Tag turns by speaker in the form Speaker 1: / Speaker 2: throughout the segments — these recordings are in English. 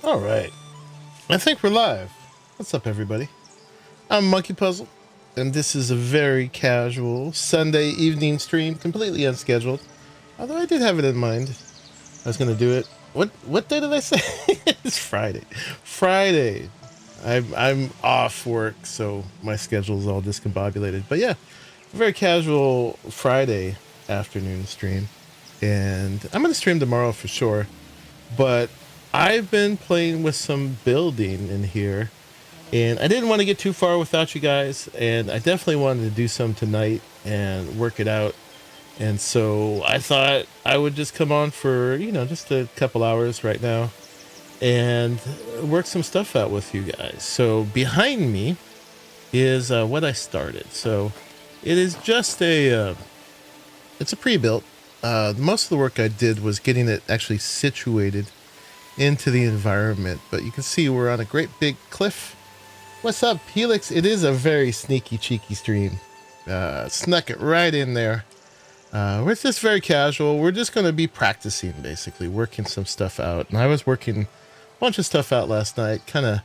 Speaker 1: All right, I think we're live. What's up, everybody? I'm Monkey Puzzle, and this is a very casual Sunday evening stream, completely unscheduled. Although I did have it in mind. I was gonna do it. What day did I say? It's Friday. Friday. I'm off work, so my schedule's all discombobulated. But yeah, very casual Friday afternoon stream, and I'm gonna stream tomorrow for sure. But I've been playing with some building in here, and I didn't want to get too far without you guys, and I definitely wanted to do some tonight and work it out. And so I thought I would just come on for, just a couple hours right now and work some stuff out with you guys. So behind me is what I started. So it is just it's a pre-built. Most of the work I did was getting it actually situated into the environment, but you can see we're on a great big cliff. What's up, Helix? It is a very sneaky, cheeky stream. Snuck it right in there. We're just very casual. We're just going to be practicing, basically, working some stuff out. And I was working a bunch of stuff out last night, kind of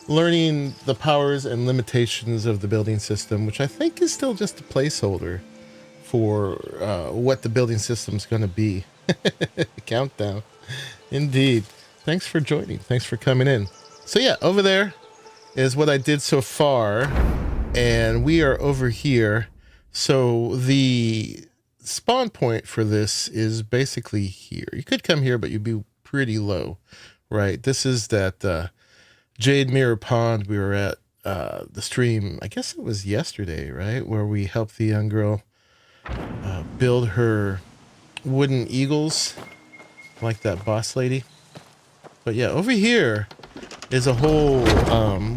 Speaker 1: learning the powers and limitations of the building system, which I think is still just a placeholder for what the building system's going to be. Countdown. Indeed. Thanks for joining. Thanks for coming in. So yeah, over there is what I did so far, and we are over here. So the spawn point for this is basically here. You could come here, but you'd be pretty low, right? This is that Jade Mirror Pond we were at the stream, I guess it was yesterday, right? Where we helped the young girl build her wooden eagles like that boss lady. But yeah, over here is a whole,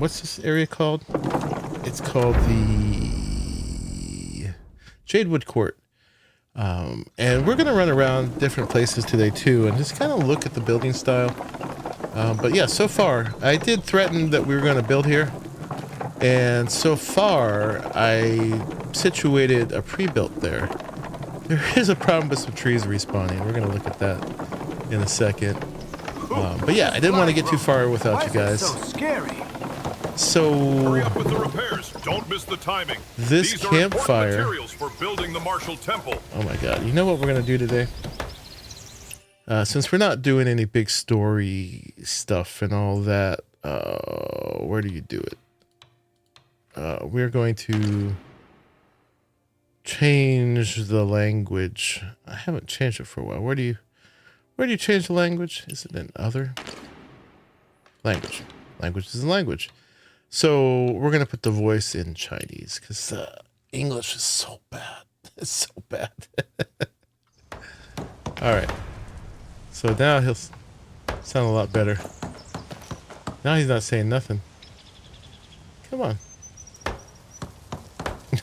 Speaker 1: what's this area called? It's called the Jadewood Court. And we're going to run around different places today too and just kind of look at the building style. But yeah, so far, I did threaten that we were going to build here. And so far, I situated a pre-built there. There is a problem with some trees respawning. We're going to look at that in a second. But yeah, I didn't want to get too far without you guys.
Speaker 2: So scary.
Speaker 1: So
Speaker 3: hurry up with the repairs. Don't miss the timing.
Speaker 1: This
Speaker 3: These are
Speaker 1: campfire.
Speaker 3: materials for building the martial temple.
Speaker 1: Oh my god! You know what we're gonna do today? Since we're not doing any big story stuff and all that, where do you do it? We're going to change the language. I haven't changed it for a while. Where do you change the language? Is it in other? Language. Language is a language. So we're going to put the voice in Chinese because English is so bad. It's so bad. All right. So now he'll sound a lot better. Now he's not saying nothing. Come on.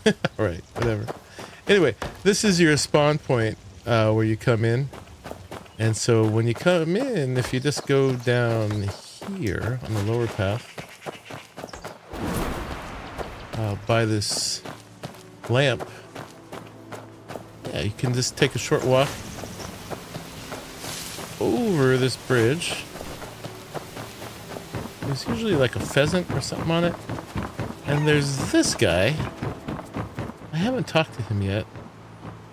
Speaker 1: All right, whatever. Anyway, this is your spawn point where you come in. And so when you come in, if you just go down here on the lower path, by this lamp, yeah, you can just take a short walk over this bridge. There's usually like a pheasant or something on it. And there's this guy. I haven't talked to him yet,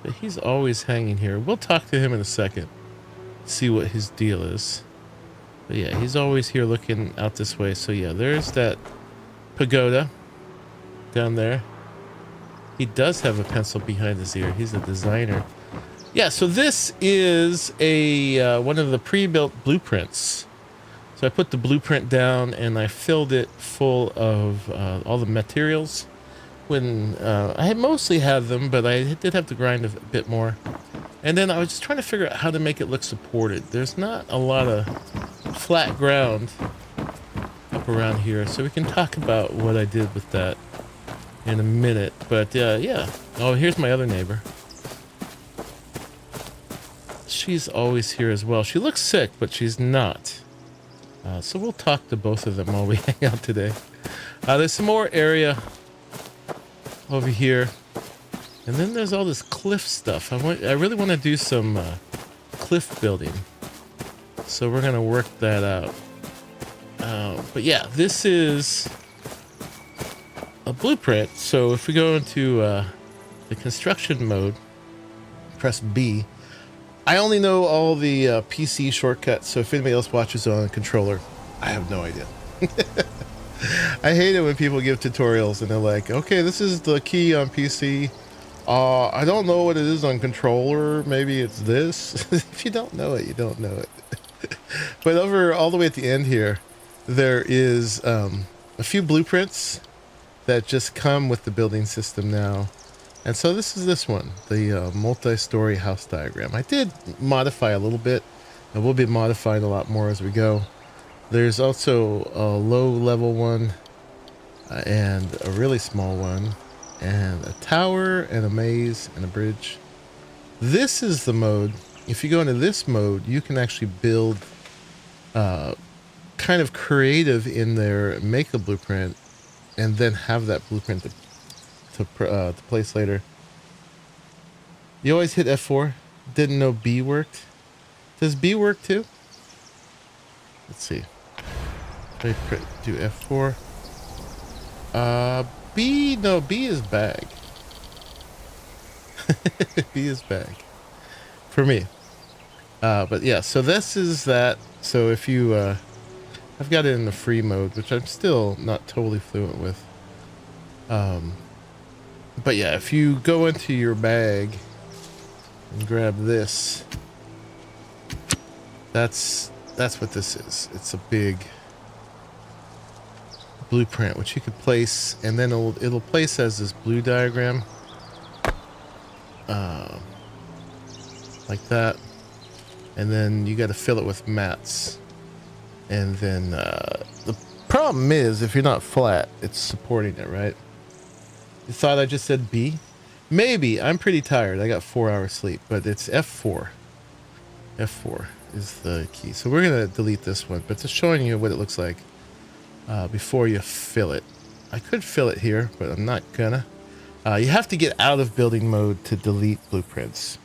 Speaker 1: but he's always hanging here. We'll talk to him in a second. See what his deal is. But yeah, he's always here looking out this way. So yeah, there's that pagoda down there. He does have a pencil behind his ear. He's a designer. Yeah, so this is a one of the pre-built blueprints. So I put the blueprint down and I filled it full of all the materials. When I mostly had them, but I did have to grind a bit more. And then I was just trying to figure out how to make it look supported. There's not a lot of flat ground up around here, so we can talk about what I did with that in a minute. But yeah. Oh, here's my other neighbor. She's always here as well. She looks sick, but she's not. So we'll talk to both of them while we hang out today. There's some more area over here. And then there's all this cliff stuff. I really want to do some cliff building. So we're going to work that out. But yeah, this is a blueprint. So if we go into the construction mode, press B. I only know all the PC shortcuts, so if anybody else watches on a controller, I have no idea. I hate it when people give tutorials and they're like, okay, this is the key on PC. I don't know what it is on controller. Maybe it's this. If you don't know it, you don't know it. But over all the way at the end here, there is a few blueprints that just come with the building system now. And so this is this one, the multi-story house diagram. I did modify a little bit, and we'll be modifying a lot more as we go. There's also a low-level one, and a really small one, and a tower, and a maze, and a bridge. This is the mode. If you go into this mode, you can actually build kind of creative in there, make a blueprint, and then have that blueprint to place later. You always hit F4. Didn't know B worked. Does B work too? Let's see. I do F4. B, no, B is bag. B is bag for me. But yeah, so this is that. So if you, I've got it in the free mode, which I'm still not totally fluent with. But yeah, if you go into your bag and grab this, that's what this is. It's a big blueprint which you could place, and then it'll place as this blue diagram, like that, and then you got to fill it with mats, and then the problem is if you're not flat, it's supporting it, right? You thought I just said B? Maybe. I'm pretty tired. I got 4 hours sleep, but it's F4. F4 is the key. So we're going to delete this one, but just showing you what it looks like before you fill it. I could fill it here, but I'm not gonna. You have to get out of building mode to delete blueprints.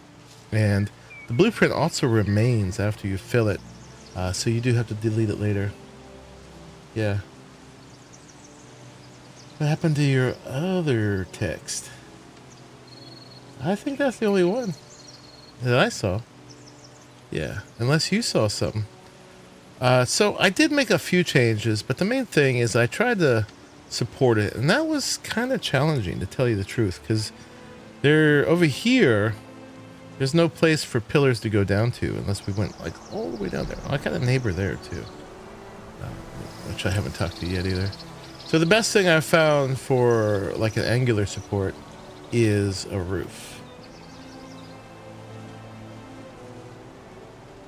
Speaker 1: And the blueprint also remains after you fill it. So you do have to delete it later. Yeah. What happened to your other text? I think that's the only one that I saw. Yeah, unless you saw something. So I did make a few changes, but the main thing is I tried to support it, and that was kind of challenging, to tell you the truth, because over here, there's no place for pillars to go down to unless we went like all the way down there. Oh, I got a neighbor there too, which I haven't talked to yet either. So the best thing I've found for like an angular support is a roof.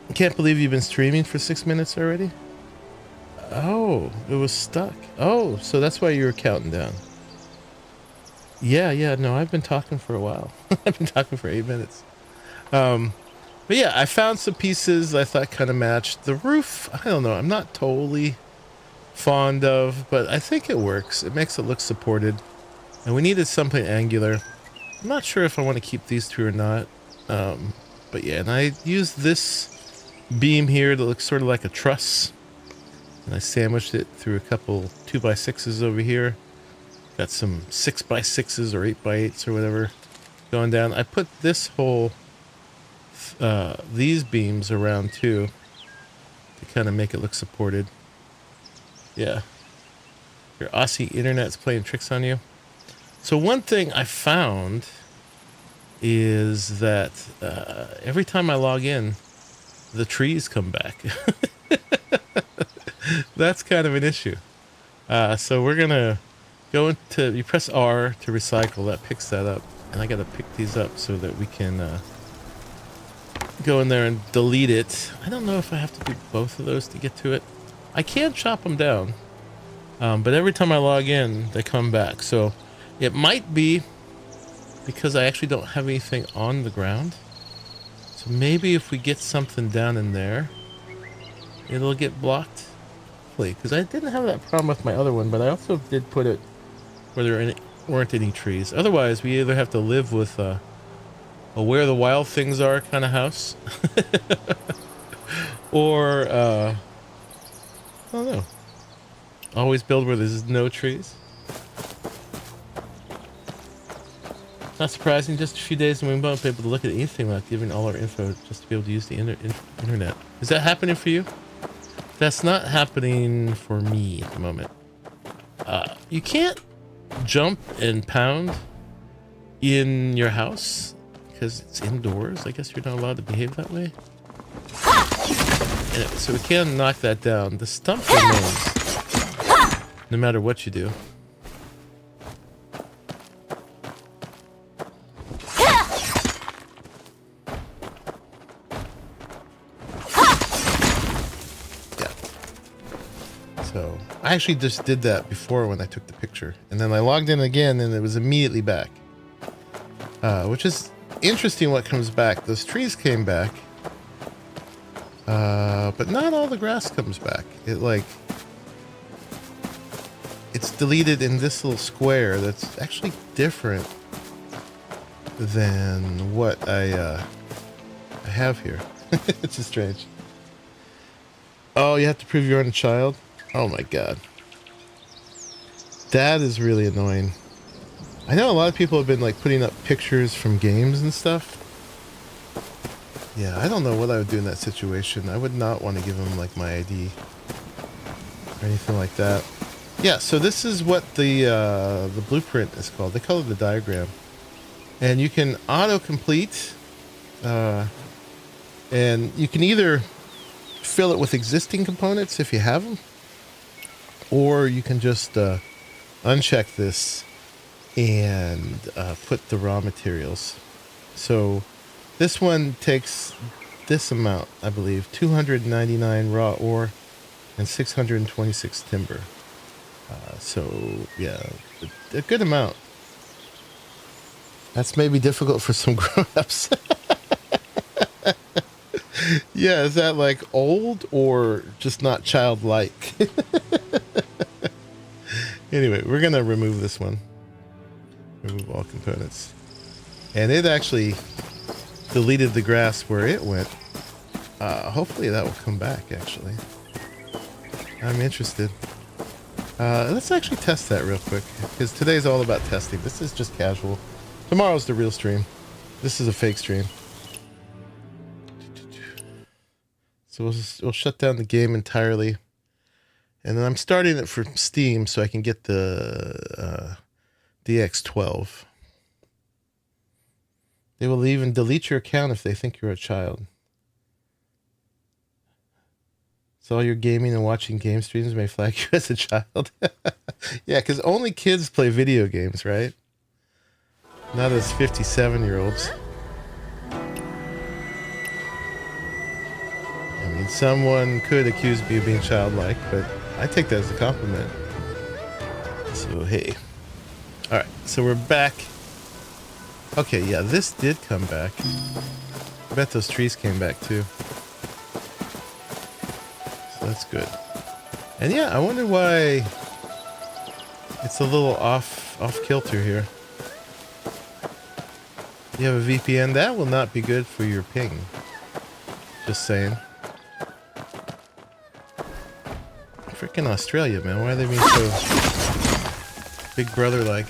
Speaker 1: I can't believe you've been streaming for 6 minutes already. Oh, it was stuck. Oh, so that's why you were counting down. Yeah, no, I've been talking for a while. I've been talking for 8 minutes. But yeah, I found some pieces I thought kind of matched. The roof, I don't know, I'm not totally fond of, but I think it works. It makes it look supported. And we needed something angular. I'm not sure if I want to keep these two or not. But yeah, and I used this beam here that looks sort of like a truss. And I sandwiched it through a couple 2x6s over here. Got some 6x6s or 8x8s or whatever going down. I put this whole, these beams around too to kind of make it look supported. Yeah. Your Aussie internet's playing tricks on you. So one thing I found is that every time I log in, the trees come back. That's kind of an issue. So we're gonna go into, you press R to recycle, that picks that up, and I gotta pick these up so that we can go in there and delete it. I don't know if I have to do both of those to get to it. I can chop them down, but every time I log in, they come back. So it might be because I actually don't have anything on the ground. So maybe if we get something down in there, it'll get blocked. Because I didn't have that problem with my other one, but I also did put it where there weren't any trees. Otherwise, we either have to live with a where the wild things are kind of house, or I don't know. Always build where there's no trees. Not surprising, just a few days and we won't be able to look at anything without giving all our info just to be able to use the internet. Is that happening for you? That's not happening for me at the moment. You can't jump and pound in your house because it's indoors. I guess you're not allowed to behave that way. Anyway, so we can knock that down. The stump remains no matter what you do. So I actually just did that before when I took the picture, and then I logged in again and it was immediately back, which is interesting. What comes back? Those trees came back, but not all the grass comes back. It's deleted in this little square that's actually different than what I have here. It's just strange. Oh, you have to prove you aren't a child? Oh my god. That is really annoying. I know a lot of people have been like putting up pictures from games and stuff. Yeah, I don't know what I would do in that situation. I would not want to give them like my ID or anything like that. Yeah, so this is what the blueprint is called. They call it the diagram. And you can auto-complete, and you can either fill it with existing components if you have them, or you can just uncheck this and put the raw materials. So this one takes this amount, I believe, 299 raw ore and 626 timber. So yeah, a good amount. That's maybe difficult for some grown-ups. Yeah, is that like old or just not childlike? Anyway, we're gonna remove this one. Remove all components. And it actually deleted the grass where it went. Hopefully that will come back, actually. I'm interested. Let's actually test that real quick, because today's all about testing. This is just casual. Tomorrow's the real stream. This is a fake stream. So we'll shut down the game entirely. And then I'm starting it for Steam so I can get the DX12. They will even delete your account if they think you're a child. So all your gaming and watching game streams may flag you as a child. Yeah, because only kids play video games, right? Not as 57-year-olds. I mean, someone could accuse me of being childlike, but I take that as a compliment. So, hey. Alright, so we're back. Okay, yeah, this did come back. I bet those trees came back too. So that's good. And yeah, I wonder why it's a little off kilter here. You have a VPN, that will not be good for your ping. Just saying. Freaking Australia, man. Why are they being so Big Brother-like?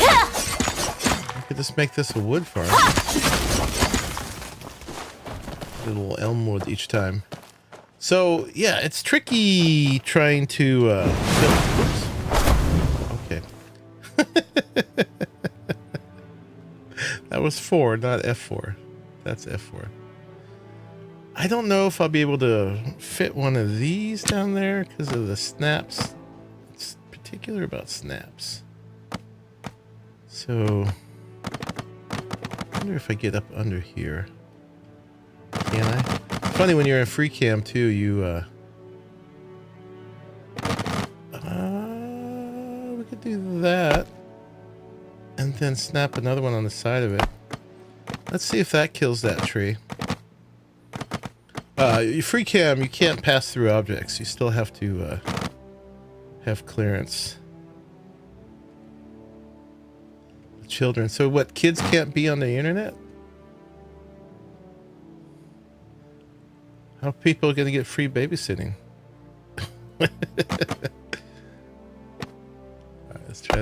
Speaker 1: I could just make this a wood farm. A little elm wood each time. So, yeah, it's tricky trying to build. Oops. Okay. That was 4, not F4. That's F4. I don't know if I'll be able to fit one of these down there because of the snaps. It's particular about snaps. So, I wonder if I get up under here. Can I? Funny when you're in free cam too, you we could do that. And then snap another one on the side of it. Let's see if that kills that tree. Free cam, you can't pass through objects. You still have to have clearance. Children. So what, kids can't be on the internet? How are people going to get free babysitting?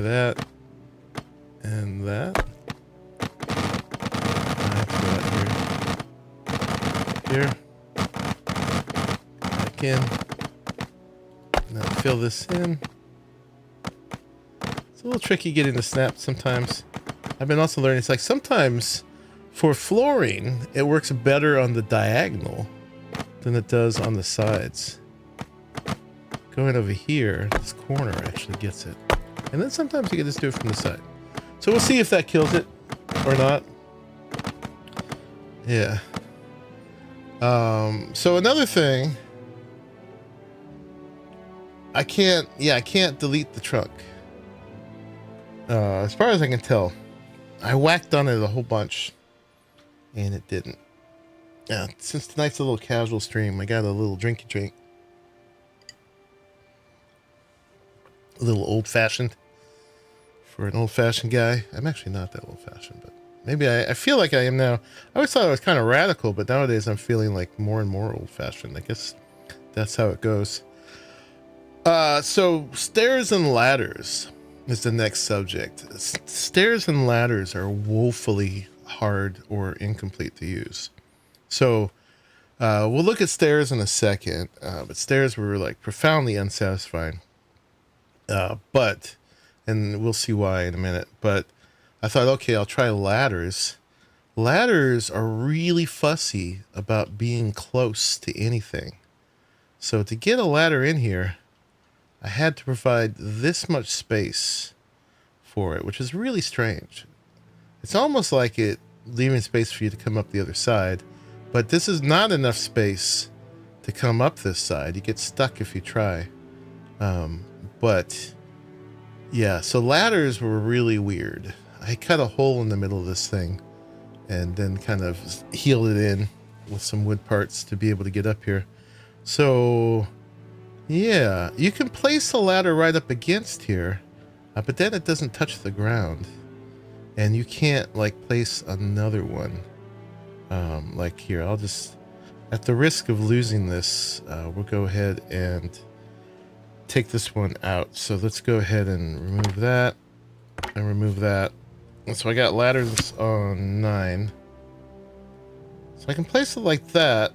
Speaker 1: that and that. Here. Back in. Now fill this in. It's a little tricky getting the snap sometimes. I've been also learning, it's like sometimes for flooring, it works better on the diagonal than it does on the sides. Going over here, this corner actually gets it. And then sometimes you can just do it from the side. So we'll see if that kills it or not. Yeah. So another thing, I can't delete the trunk. As far as I can tell, I whacked on it a whole bunch and it didn't. Yeah, since tonight's a little casual stream, I got a little drinky drink. A little old fashioned for an old fashioned guy. I'm actually not that old fashioned, but maybe I feel like I am now. I always thought I was kind of radical, but nowadays I'm feeling like more and more old-fashioned. I guess that's how it goes. So stairs and ladders is the next subject. Stairs and ladders are woefully hard or incomplete to use. So we'll look at stairs in a second, but stairs were like profoundly unsatisfying. And we'll see why in a minute, but I thought, okay, I'll try ladders. Ladders are really fussy about being close to anything. So to get a ladder in here, I had to provide this much space for it, which is really strange. It's almost like it leaving space for you to come up the other side, but this is not enough space to come up this side. You get stuck if you try. But yeah, so ladders were really weird. I cut a hole in the middle of this thing and then kind of healed it in with some wood parts to be able to get up here. So yeah, you can place a ladder right up against here, but then it doesn't touch the ground. And you can't like place another one like here. I'll just, at the risk of losing this, we'll go ahead and take this one out. So let's go ahead and remove that and remove that. And so I got ladders on 9. So I can place it like that,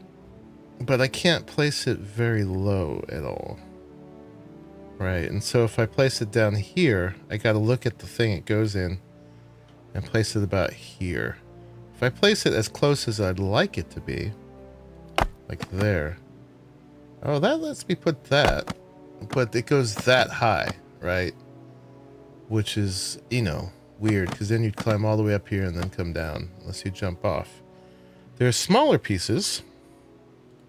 Speaker 1: but I can't place it very low at all. Right, and so if I place it down here, I got to look at the thing it goes in and place it about here. If I place it as close as I'd like it to be, like there. Oh, that lets me put that, but it goes that high, right? Which is, you know, weird, because then you'd climb all the way up here and then come down, unless you jump off. There's smaller pieces.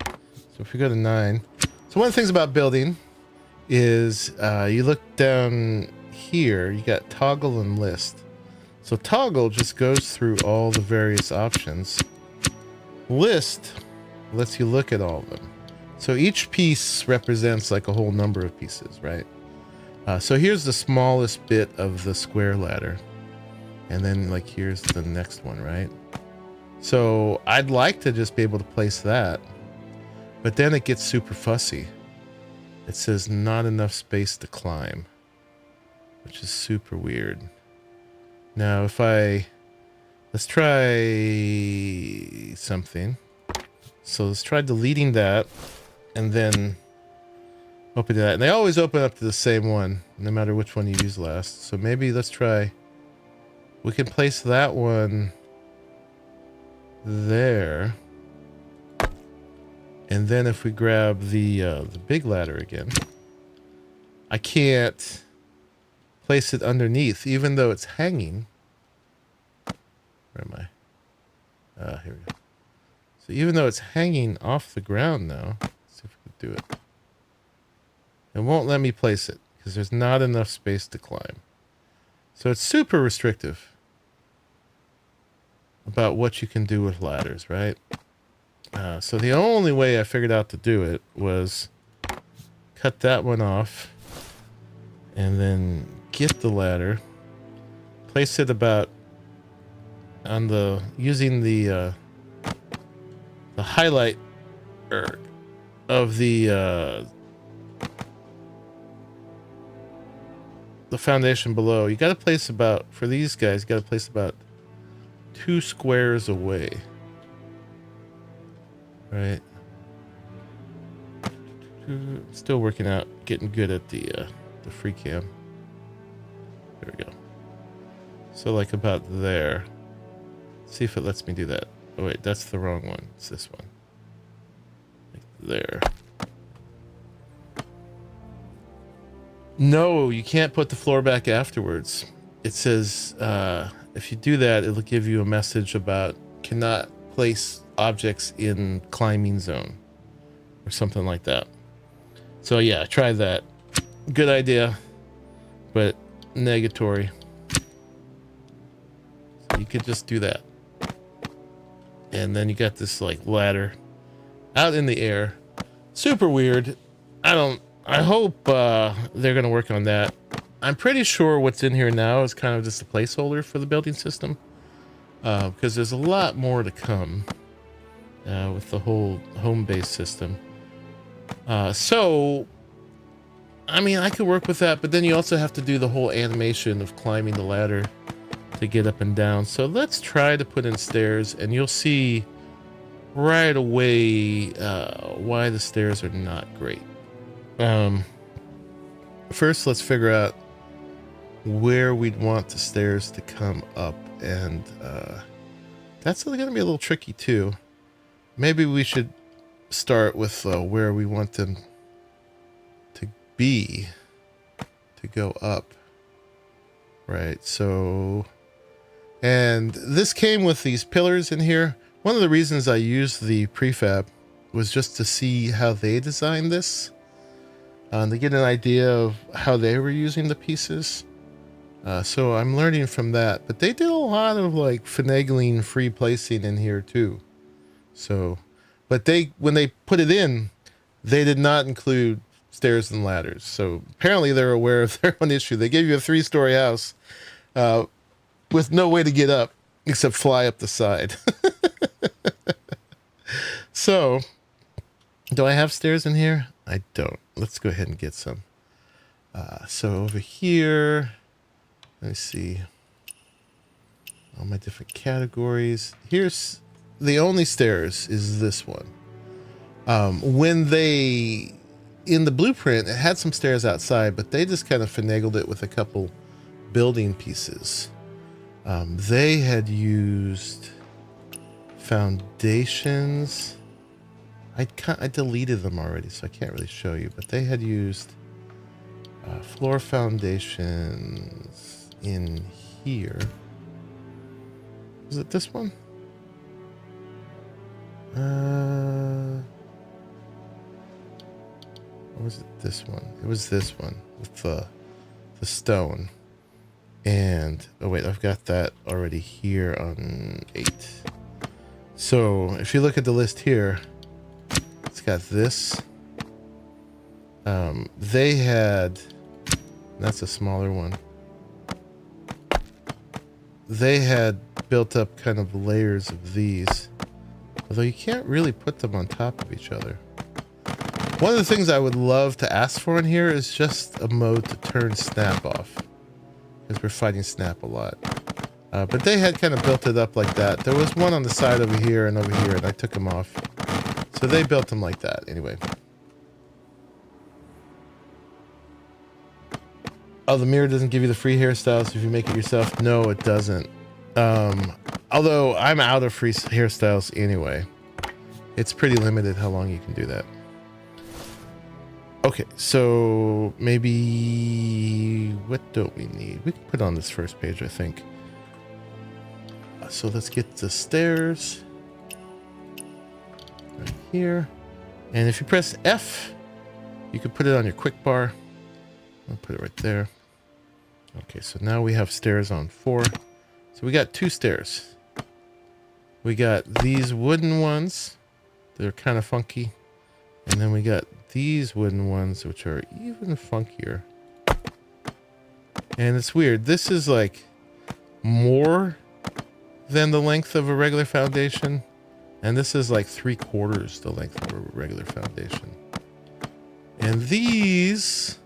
Speaker 1: So if we go to 9. So one of the things about building is you look down here, you got toggle and list. So toggle just goes through all the various options. List lets you look at all of them. So each piece represents like a whole number of pieces, right? So here's the smallest bit of the square ladder. And then like here's the next one, right? So I'd like to just be able to place that, but then it gets super fussy. It says not enough space to climb, which is super weird. Now if let's try something. So let's try deleting that and then open that. And they always open up to the same one, no matter which one you use last. So maybe let's try, we can place that one there. And then if we grab the big ladder again, I can't place it underneath, even though it's hanging. Where am I? Here we go. So even though it's hanging off the ground now, let's see if we can do it. It won't let me place it because there's not enough space to climb. So it's super restrictive about what you can do with ladders, right? So the only way I figured out to do it was cut that one off and then get the ladder, place it about on the, using the highlight of the the foundation below, you got to place about, for these guys, you got to place about 2 squares away. Right. Still working out, getting good at the free cam. There we go. So like about there. See if it lets me do that. Oh wait, that's the wrong one. It's this one. Like there. No, you can't put the floor back afterwards. It says if you do that, it'll give you a message about cannot place objects in climbing zone or something like that. So yeah, try that. Good idea, but negatory. So you could just do that. And then you got this like ladder out in the air. Super weird. I hope they're gonna work on that. I'm pretty sure what's in here now is kind of just a placeholder for the building system, because there's a lot more to come with the whole home base system. So I mean, I could work with that, but then you also have to do the whole animation of climbing the ladder to get up and down. So let's try to put in stairs, and you'll see right away why the stairs are not great. First, let's figure out where we'd want the stairs to come up, and that's going to be a little tricky too. Maybe we should start with where we want them to be to go up, right? So, and this came with these pillars in here. One of the reasons I used the prefab was just to see how they designed this, to get an idea of how they were using the pieces. So I'm learning from that, but they did a lot of like finagling free placing in here too. So, but when they put it in, they did not include stairs and ladders. So apparently they're aware of their own issue. They gave you a 3-story house with no way to get up except fly up the side. So, do I have stairs in here? I don't. Let's go ahead and get some. So over here, let me see all my different categories. Here's the only stairs is this one. When they, in the blueprint, it had some stairs outside, but they just kind of finagled it with a couple building pieces. They had used foundations. I deleted them already, so I can't really show you, but they had used floor foundations in here. Is it this one? Or was it this one? It was this one with the stone. And oh wait, I've got that already here on 8. So if you look at the list here, it's got this. They had, that's a smaller one. They had built up kind of layers of these, although you can't really put them on top of each other. One of the things I would love to ask for in here is just a mode to turn snap off, because we're fighting snap a lot. But they had kind of built it up like that. There was one on the side over here, and I took them off. So they built them like that anyway. Oh, the mirror doesn't give you the free hairstyles if you make it yourself. No, it doesn't. Although I'm out of free hairstyles anyway. It's pretty limited how long you can do that. Okay, so maybe what don't we need? We can put on this first page, I think. So let's get the stairs right here. And if you press F, you can put it on your quick bar. I'll put it right there. Okay, so now we have stairs on 4. So we got 2 stairs. We got these wooden ones. They're kind of funky. And then we got these wooden ones, which are even funkier. And it's weird. This is like more than the length of a regular foundation. And this is like 3/4 the length of a regular foundation. And these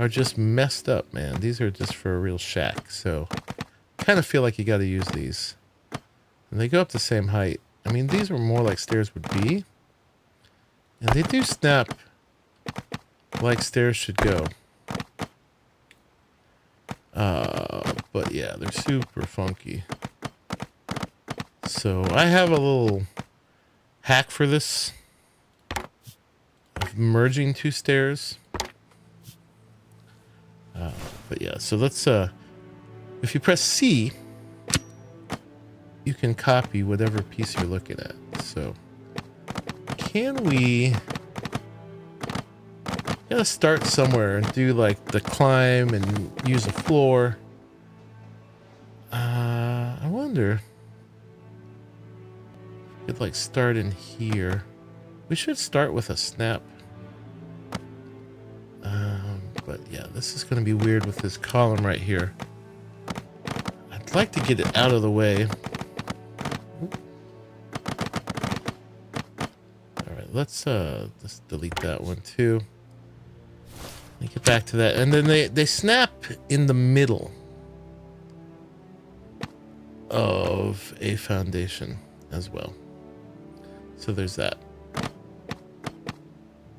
Speaker 1: are just messed up, man. These are just for a real shack. So kind of feel like you got to use these. And they go up the same height. I mean, these are more like stairs would be. And they do snap like stairs should go. But yeah, they're super funky. So I have a little hack for this. Of merging two stairs. But yeah, so let's, if you press C, you can copy whatever piece you're looking at. So can we gotta start somewhere and do like the climb and use a floor. I wonder if we could like start in here. We should start with a snap. But yeah, this is gonna be weird with this column right here. I'd like to get it out of the way. Let's delete that one too. Let me get back to that. And then they snap in the middle of a foundation as well. So there's that.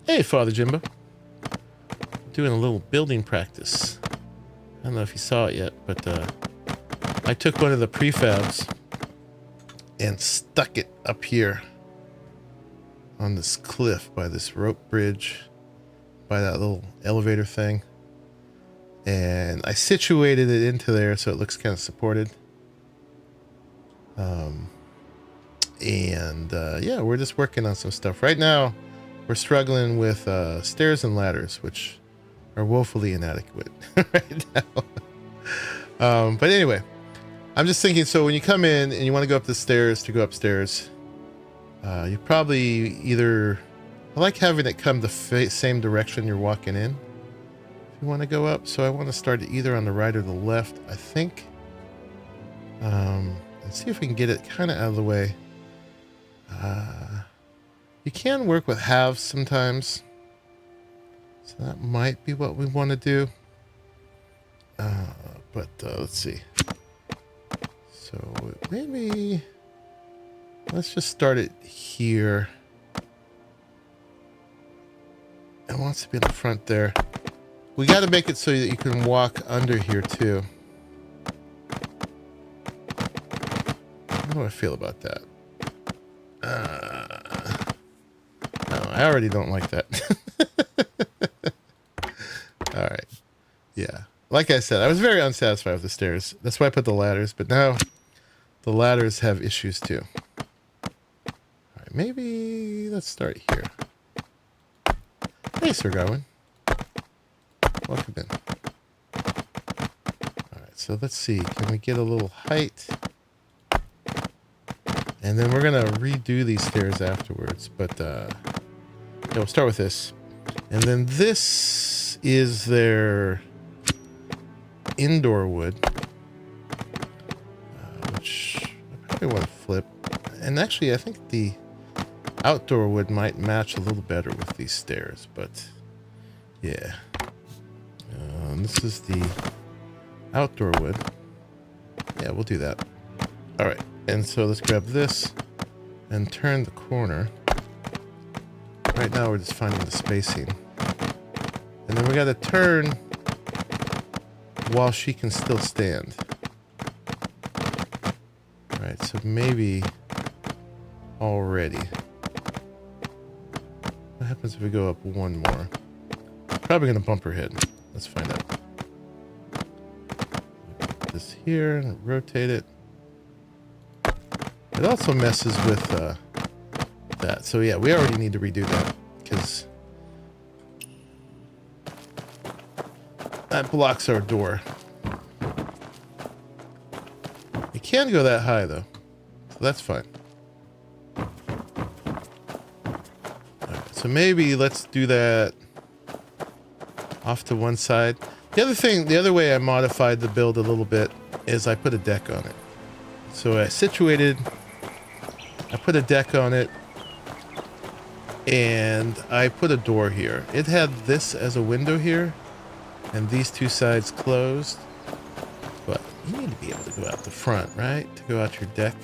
Speaker 1: Hey, Father Jimbo. Doing a little building practice. I don't know if you saw it yet, but I took one of the prefabs and stuck it up here on this cliff by this rope bridge, by that little elevator thing. And I situated it into there so it looks kind of supported. Yeah, we're just working on some stuff. Right now, we're struggling with stairs and ladders, which are woefully inadequate right now. But anyway, I'm just thinking, so when you come in and you want to go up the stairs to go upstairs, you probably either, I like having it come the same direction you're walking in if you want to go up. So I want to start it either on the right or the left, I think. And see if we can get it kind of out of the way. You can work with halves sometimes. So that might be what we want to do. But let's see. So maybe let's just start it here. It wants to be in the front there. We got to make it so that you can walk under here too. How do I feel about that? No, I already don't like that. All right. Yeah. Like I said, I was very unsatisfied with the stairs. That's why I put the ladders. But now the ladders have issues too. All right. Maybe let's start here. Hey, Sir Garwin. Welcome in. All right. So let's see. Can we get a little height? And then we're going to redo these stairs afterwards. But yeah, we'll start with this. And then this is their indoor wood, which I probably want to flip. And actually, I think the outdoor wood might match a little better with these stairs. But yeah. This is the outdoor wood. Yeah, we'll do that. All right. And so let's grab this and turn the corner. Right now we're just finding the spacing. And then we got to turn while she can still stand. Alright, so maybe already. What happens if we go up one more? Probably going to bump her head. Let's find out. Put this here and rotate it. It also messes with that. So yeah, we already need to redo that because that blocks our door. It can go that high though, so that's fine. All right, so maybe let's do that off to one side. The other way I modified the build a little bit is I put a deck on it. So I put a deck on it, and I put a door here. It had this as a window here, And these two sides closed. But you need to be able to go out the front, right? To go out your deck.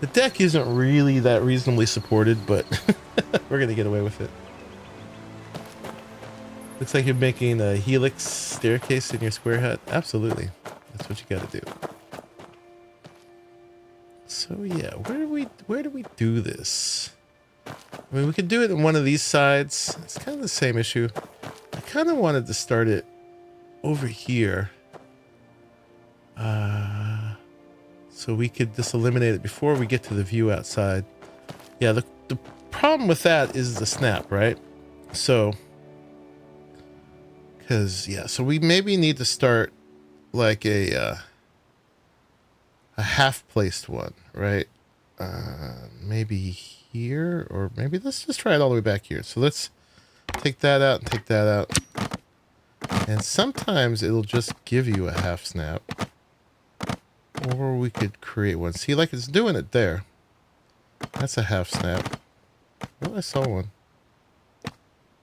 Speaker 1: The deck isn't really that reasonably supported, but we're going to get away with it. Looks like you're making a helix staircase in your square hut. Absolutely. That's what you got to do. So yeah, where do we do this? I mean, we could do it in one of these sides. It's kind of the same issue. I kind of wanted to start it over here. So we could just eliminate it before we get to the view outside. Yeah, the problem with that is the snap, right? So, so we maybe need to start like a half-placed one, right? Maybe here, or maybe let's just try it all the way back here. So let's take that out and take that out. And sometimes it'll just give you a half snap. Or we could create one. See, like it's doing it there. That's a half snap. Oh, I saw one.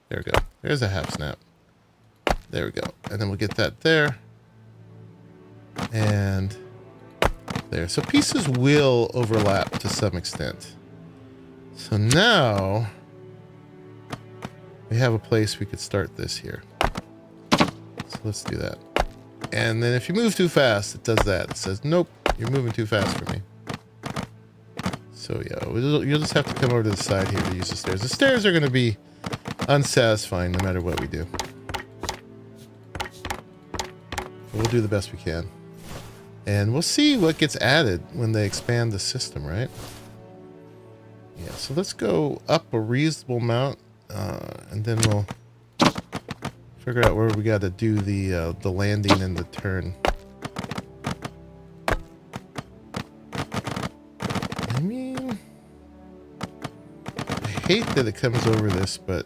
Speaker 1: There we go. There's a half snap. There we go. And then we'll get that there. And there. So pieces will overlap to some extent. So now we have a place we could start this here. So let's do that. And then if you move too fast, it does that. It says, nope, you're moving too fast for me. So yeah, you'll just have to come over to the side here to use the stairs. The stairs are going to be unsatisfying no matter what we do. But we'll do the best we can. And we'll see what gets added when they expand the system, right? Yeah, so let's go up a reasonable amount, and then we'll figure out where we got to do the landing and the turn. I mean, I hate that it comes over this, but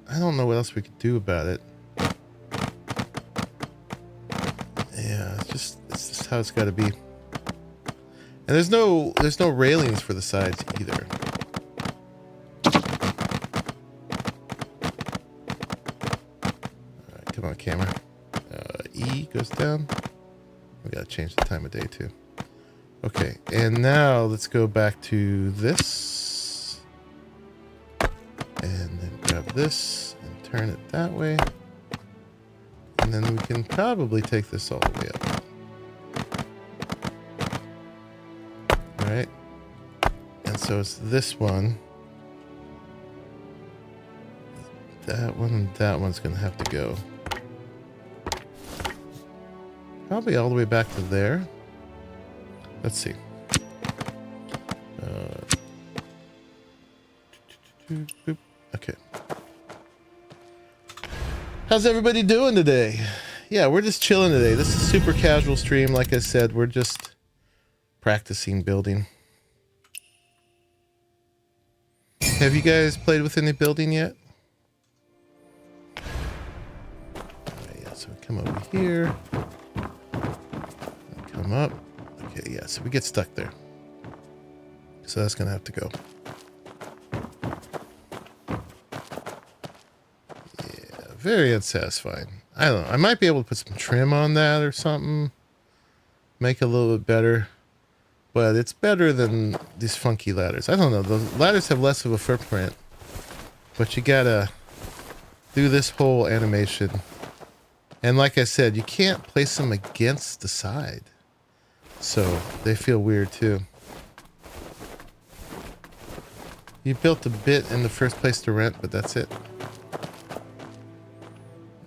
Speaker 1: I don't know what else we could do about it. Yeah, it's just how it's got to be. And there's no railings for the sides either. Come on, camera. E goes down. We gotta change the time of day too. Okay, and now let's go back to this. And then grab this and turn it that way. And then we can probably take this all the way up. Alright. And so it's this one. That one and that one's gonna have to go. Probably all the way back to there. Let's see. Okay. How's everybody doing today? Yeah, we're just chilling today. This is a super casual stream. Like I said, we're just practicing building. Have you guys played with any building yet? Yeah, so we come over here. Come up. Okay, yeah, so we get stuck there. So that's gonna have to go. Yeah, very unsatisfying. I don't know. I might be able to put some trim on that or something. Make it a little bit better. But it's better than these funky ladders. I don't know. The ladders have less of a footprint. But you gotta do this whole animation. And like I said, you can't place them against the side. So they feel weird too. You built a bit in the first place to rent, but that's it.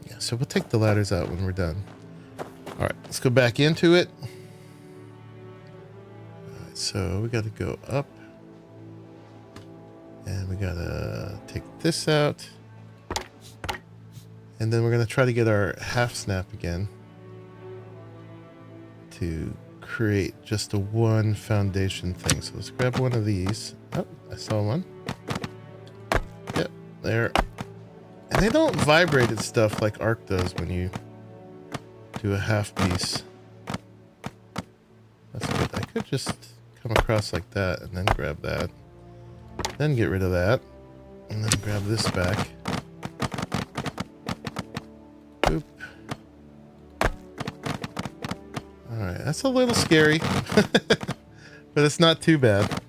Speaker 1: Yeah, so we'll take the ladders out when we're done. All right, let's go back into it. All right, so we got to go up. And we got to take this out. And then we're going to try to get our half snap again. To create just a one foundation thing. So let's grab one of these. Oh, I saw one. Yep, there. And they don't vibrate and stuff like Arc does when you do a half piece. That's good. I could just come across like that and then grab that. Then get rid of that. And then grab this back. Boop. Alright, that's a little scary. But it's not too bad.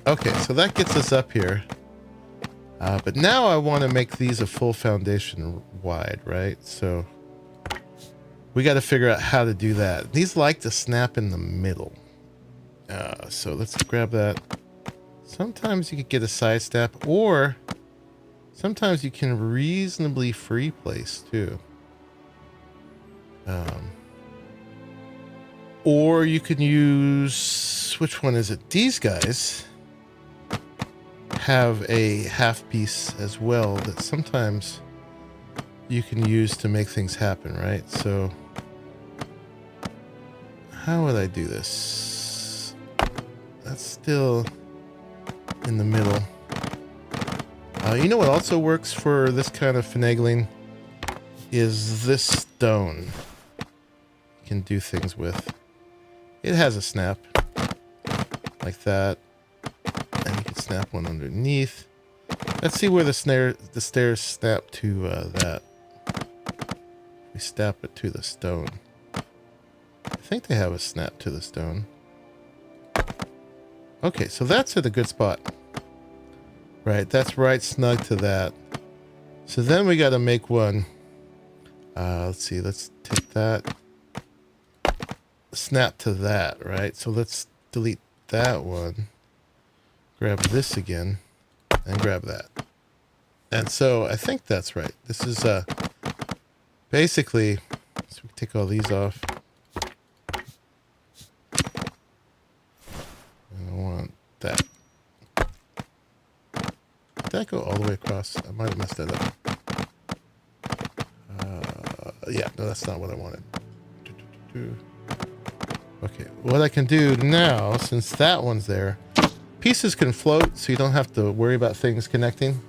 Speaker 1: Okay, so that gets us up here. But now I want to make these a full foundation wide, right? So we got to figure out how to do that. These like to snap in the middle. So let's grab that. Sometimes you could get a side snap, or sometimes you can reasonably free place too. Or you can use, which one is it? These guys have a half piece as well that sometimes you can use to make things happen, right? So how would I do this? That's still in the middle. You know what also works for this kind of finagling is this stone. You can do things with. It has a snap like that, and you can snap one underneath. Let's see where the stairs snap to that. We snap it to the stone. I think they have a snap to the stone. Okay, so that's at a good spot. Right, that's right snug to that. So then we got to make one. Let's see, let's take that. Snap to that, right? So let's delete that one. Grab this again. And grab that. And so I think that's right. This is basically, so we can take all these off. And I want that. Did that go all the way across? I might have messed that up. Yeah, no, that's not what I wanted. Okay, what I can do now, since that one's there, pieces can float, so you don't have to worry about things connecting.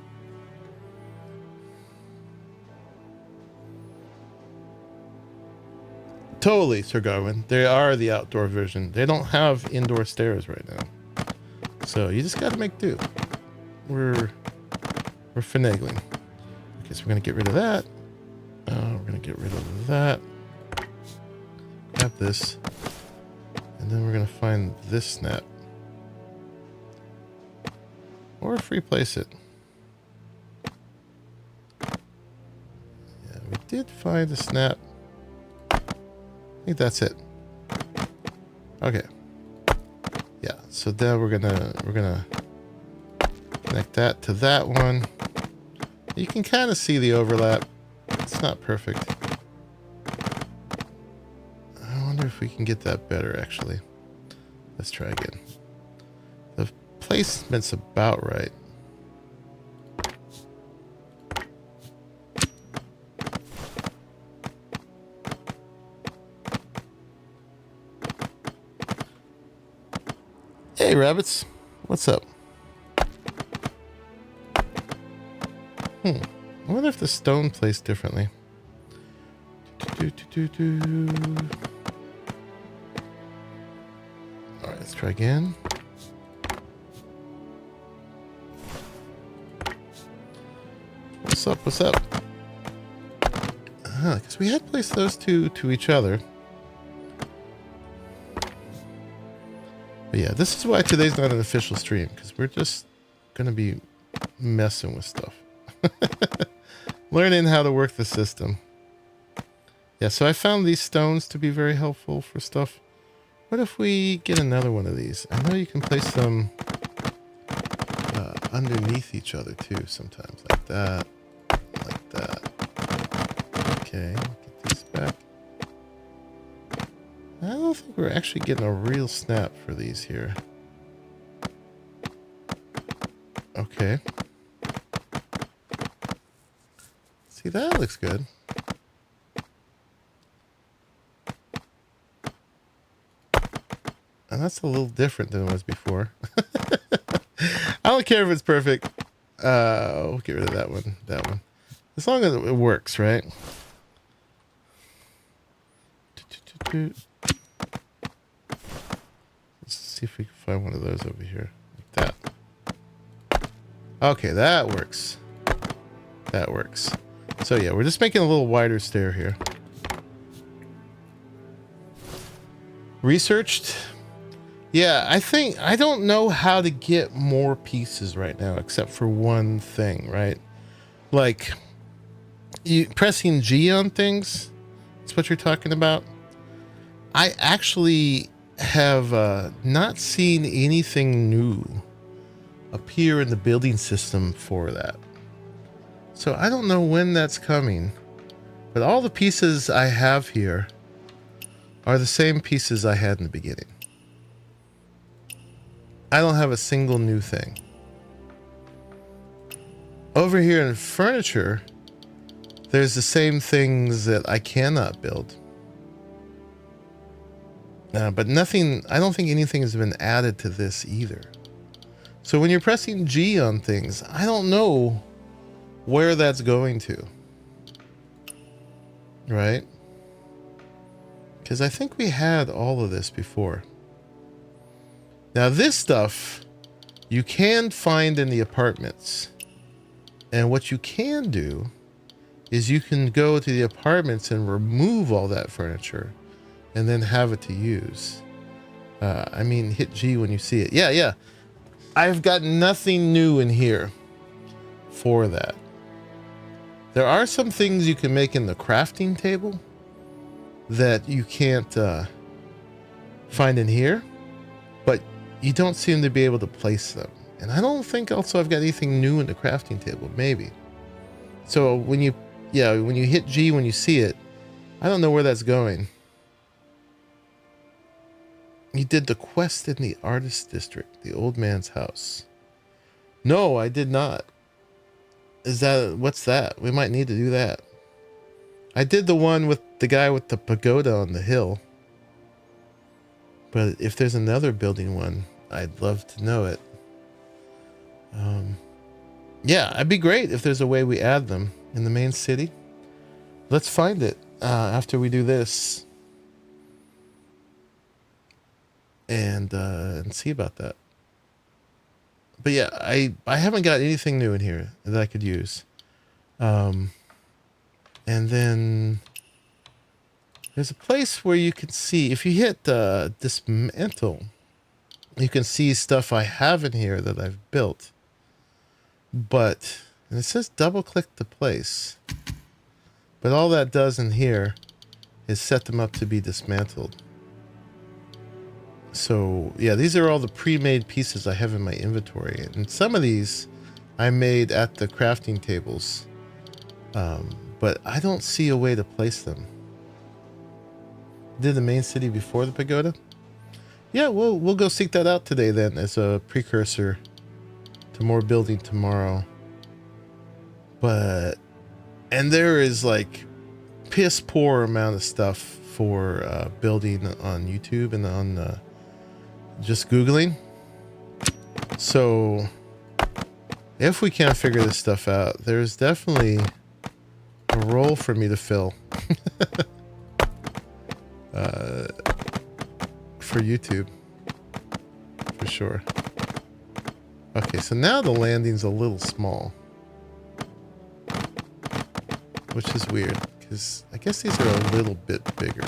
Speaker 1: Totally, Sir Garwin. They are the outdoor version. They don't have indoor stairs right now. So you just got to make do. We're finagling. Okay, so we're going to get rid of that. We're going to get rid of that. Grab this. And then we're going to find this snap. Or free place it. Yeah, we did find a snap. I think that's it. Okay. Yeah, so then we're gonna connect that to that one. You can kind of see the overlap. It's not perfect. I wonder if we can get that better, actually. Let's try again. The placement's about right. Hey, rabbits. What's up? I wonder if the stone placed differently. Alright, let's try again. What's up? What's up? Because we had placed those two to each other. But yeah, this is why today's not an official stream, because we're just going to be messing with stuff. Learning how to work the system. Yeah, so I found these stones to be very helpful for stuff. What if we get another one of these? I know you can place them underneath each other too sometimes. Like that. Like that. Okay, get these back. I don't think we're actually getting a real snap for these here. Okay. See, that looks good. And that's a little different than it was before. I don't care if it's perfect. We'll get rid of that one. That one. As long as it works, right? Let's see if we can find one of those over here. Like that. Okay, that works. That works. So yeah, we're just making a little wider stair here. Researched. Yeah, I don't know how to get more pieces right now, except for one thing, right? Like, you pressing G on things. That's what you're talking about. I actually have not seen anything new appear in the building system for that. So I don't know when that's coming, but all the pieces I have here are the same pieces I had in the beginning. I don't have a single new thing. Over here in furniture, there's the same things that I cannot build. But nothing, I don't think anything has been added to this either. So when you're pressing G on things, I don't know where that's going to. Right? Because I think we had all of this before. Now this stuff you can find in the apartments. And what you can do is you can go to the apartments and remove all that furniture and then have it to use. I mean, hit G when you see it. Yeah. I've got nothing new in here for that. There are some things you can make in the crafting table that you can't find in here, but you don't seem to be able to place them. And I don't think also I've got anything new in the crafting table, maybe. So when you hit G when you see it, I don't know where that's going. You did the quest in the artist district, the old man's house. No, I did not. What's that? We might need to do that. I did the one with the guy with the pagoda on the hill. But if there's another building one, I'd love to know it. Yeah, it'd be great if there's a way we add them in the main city. Let's find it after we do this. And see about that. But yeah, I haven't got anything new in here that I could use. And then there's a place where you can see, if you hit dismantle, you can see stuff I have in here that I've built. But, and it says double click to place. But all that does in here is set them up to be dismantled. So yeah, these are all the pre-made pieces I have in my inventory. And some of these I made at the crafting tables. But I don't see a way to place them. Did the main city before the pagoda? Yeah, we'll go seek that out today then as a precursor to more building tomorrow. And there is like piss poor amount of stuff for building on YouTube and on just Googling. So if we can't figure this stuff out, there's definitely a role for me to fill. For YouTube, for sure. Okay, so now the landing's a little small, which is weird because I guess these are a little bit bigger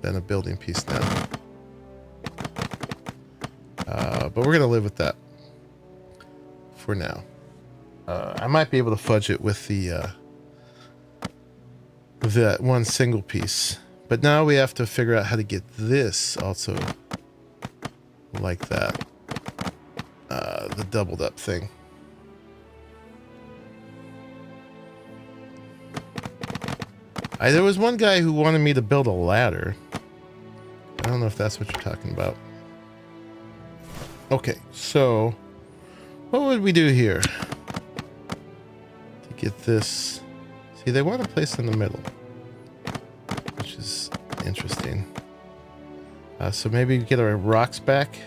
Speaker 1: than a building piece now. But we're gonna live with that for now. I might be able to fudge it with the that one single piece. But now we have to figure out how to get this also like that. The doubled up thing. There was one guy who wanted me to build a ladder. I don't know if that's what you're talking about. Okay, so what would we do here to get this? See, they want to place in the middle, which is interesting. So maybe get our rocks back.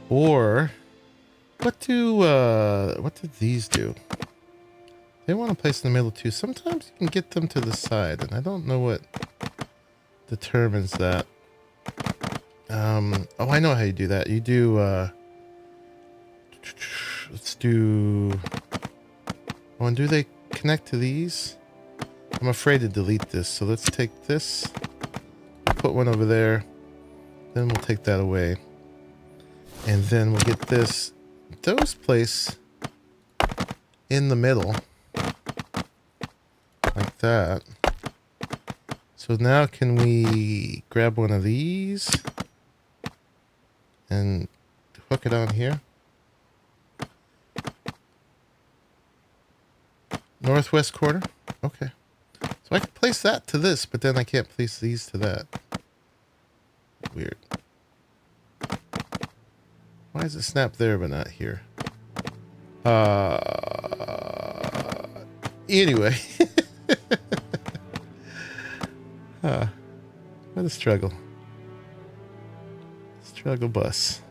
Speaker 1: Or what do these do? They want to place in the middle too. Sometimes you can get them to the side, and I don't know what determines that. Oh, I know how you do that. You do let's do Oh, and do they connect to these? I'm afraid to delete this, so let's take this, put one over there, then we'll take that away. And then we'll get those place in the middle, like that. So now can we grab one of these and hook it on here? Northwest corner? Okay. So I can place that to this, but then I can't place these to that. Weird. Why is it snapped there but not here? Anyway. What a struggle. Struggle bus.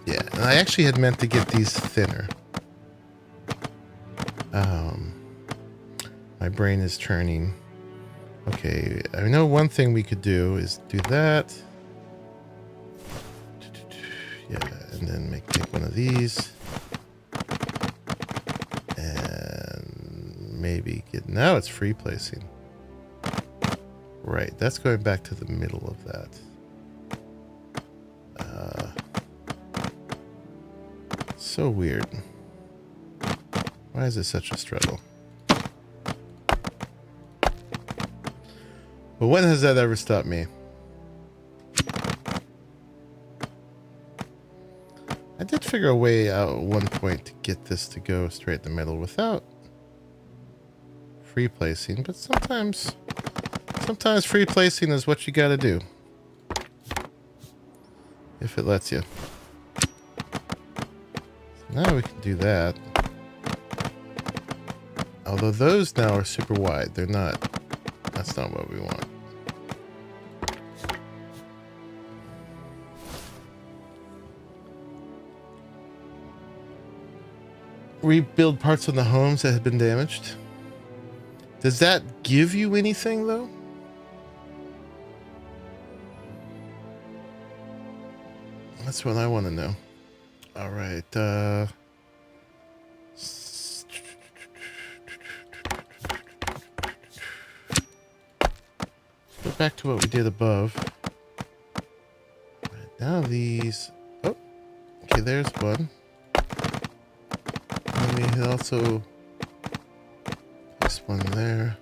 Speaker 1: Yeah, and I actually had meant to get these thinner. My brain is churning. Okay, I know one thing we could do is do that. Yeah, and then make one of these. And maybe get... Now it's free placing. Right, that's going back to the middle of that. So weird. Why is it such a struggle? But when has that ever stopped me? I did figure a way out at one point to get this to go straight in the middle without free placing, but sometimes free placing is what you gotta do. If it lets you. So now we can do that. Although those now are super wide. They're not. That's not what we want. Rebuild parts on the homes that had been damaged. Does that give you anything, though? That's what I want to know. All right. Go back to what we did above. All right, now these... Oh, okay, there's one. And we can also... This one there.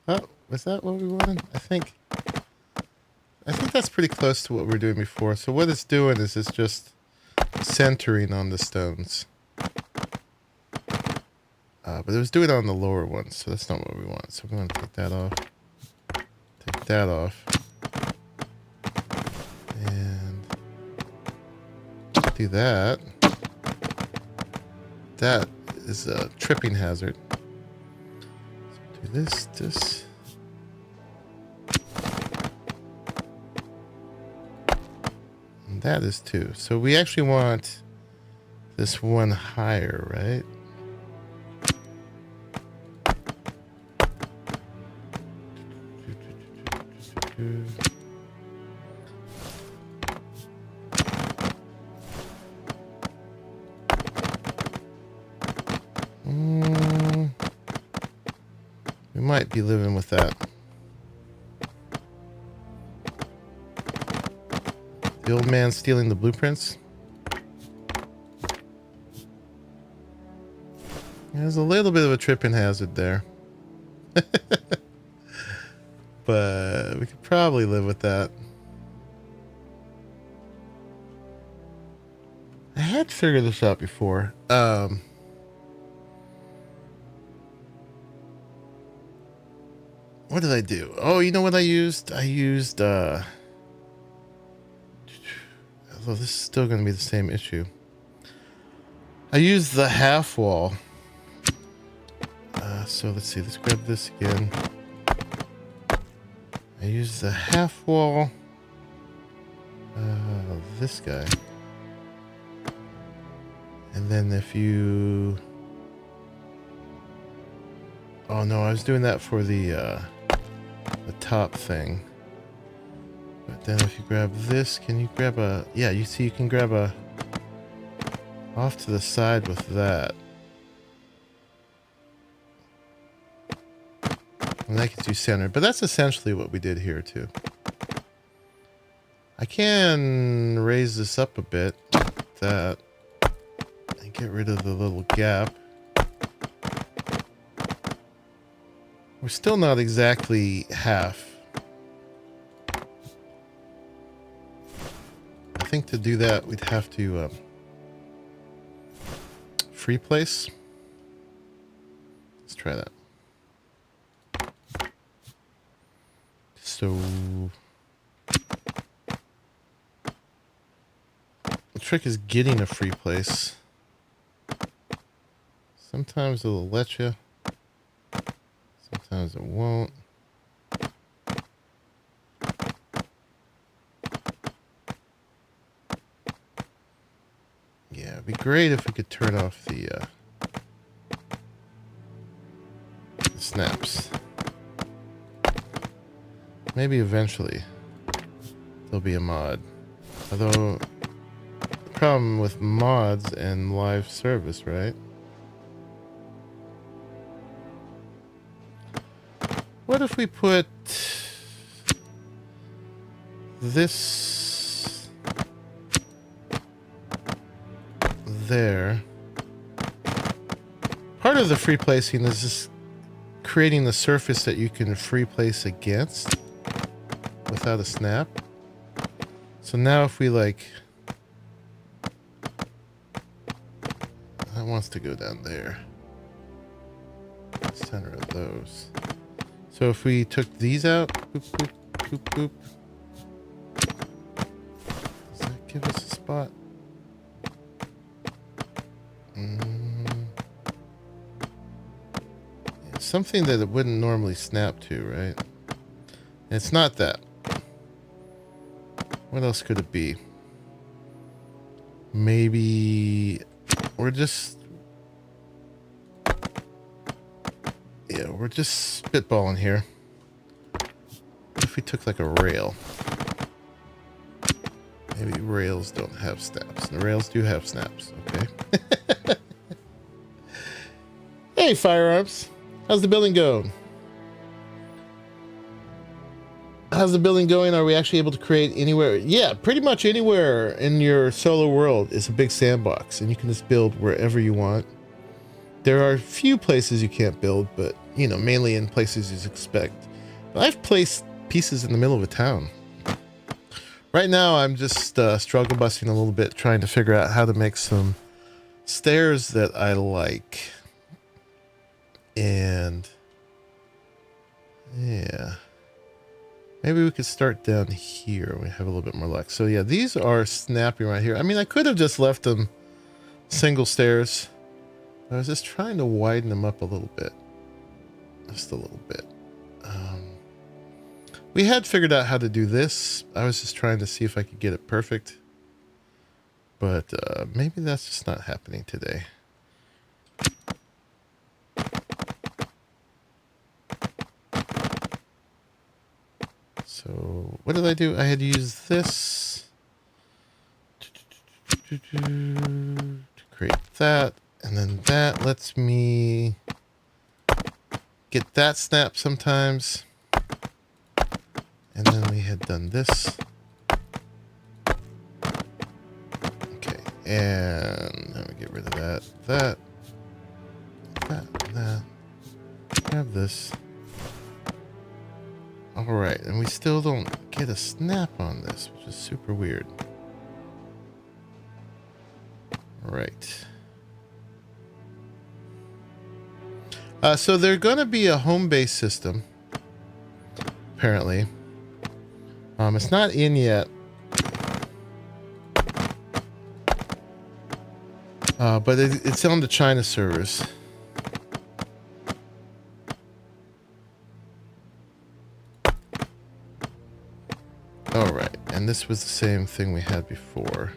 Speaker 1: Oh, was that what we wanted? I think that's pretty close to what we were doing before. So what it's doing is it's just centering on the stones. But it was doing it on the lower ones, so that's not what we want. So we're going to take that off. Take that off. And do that. That is a tripping hazard. So do this. And that is 2. So we actually want this one higher, right? We might be living with that. The old man stealing the blueprints. There's a little bit of a tripping hazard there. But we could probably live with that. I had figured this out before. What did I do? Oh, you know what I used? Although this is still going to be the same issue. I used the half wall. So let's see. Let's grab this again. I use the half wall. This guy. And then if you... Oh no, I was doing that for the top thing. But then if you grab this, can you grab a... Yeah, you see you can grab a... Off to the side with that. And that gets you centered. But that's essentially what we did here too. I can raise this up a bit. That. And get rid of the little gap. We're still not exactly half. I think to do that we'd have to free place. Let's try that. So the trick is getting a free place. Sometimes it'll let you. Sometimes it won't. Yeah, it'd be great if we could turn off the snaps. Maybe eventually there'll be a mod. Although, the problem with mods and live service, right? What if we put this there? Part of the free placing is just creating the surface that you can free place against without a snap. So now if we like, that wants to go down there, center of those. So if we took these out, boop, boop, boop, boop, does that give us a spot? It's something that it wouldn't normally snap to, right? And it's not that. What else could it be? Maybe we're just... Yeah, we're just spitballing here. What if we took like a rail? Maybe rails don't have snaps. And rails do have snaps, okay? Hey, Firearms. How's the building going? How's the building going? Are we actually able to create anywhere? Yeah, pretty much anywhere in your solo world is a big sandbox, and you can just build wherever you want. There are a few places you can't build, but, you know, mainly in places you expect. But I've placed pieces in the middle of a town. Right now, I'm just struggle busting a little bit, trying to figure out how to make some stairs that I like. And, yeah. Maybe we could start down here. We have a little bit more luck. So, yeah, these are snapping right here. I mean, I could have just left them single stairs. I was just trying to widen them up a little bit. Just a little bit. We had figured out how to do this. I was just trying to see if I could get it perfect. But maybe that's just not happening today. So what did I do? I had to use this to create that. And then that lets me get that snap sometimes. And then we had done this. Okay, and let me get rid of that. Grab this. Alright, and we still don't get a snap on this, which is super weird. Alright. So they're going to be a home-based system, apparently. It's not in yet. But it's on the China servers. And this was the same thing we had before.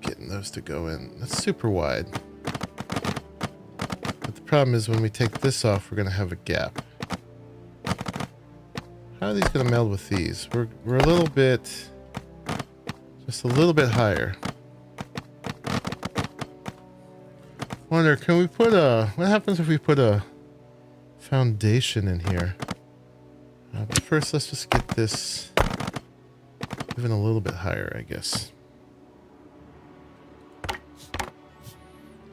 Speaker 1: Getting those to go in. That's super wide. But the problem is when we take this off, we're going to have a gap. How are these going to meld with these? We're a little bit... just a little bit higher. Wonder, can we put a... what happens if we put a foundation in here? But first, let's just get this even a little bit higher, I guess.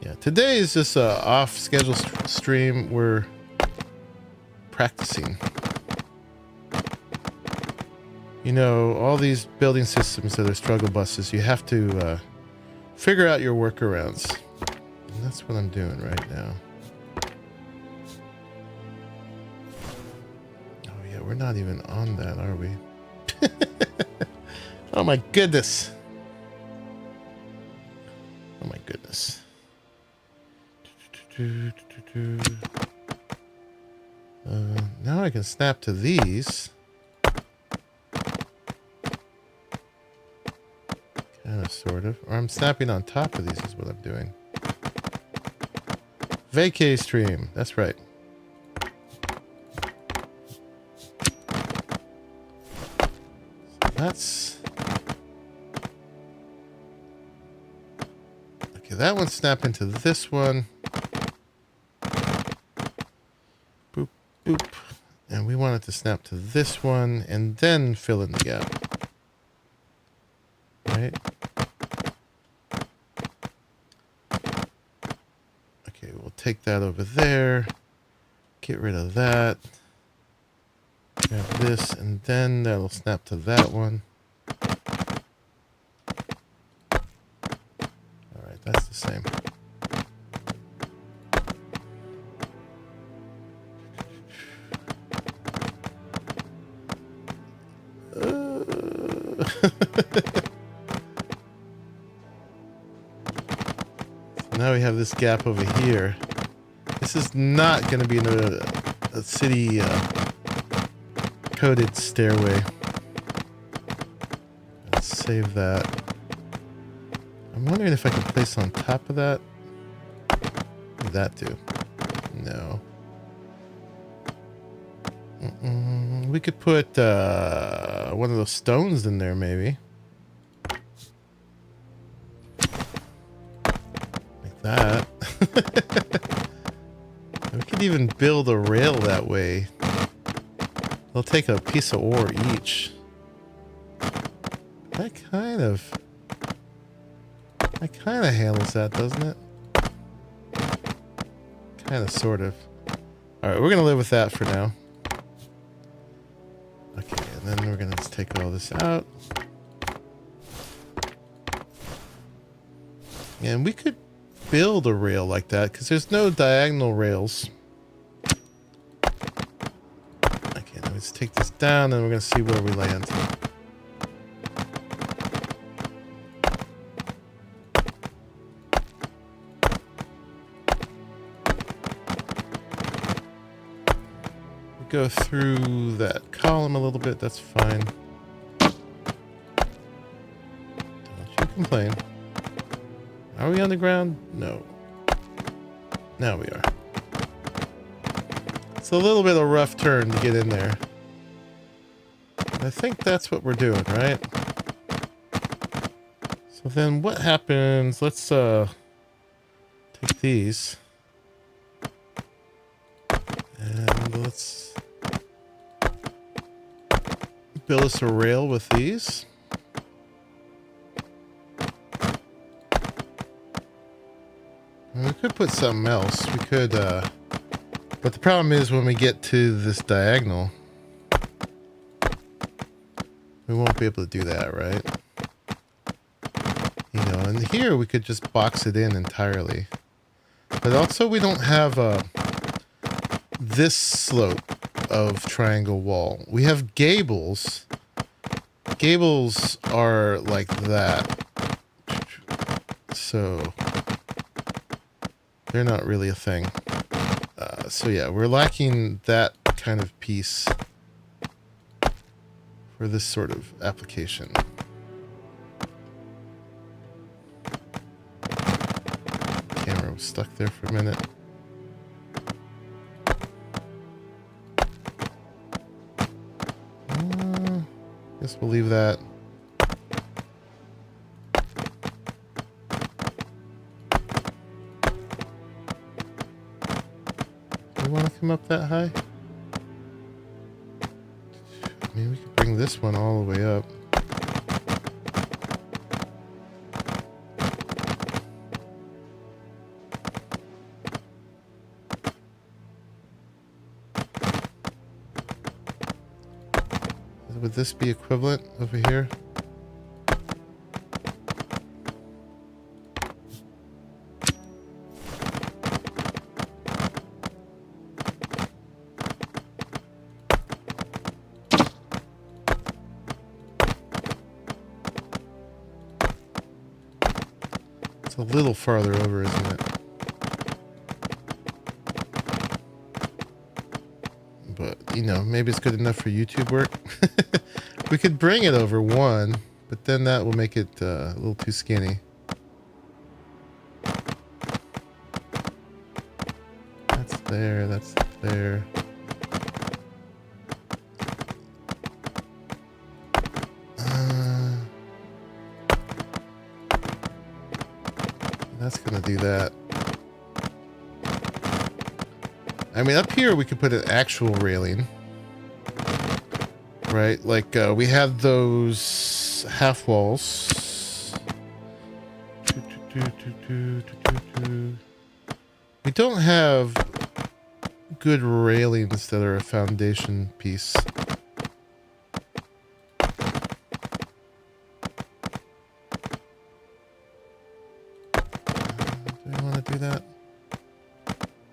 Speaker 1: Yeah, today is just a off-schedule stream. We're practicing. You know, all these building systems that are struggle buses, you have to figure out your workarounds. And that's what I'm doing right now. We're not even on that, are we? Oh my goodness. Oh my goodness. Now I can snap to these. Kind of, sort of. Or I'm snapping on top of these is what I'm doing. Vacay stream. That's right. That's... okay, that one snap into this one. Boop, boop. And we want it to snap to this one and then fill in the gap. Right? Okay, we'll take that over there. Get rid of that. Grab this, and then that'll snap to that one. Alright, that's the same. So now we have this gap over here. This is not going to be a city... coded stairway. Let's save that. I'm wondering if I can place on top of that. What did that do? No. We could put one of those stones in there, maybe. Like that. We could even build a rail that way. They'll take a piece of ore each. That kind of handles that, doesn't it? Kind of, sort of. Alright, we're gonna live with that for now. Okay, and then we're gonna just take all this out. And we could build a rail like that, because there's no diagonal rails. Let's take this down and we're going to see where we land. We go through that column a little bit, that's fine. Don't you complain. Are we on the ground? No. Now we are. It's a little bit of a rough turn to get in there. I think that's what we're doing, right? So then what happens? Let's take these. And let's build us a rail with these. And we could put something else. We could, but the problem is when we get to this diagonal, we won't be able to do that, right? You know, and here we could just box it in entirely. But also we don't have this slope of triangle wall. We have gables. Gables are like that. So they're not really a thing. So yeah, we're lacking that kind of piece for this sort of application. Camera was stuck there for a minute. Guess we'll leave that. Do we want to come up that high? I mean, we could bring this one all the way up. Would this be equivalent over here? It's a little farther over, isn't it? But, you know, maybe it's good enough for YouTube work. We could bring it over one, but then that will make it a little too skinny. That's there, that's there. That's gonna do that. I mean, up here we could put an actual railing. Right, like we have those half walls. We don't have good railings that are a foundation piece. Do I want to do that?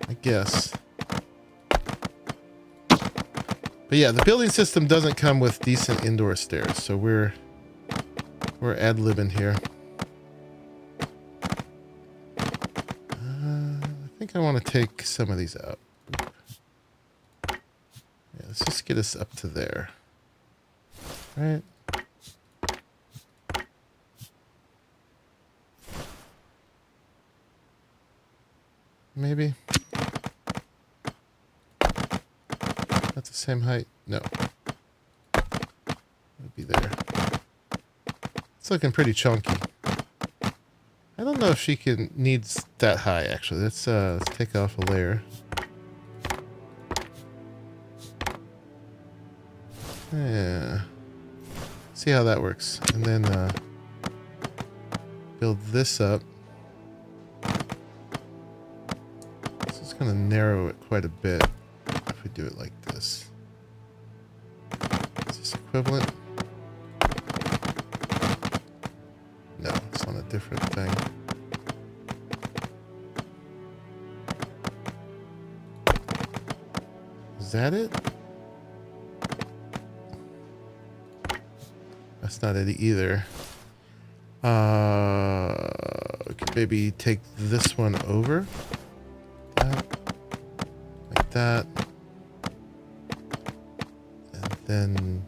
Speaker 1: I guess. But yeah, the building system doesn't come with decent indoor stairs, so we're ad-libbing here. I think I want to take some of these out. Yeah, let's just get us up to there. All right. Maybe. That's the same height? No. It'll be there. It's looking pretty chunky. I don't know if she needs that high, actually. Let's take off a layer. Yeah. See how that works. And then build this up. So it's going to narrow it quite a bit. If we do it like this. Is this equivalent? No, it's on a different thing. Is that it? That's not it either. We could maybe take this one over. That. Like that. Then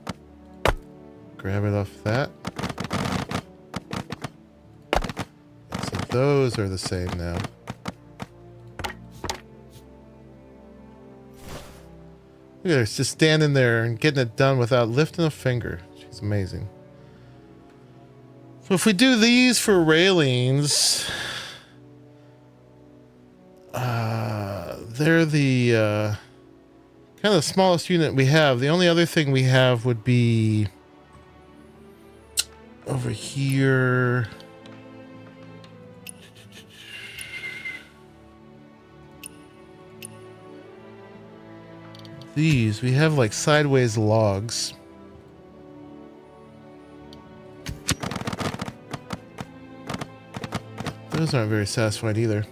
Speaker 1: grab it off that. So those are the same now. Look at her, just standing there and getting it done without lifting a finger. She's amazing. So if we do these for railings, they're the kind of the smallest unit we have. The only other thing we have would be over here. These, we have like sideways logs. Those aren't very satisfying either.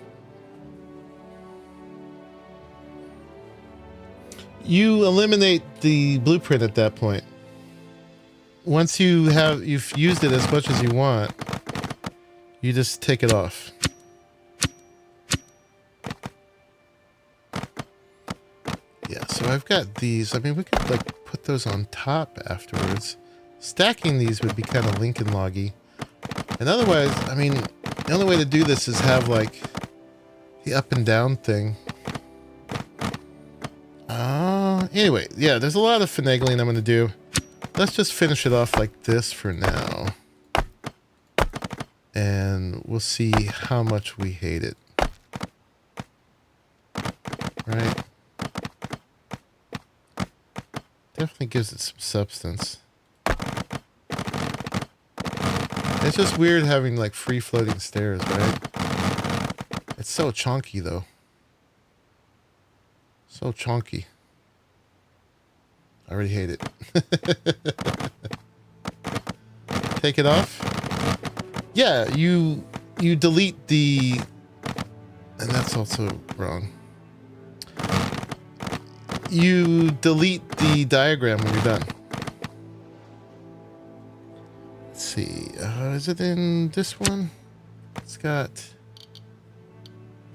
Speaker 1: You eliminate the blueprint at that point. Once you've used it as much as you want, you just take it off. Yeah, so I've got these. I mean, we could like put those on top afterwards. Stacking these would be kind of Lincoln loggy. And otherwise, I mean, the only way to do this is have like the up and down thing. Anyway, yeah, there's a lot of finagling I'm going to do. Let's just finish it off like this for now. And we'll see how much we hate it. Right? Definitely gives it some substance. It's just weird having like free floating stairs, right? It's so chunky though. So chunky. I already hate it. Take it off. Yeah, you delete the, and that's also wrong. You delete the diagram when you're done. Let's see. Is it in this one? It's got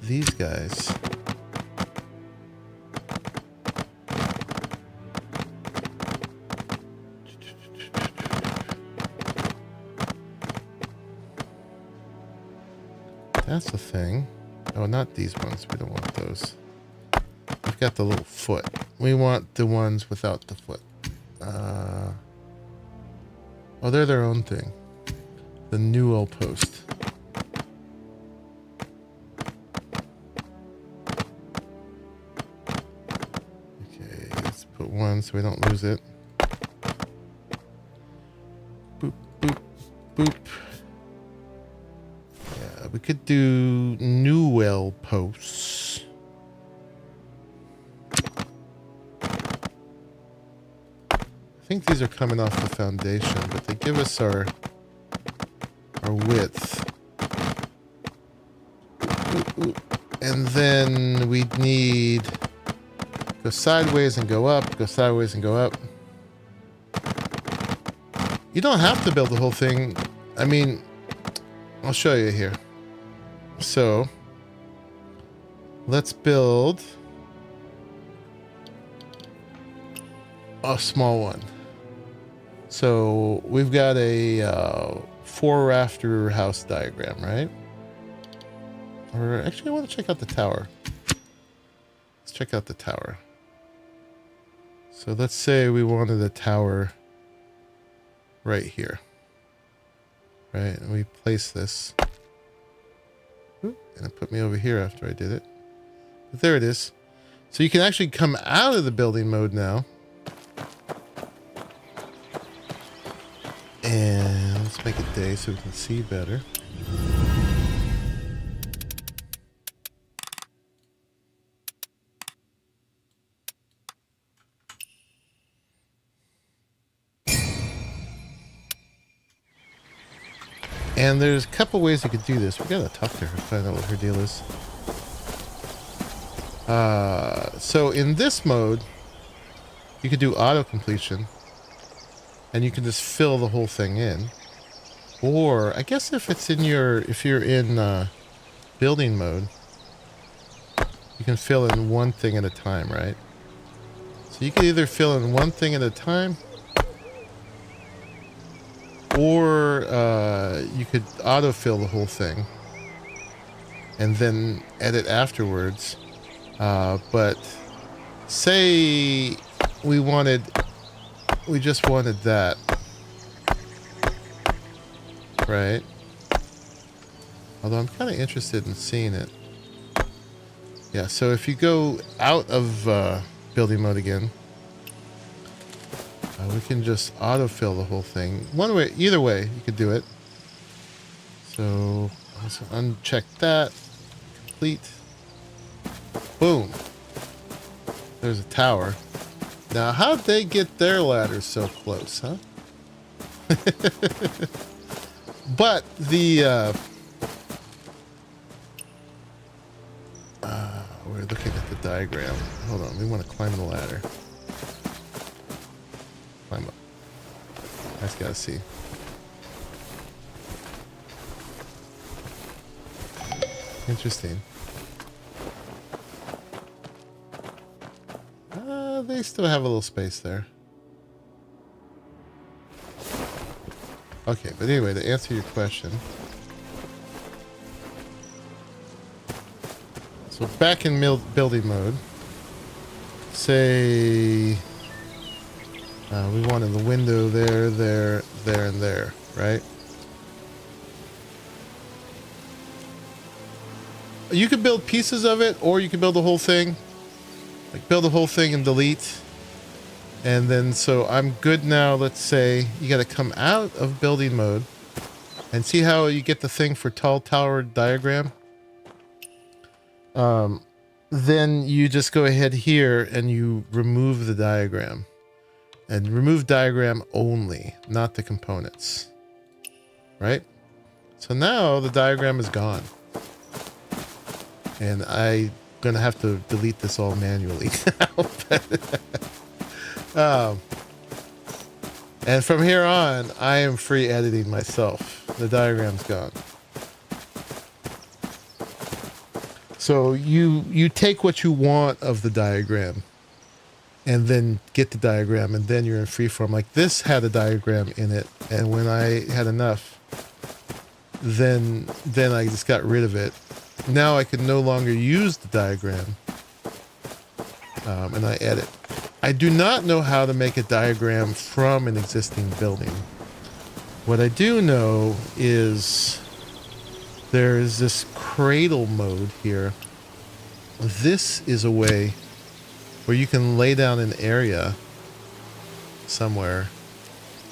Speaker 1: these guys. That's the thing. Oh, not these ones. We don't want those. We've got the little foot. We want the ones without the foot. Oh, they're their own thing. The newel post. Okay, let's put one so we don't lose it. Boop, boop, boop. Yeah, we could do newel posts. I think these are coming off the foundation, but they give us our width. And then we need go sideways and go up, go sideways and go up. You don't have to build the whole thing. I mean, I'll show you here. So let's build a small one. So we've got a 4 rafter house diagram, right? Or actually, I want to check out the tower. Let's check out the tower. So let's say we wanted a tower right here. Right, and we place this. And it put me over here after I did it. But there it is. So you can actually come out of the building mode now. And let's make it day so we can see better. And there's a couple ways you could do this. We gotta talk to her, find out what her deal is. So in this mode, you could do auto completion. And you can just fill the whole thing in. Or, I guess if it's in your, if you're in building mode, you can fill in one thing at a time, right? So you can either fill in one thing at a time, or you could autofill the whole thing and then edit afterwards. But say we just wanted that, right? Although I'm kind of interested in seeing it. Yeah, so if you go out of building mode again, we can just autofill the whole thing. One way, either way, you could do it. So let's uncheck that. Complete. Boom. There's a tower. Now, how'd they get their ladders so close, huh? But the we're looking at the diagram. Hold on, we want to climb the ladder. Climb up. I just gotta see. Interesting. They still have a little space there. Okay, but anyway, to answer your question. So back in building mode, say we wanted the window there, there, there, and there, right? You could build pieces of it, or you could build the whole thing. Like build the whole thing and delete. And then, so I'm good now. Let's say you got to come out of building mode and see how you get the thing for tall tower diagram. Then you just go ahead here and you remove the diagram, and remove diagram only, not the components, right? So now the diagram is gone, and I'm gonna have to delete this all manually now. And from here on, I am free editing myself. The diagram's gone. So you take what you want of the diagram and then get the diagram, and then you're in freeform. Like this had a diagram in it, and when I had enough, then I just got rid of it. Now I can no longer use the diagram, and I edit. I do not know how to make a diagram from an existing building. What I do know is there's this cradle mode here. This is a way where you can lay down an area somewhere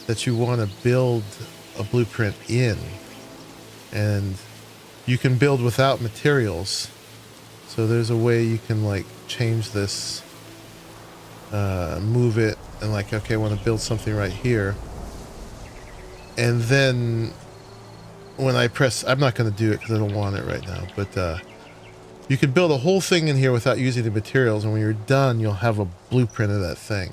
Speaker 1: that you want to build a blueprint in. And you can build without materials. So there's a way you can like change this, move it, and like, okay, I want to build something right here. And then when I press, I'm not going to do it because I don't want it right now, but you could build a whole thing in here without using the materials, and when you're done, you'll have a blueprint of that thing.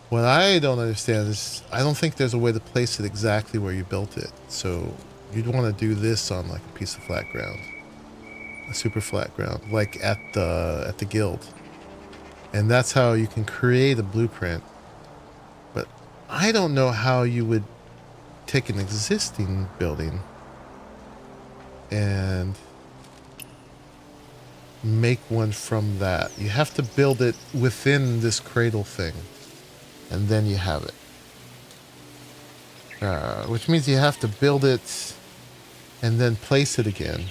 Speaker 1: What I don't understand is, I don't think there's a way to place it exactly where you built it. So you'd want to do this on like a piece of flat ground, a super flat ground, like at the guild. And that's how you can create a blueprint. But I don't know how you would take an existing building and make one from that. You have to build it within this cradle thing, and then you have it. Which means you have to build it and then place it again,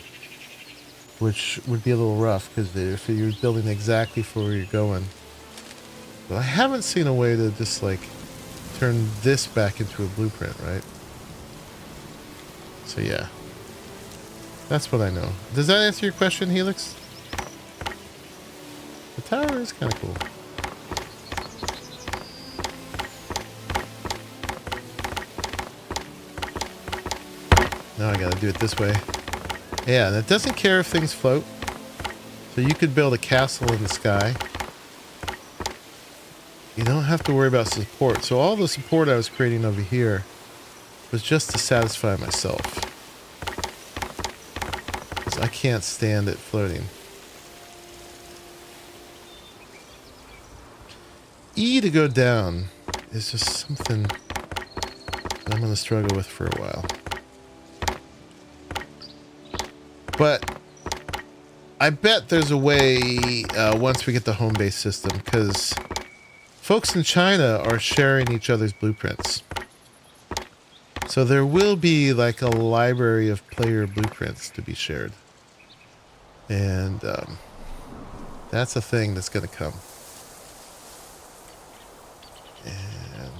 Speaker 1: which would be a little rough because if you're building exactly for where you're going. But I haven't seen a way to just like turn this back into a blueprint, right? So yeah, that's what I know. Does that answer your question, Helix? The tower is kind of cool. Now I gotta do it this way. Yeah, and it doesn't care if things float. So you could build a castle in the sky. You don't have to worry about support. So all the support I was creating over here was just to satisfy myself. Because I can't stand it floating. E to go down is just something that I'm going to struggle with for a while. But I bet there's a way once we get the home base system, because folks in China are sharing each other's blueprints. So there will be like a library of player blueprints to be shared. And that's a thing that's going to come. And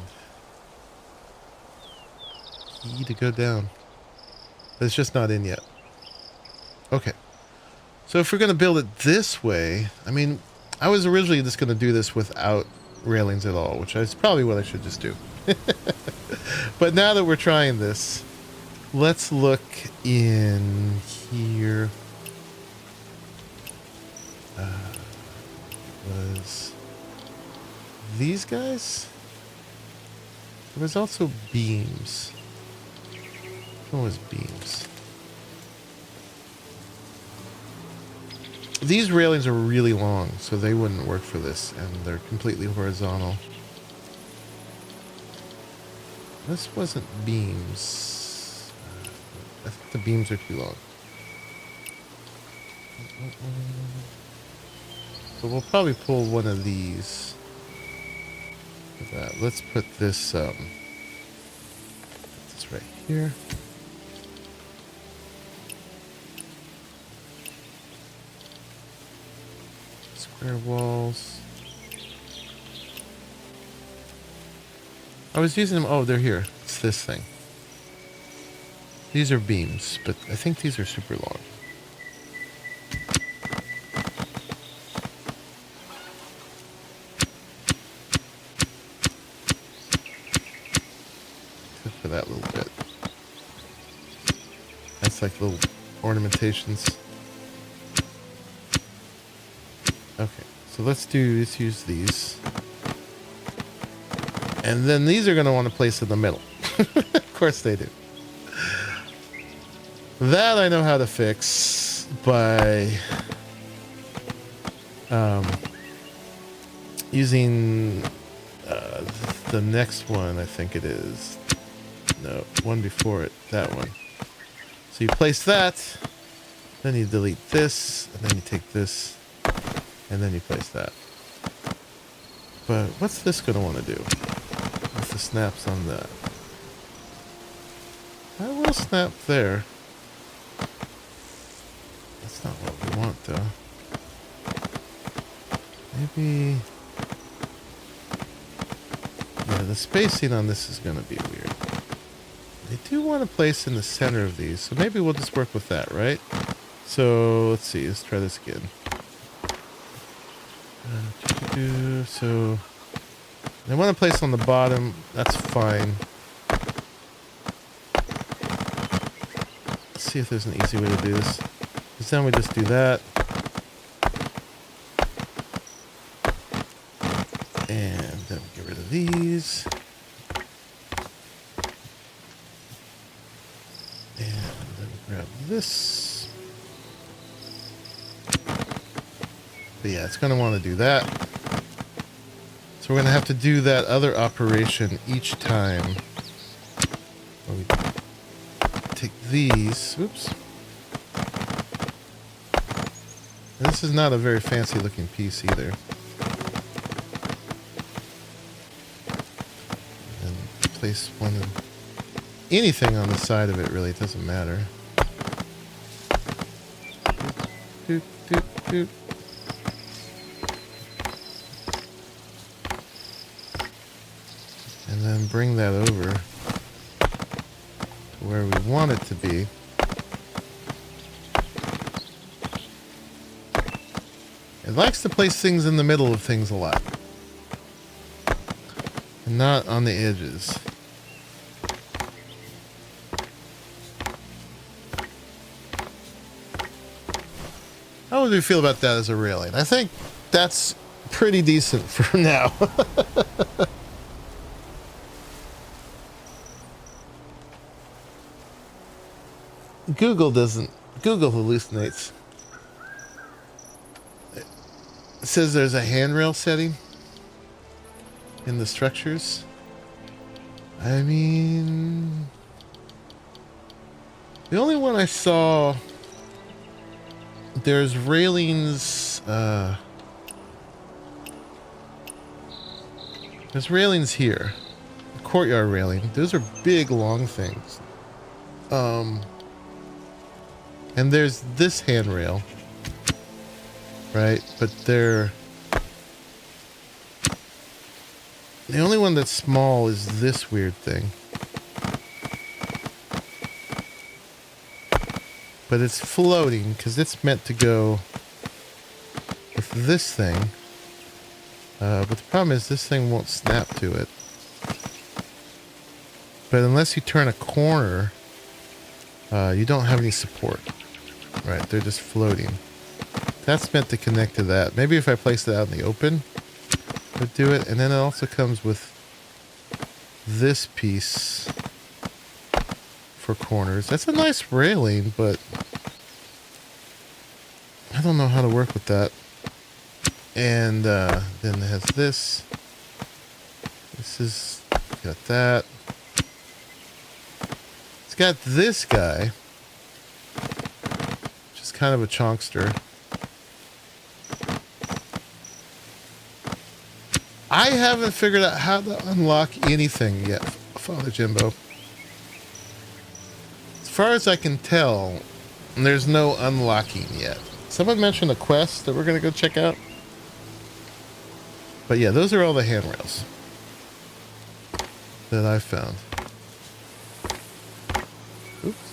Speaker 1: E to go down. But it's just not in yet. Okay. So if we're going to build it this way, I mean, I was originally just going to do this without railings at all, which is probably what I should just do. But now that we're trying this, let's look in here. Was these guys? There was also beams. What was beams? These railings are really long, so they wouldn't work for this, and they're completely horizontal. This wasn't beams. I think the beams are too long. So we'll probably pull one of these. For that. Let's put this right here. Square walls. I was using them. Oh, they're here. It's this thing. These are beams, but I think these are super long. Except for that little bit. That's like little ornamentations. Okay, so let's use these. And then these are going to want to place in the middle. Of course they do. That I know how to fix by using the next one, I think it is. No, one before it, that one. So you place that, then you delete this, and then you take this, and then you place that. But what's this going to want to do? With the snaps on that. I will snap there. That's not what we want, though. Maybe... yeah, the spacing on this is going to be weird. They do want to place in the center of these, so maybe we'll just work with that, right? So, let's see. Let's try this again. So, they want to place on the bottom. That's fine. Let's see if there's an easy way to do this. Because then we just do that. And then we get rid of these. And then grab this. But yeah, it's going to want to do that. So we're going to have to do that other operation each time. We take these. Oops. This is not a very fancy looking piece either. And place one of anything on the side of it, really, it doesn't matter. Doot, doot, doot. And then bring that over to where we want it to be. It likes to place things in the middle of things a lot. And not on the edges. How would we feel about that as a railing? I think that's pretty decent for now. Google hallucinates. It says there's a handrail setting in the structures. I mean, the only one I saw, there's railings, there's railings here. The courtyard railing. Those are big, long things. And there's this handrail, right? But they're... the only one that's small is this weird thing. But it's floating because it's meant to go with this thing. But the problem is this thing won't snap to it. But unless you turn a corner, you don't have any support. Right, they're just floating. That's meant to connect to that. Maybe if I place it out in the open, it would do it. And then it also comes with this piece for corners. That's a nice railing, but I don't know how to work with that. And then it has this. This is got that. got this guy, which is kind of a chonkster. I haven't figured out how to unlock anything yet, Father Jimbo. As far as I can tell, there's no unlocking yet. Someone mentioned a quest that we're going to go check out. But yeah, those are all the handrails that I found. Oops.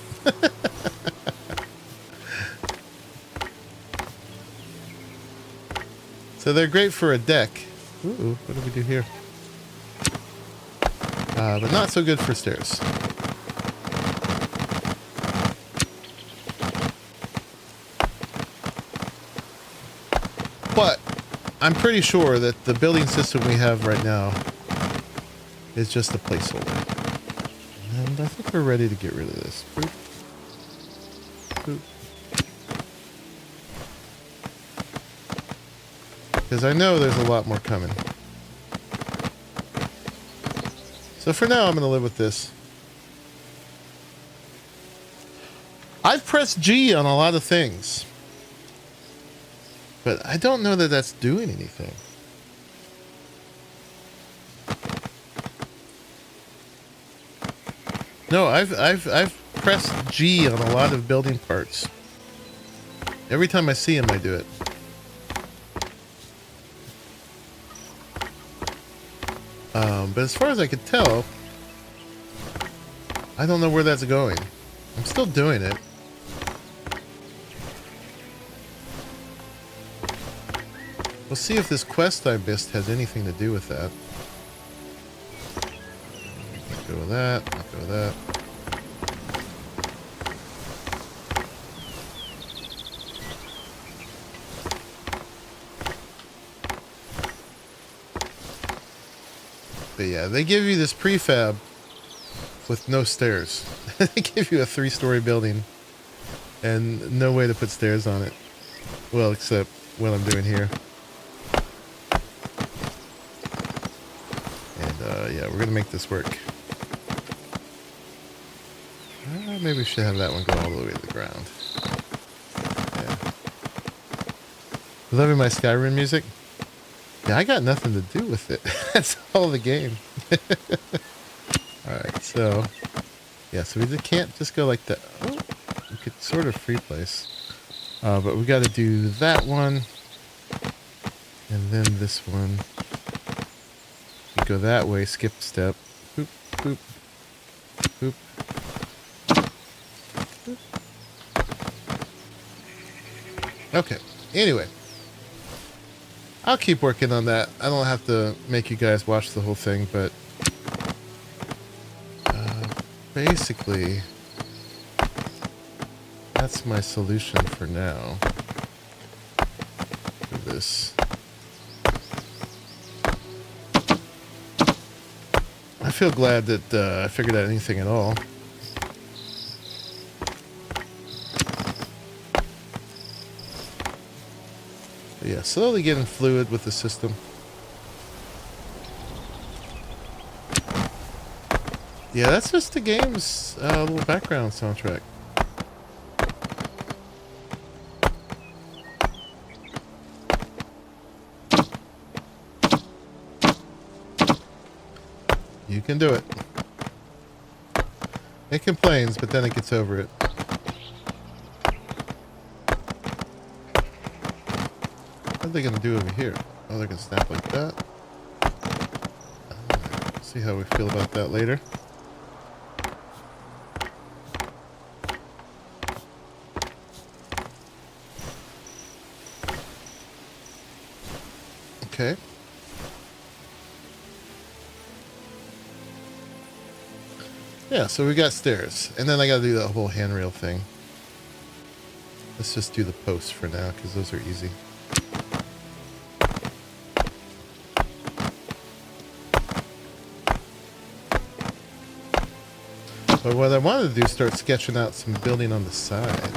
Speaker 1: So they're great for a deck. Ooh, what do we do here? But not so good for stairs. But I'm pretty sure that the building system we have right now is just a placeholder. And I think we're ready to get rid of this. Boop. Boop. Because I know there's a lot more coming. So for now, I'm going to live with this. I've pressed G on a lot of things. But I don't know that that's doing anything. No, I've pressed G on a lot of building parts. Every time I see him, I do it. But as far as I could tell, I don't know where that's going. I'm still doing it. We'll see if this quest I missed has anything to do with that. Let go of that. Let go of that. But yeah, they give you this prefab with no stairs. They give you a 3-story building and no way to put stairs on it. Well, except what I'm doing here. And yeah, we're gonna make this work. Maybe we should have that one go all the way to the ground. Yeah. Loving my Skyrim music? Yeah, I got nothing to do with it. That's all the game. Alright, so... yeah, so we can't just go like that. Oh, we could sort of free place. But we got to do that one. And then this one. We go that way, skip a step. Boop, boop, boop. Boop. Okay, anyway. I'll keep working on that. I don't have to make you guys watch the whole thing, but basically that's my solution for now for this. I feel glad that I figured out anything at all. But yeah, slowly getting fluid with the system. Yeah, that's just the game's little background soundtrack. You can do it. It complains, but then it gets over it. What are they going to do over here? Oh, they're going to snap like that. See how we feel about that later. Okay. Yeah, so we got stairs. And then I got to do that whole handrail thing. Let's just do the posts for now, because those are easy. But what I wanted to do is start sketching out some building on the side.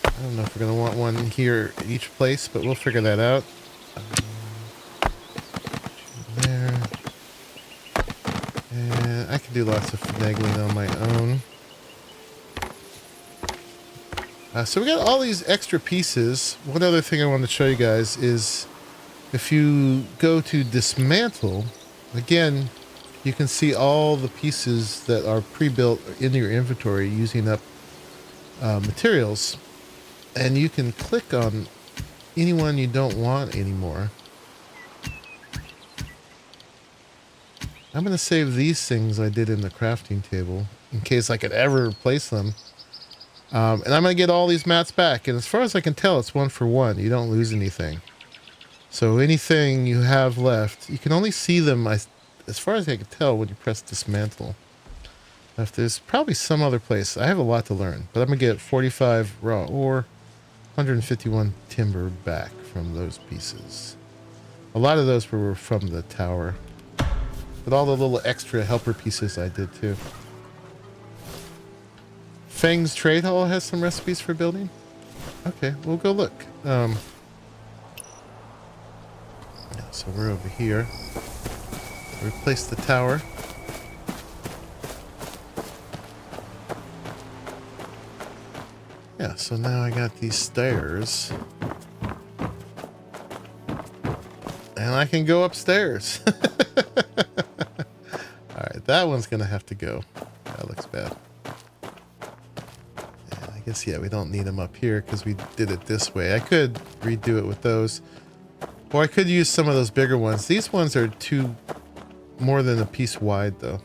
Speaker 1: I don't know if we're going to want one here at each place, but we'll figure that out. can do lots of finagling on my own. So we got all these extra pieces. One other thing I wanted to show you guys is if you go to dismantle, again, you can see all the pieces that are pre-built in your inventory using up materials. And you can click on anyone you don't want anymore. I'm going to save these things I did in the crafting table in case I could ever replace them. And I'm going to get all these mats back. And as far as I can tell, it's 1 for 1. You don't lose anything. So anything you have left, you can only see them, as far as I can tell, when you press dismantle. If there's probably some other place. I have a lot to learn. But I'm going to get 45 raw ore, 151 timber back from those pieces. A lot of those were from the tower. But all the little extra helper pieces I did too. Feng's Trade Hall has some recipes for building. Okay, we'll go look. Yeah, so we're over here. Replace the tower. Yeah, so now I got these stairs. And I can go upstairs. Alright, that one's gonna have to go. That looks bad. I guess, yeah, we don't need them up here because we did it this way. I could redo it with those. Or I could use some of those bigger ones. These ones are more than a piece wide, though.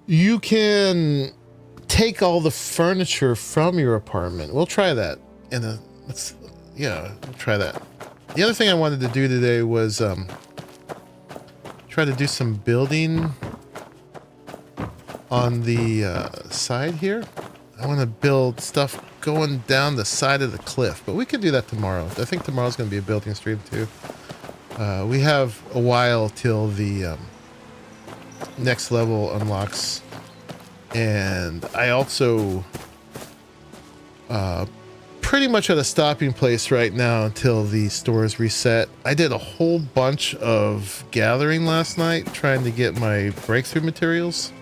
Speaker 1: You can take all the furniture from your apartment. We'll try that. And we'll try that. The other thing I wanted to do today was try to do some building on the side here. I want to build stuff going down the side of the cliff, but we can do that tomorrow. I think tomorrow's going to be a building stream too. We have a while till the next level unlocks, and I also pretty much at a stopping place right now until the stores reset. I did a whole bunch of gathering last night trying to get my breakthrough materials.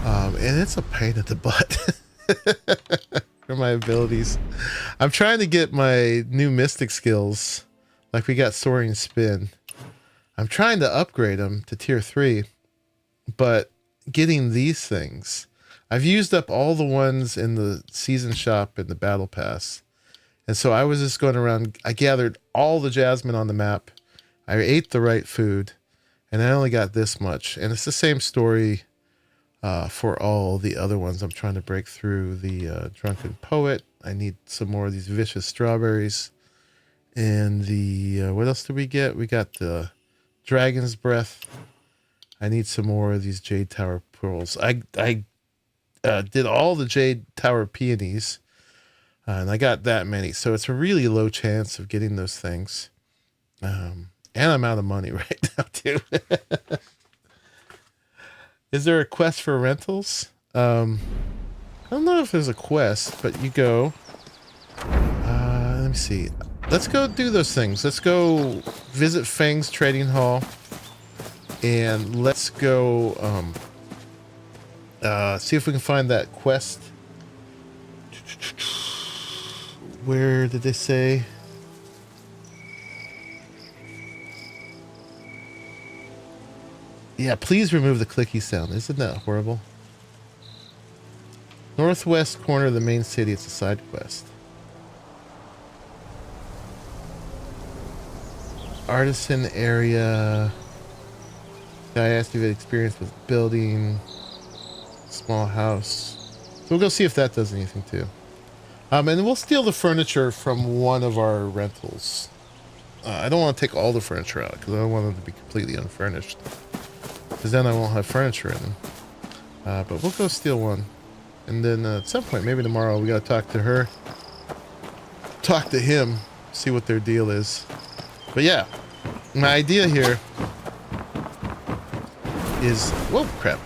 Speaker 1: And it's a pain in the butt for my abilities. I'm trying to get my new mystic skills. Like we got soaring spin. I'm trying to upgrade them to tier 3. But getting these things, I've used up all the ones in the season shop and the battle pass. And so I was just going around. I gathered all the jasmine on the map. I ate the right food. And I only got this much. And it's the same story for all the other ones. I'm trying to break through the drunken poet. I need some more of these vicious strawberries. And the what else did we get? We got the dragon's breath. I need some more of these jade tower pearls. I did all the jade tower peonies, and I got that many. So it's a really low chance of getting those things. And I'm out of money right now too. Is there a quest for rentals? I don't know if there's a quest, but you go. Let me see. Let's go do those things. Let's go visit Feng's Trading Hall. And let's go see if we can find that quest. Where did they say? Yeah, please remove the clicky sound. Isn't that horrible? Northwest corner of the main city. It's a side quest. Artisan area. Guy asked if you had experience with building. Small house. So we'll go see if that does anything too. And we'll steal the furniture from one of our rentals. I don't want to take all the furniture out because I don't want them to be completely unfurnished. Because then I won't have furniture in them. But we'll go steal one. And then at some point, maybe tomorrow, we got to talk to her. Talk to him. See what their deal is. But yeah, my idea here is... Whoa, crap.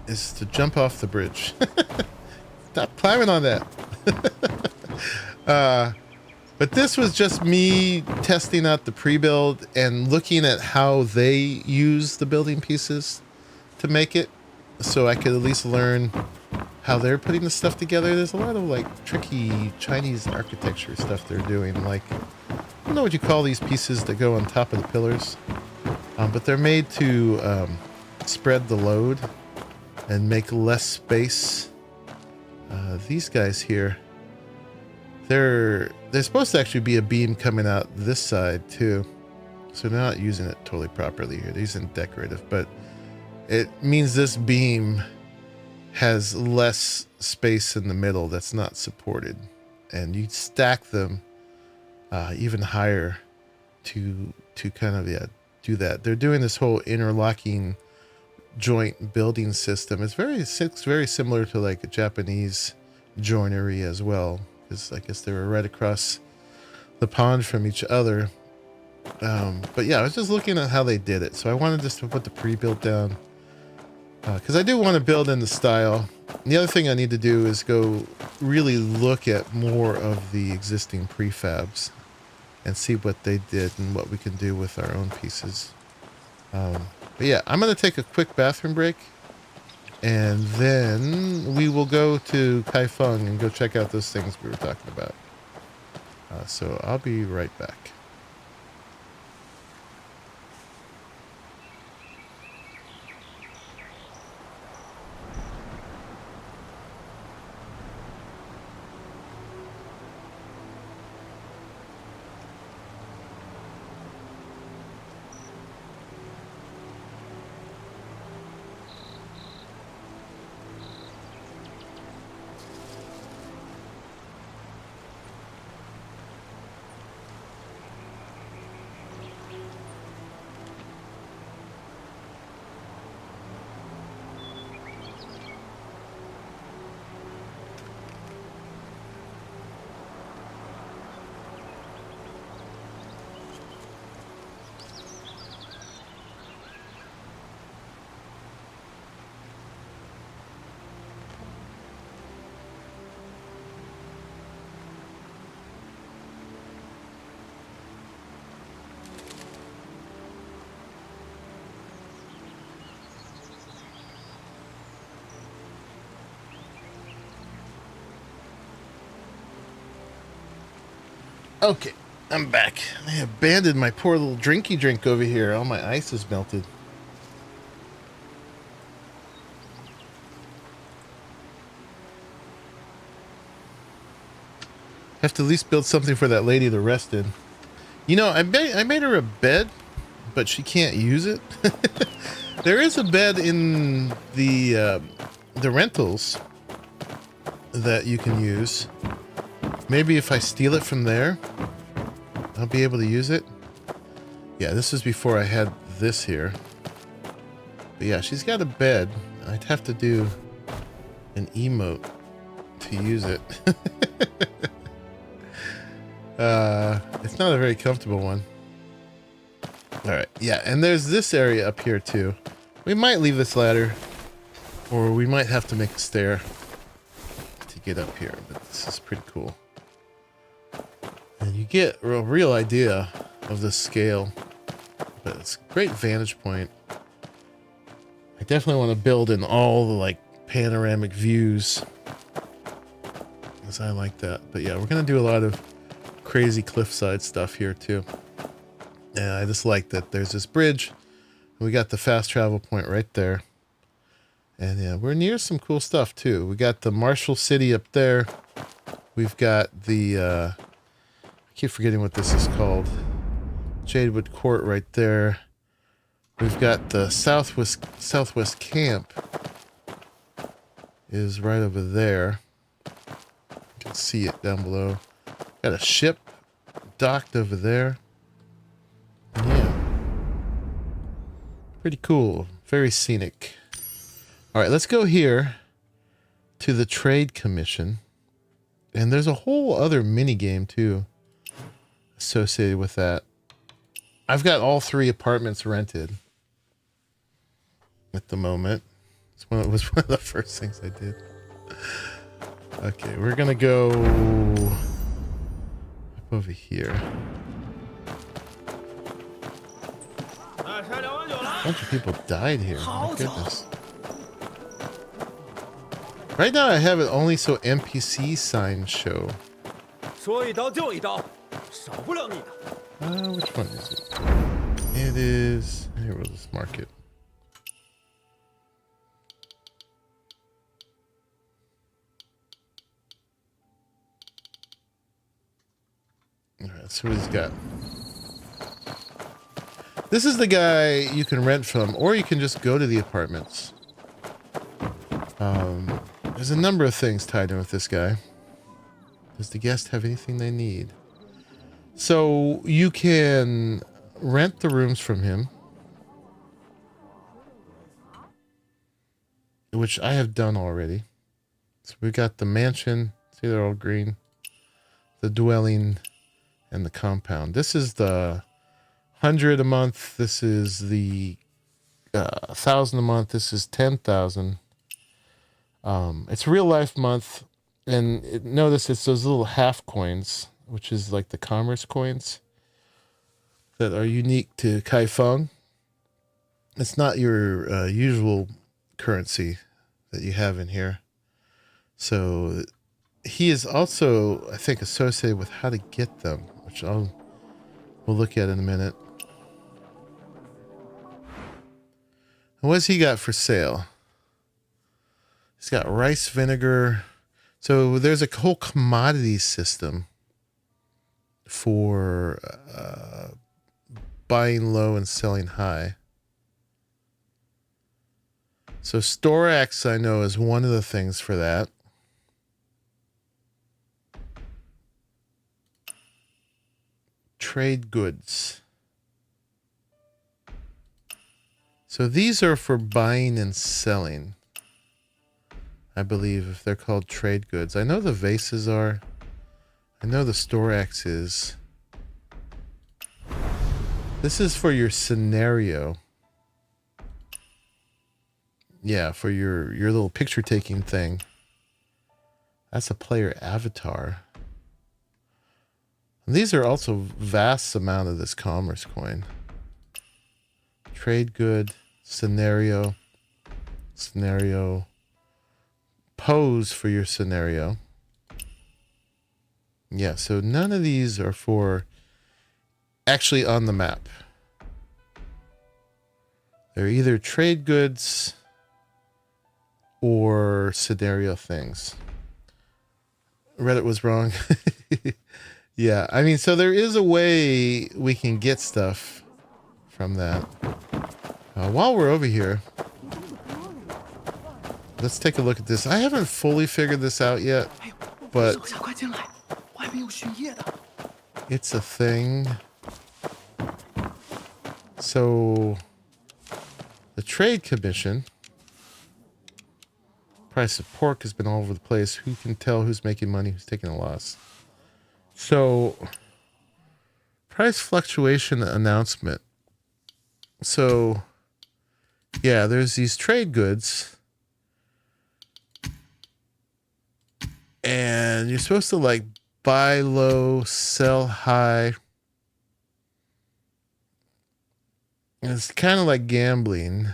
Speaker 1: Is to jump off the bridge. Stop climbing on that. But But this was just me testing out the pre-build and looking at how they use the building pieces to make it, so I could at least learn how they're putting the stuff together. There's a lot of like tricky Chinese architecture stuff they're doing. Like, I don't know what you call these pieces that go on top of the pillars, but they're made to spread the load and make less space. These guys here, they're supposed to actually be a beam coming out this side too, so they're not using it totally properly here. They're using decorative, but it means this beam has less space in the middle that's not supported, and you stack them even higher to kind of do that. They're doing this whole interlocking joint building system. It's very similar to like a Japanese joinery as well, because I guess they were right across the pond from each other. But yeah, I was just looking at how they did it, so I wanted just to put the pre-built down, because I do want to build in the style. And the other thing I need to do is go really look at more of the existing prefabs and see what they did and what we can do with our own pieces. But yeah, I'm going to take a quick bathroom break, and then we will go to Kaifeng and go check out those things we were talking about. So I'll be right back. Okay, I'm back. I abandoned my poor little drinky drink over here. All my ice is melted. Have to at least build something for that lady to rest in. You know, I made her a bed, but she can't use it. There is a bed in the rentals that you can use. Maybe if I steal it from there, I'll be able to use it. Yeah, this is before I had this here. But yeah, she's got a bed. I'd have to do an emote to use it. It's not a very comfortable one. Alright, yeah, and there's this area up here too. We might leave this ladder, or we might have to make a stair to get up here, but this is pretty cool. And you get a real idea of the scale, but it's a great vantage point. I definitely want to build in all the like panoramic views, because I like that. But yeah, we're gonna do a lot of crazy cliffside stuff here too. And I just like that there's this bridge, and we got the fast travel point right there. And yeah, we're near some cool stuff too. We got the Marshall City up there. We've got the I keep forgetting what this is called. Jadewood Court right there. We've got the Southwest Camp is right over there. You can see it down below. Got a ship docked over there. Yeah. Pretty cool. Very scenic. All right, let's go here to the Trade Commission. And there's a whole other mini game too associated with that. I've got all 3 apartments rented at the moment. It was one of the first things I did. Okay, we're gonna go up over here. A bunch of people died here. My goodness. Right now I have it only so NPC signs show. Which one is it? It is... Here, we'll just mark it. Alright, so what he's got. This is the guy you can rent from, or you can just go to the apartments. There's a number of things tied in with this guy. Does the guest have anything they need? So you can rent the rooms from him, which I have done already. So we got the mansion. See, they're all green. The dwelling and the compound. This is the 100 a month. This is the 1,000 a month. This is 10,000. It's real life month, and notice it's those little half coins, which is like the commerce coins that are unique to Kaifeng. It's not your usual currency that you have in here. So he is also, I think, associated with how to get them, which we'll look at in a minute. And what's he got for sale? He's got rice vinegar. So there's a whole commodity system for buying low and selling high. So Storax, I know, is one of the things for that. Trade goods. So these are for buying and selling. I believe if they're called trade goods. I know the vases are. I know the Storax is. This is for your scenario. Yeah, for your little picture taking thing. That's a player avatar. And these are also vast amount of this commerce coin. Trade good, scenario, pose for your scenario. Yeah, so none of these are for actually on the map. They're either trade goods or scenario things. Reddit was wrong. Yeah, I mean, so there is a way we can get stuff from that. While we're over here, let's take a look at this. I haven't fully figured this out yet, but it's a thing. So the trade commission, price of pork has been all over the place. Who can tell who's making money, who's taking a loss? So price fluctuation announcement. So yeah, there's these trade goods. And you're supposed to like buy low, sell high. And it's kind of like gambling.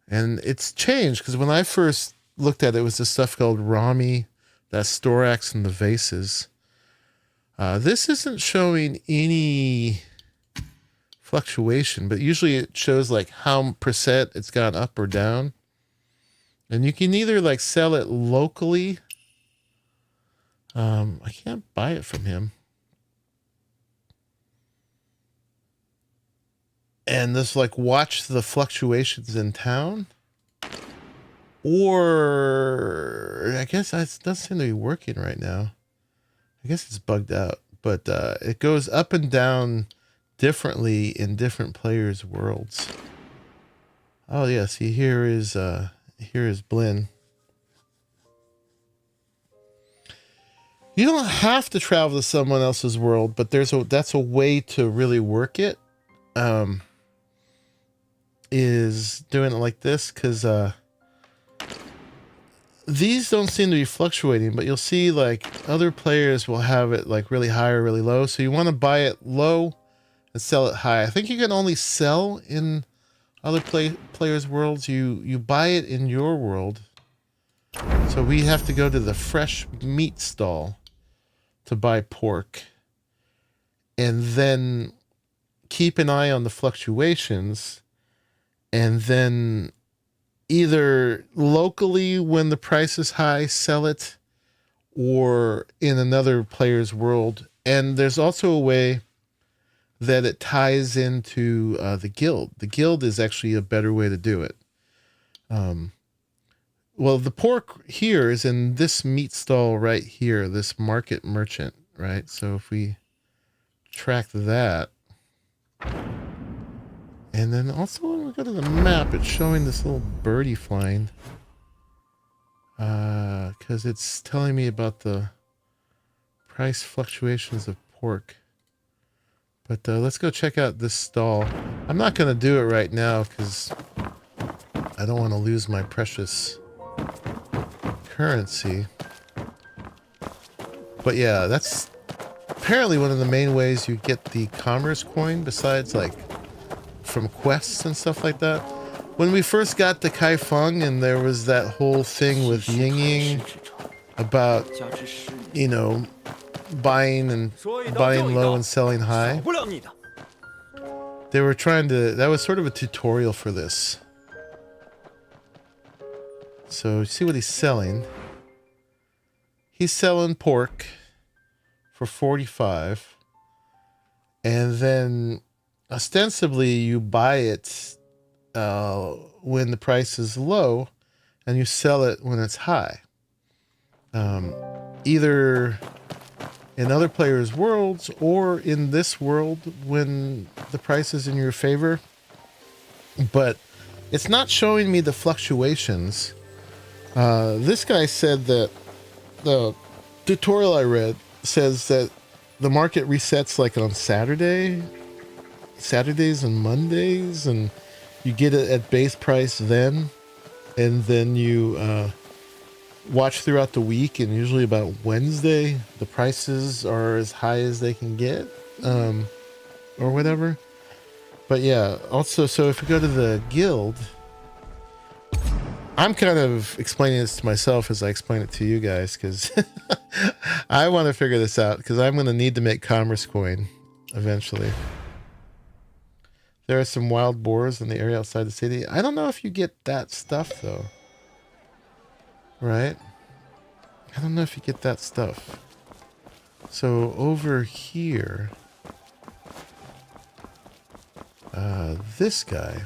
Speaker 1: And it's changed because when I first looked at it, it was this stuff called Rami, that Storax and the vases. This isn't showing any fluctuation, but usually it shows like how percent it's gone up or down. And you can either like sell it locally. I can't buy it from him. And just like watch the fluctuations in town. Or I guess it doesn't seem to be working right now. I guess it's bugged out. But it goes up and down differently in different players' worlds. Oh yeah, see here is Blinn. You don't have to travel to someone else's world, but that's a way to really work it. Is doing it like this, because these don't seem to be fluctuating, but you'll see like other players will have it like really high or really low. So you want to buy it low and sell it high. I think you can only sell in other players' worlds. You buy it in your world. So we have to go to the fresh meat stall to buy pork. And then keep an eye on the fluctuations. And then either locally when the price is high, sell it, or in another player's world. And there's also a way that it ties into the guild. The guild is actually a better way to do it. Well, the pork here is in this meat stall right here, this market merchant, right? So if we track that, and then also when we go to the map, it's showing this little birdie flying. Because it's telling me about the price fluctuations of pork. But let's go check out this stall. I'm not going to do it right now because I don't want to lose my precious currency. But yeah, that's apparently one of the main ways you get the commerce coin, besides like from quests and stuff like that. When we first got to Kaifeng and there was that whole thing with Ying Ying about, you know, buying low and selling high, they were trying to, that was sort of a tutorial for this. So see what he's selling. He's selling pork for 45, and then ostensibly you buy it when the price is low, and you sell it when it's high. Either in other players' worlds or in this world when the price is in your favor. But it's not showing me the fluctuations. This guy said that the tutorial I read says that the market resets like on Saturdays and Mondays, and you get it at base price then, and then you watch throughout the week, and usually about Wednesday the prices are as high as they can get, or whatever. But yeah, also, so if we go to the guild, I'm kind of explaining this to myself as I explain it to you guys, because I want to figure this out, because I'm going to need to make commerce coin eventually. There are some wild boars in the area outside the city. I don't know if you get that stuff though. Right? I don't know if you get that stuff. So over here, this guy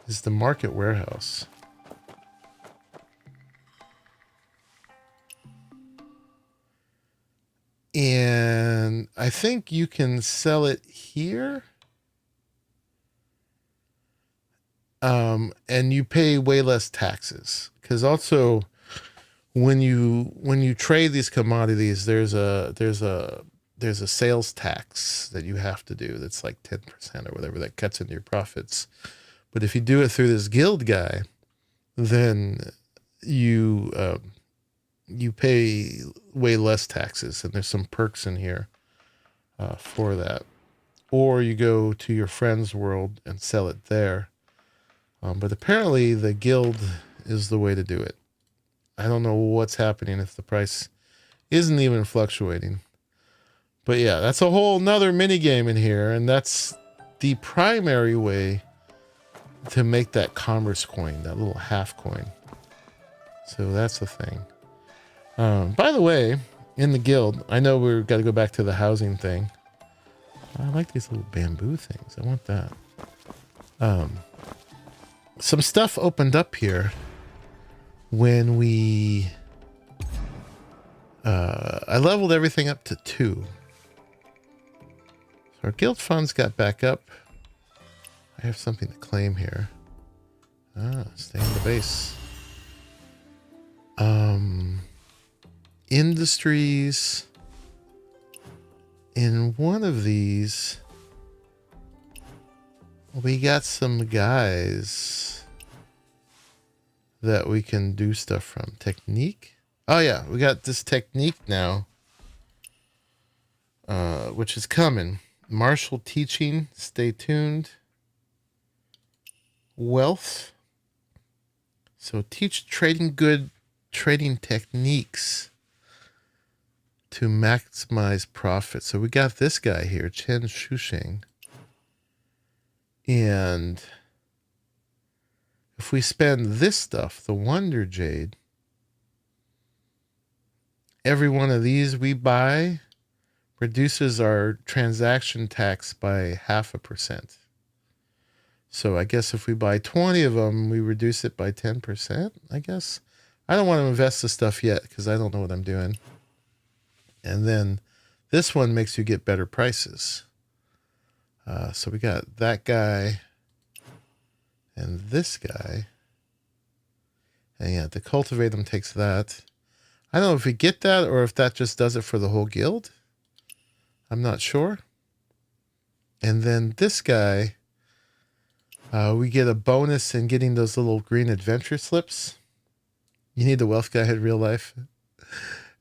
Speaker 1: is the market warehouse. And I think you can sell it here. And you pay way less taxes. Because also when you trade these commodities, there's a sales tax that you have to do that's like 10% or whatever that cuts into your profits. But if you do it through this guild guy, then you pay way less taxes, and there's some perks in here for that. Or you go to your friend's world and sell it there. But apparently the guild is the way to do it. I don't know what's happening if the price isn't even fluctuating. But yeah, that's a whole nother mini game in here, and that's the primary way to make that commerce coin, that little half coin. So that's the thing. By the way, in the guild, I know we've got to go back to the housing thing. I like these little bamboo things. I want that. Some stuff opened up here when we... I leveled everything up to 2. So our guild funds got back up. I have something to claim here. Stay on the base. Industries. In one of these, we got some guys that we can do stuff from. Technique. Oh yeah, we got this technique now, which is coming. Martial teaching. Stay tuned. Wealth. So teach good trading techniques to maximize profit. So we got this guy here, Chen Shusheng. And if we spend this stuff, the Wonder Jade, every one of these we buy reduces our transaction tax by 0.5%. So I guess if we buy 20 of them, we reduce it by 10%, I guess. I don't want to invest the stuff yet because I don't know what I'm doing. And then this one makes you get better prices. So we got that guy and this guy. And yeah, to cultivate them takes that. I don't know if we get that or if that just does it for the whole guild. I'm not sure. And then this guy, we get a bonus in getting those little green adventure slips. You need the wealth guy in real life.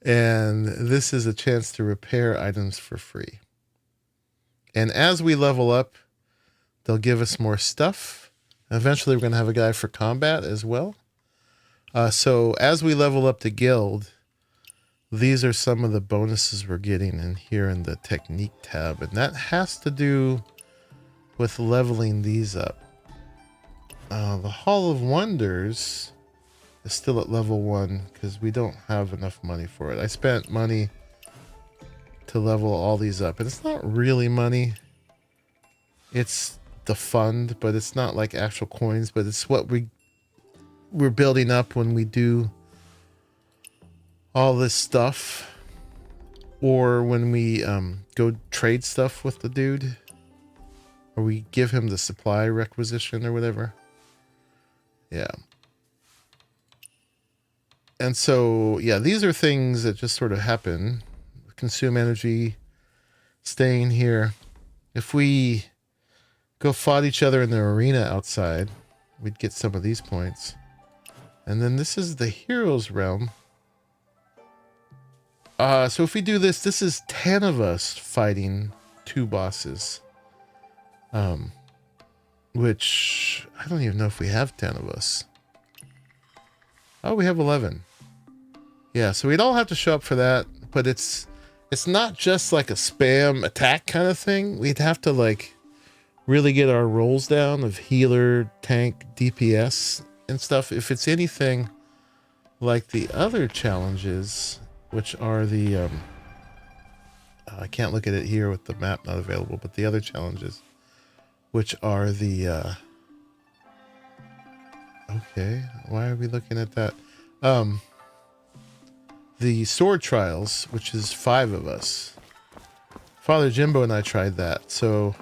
Speaker 1: And this is a chance to repair items for free. And as we level up, they'll give us more stuff. Eventually, we're going to have a guy for combat as well. So as we level up the guild, these are some of the bonuses we're getting in here in the technique tab. And that has to do with leveling these up. The Hall of Wonders is still at level 1 because we don't have enough money for it. I spent money to level all these up, and it's not really money. It's the fund, but it's not like actual coins, but it's what we're building up when we do all this stuff, or when we go trade stuff with the dude, or we give him the supply requisition or whatever. Yeah. And so, yeah, these are things that just sort of happen. Consume energy, staying here. If we go fight each other in the arena outside, we'd get some of these points. And then this is the heroes realm. So if we do this, this is 10 of us fighting 2 bosses. Which I don't even know if we have 10 of us. Oh, we have 11. Yeah, so we'd all have to show up for that, but it's not just like a spam attack kind of thing. We'd have to like really get our rolls down of healer, tank, DPS and stuff. If it's anything like the other challenges, which are the I can't look at it here with the map not available, but the other challenges, which are the okay, why are we looking at that? The sword trials, which is 5 of us. Father Jimbo and I tried that. So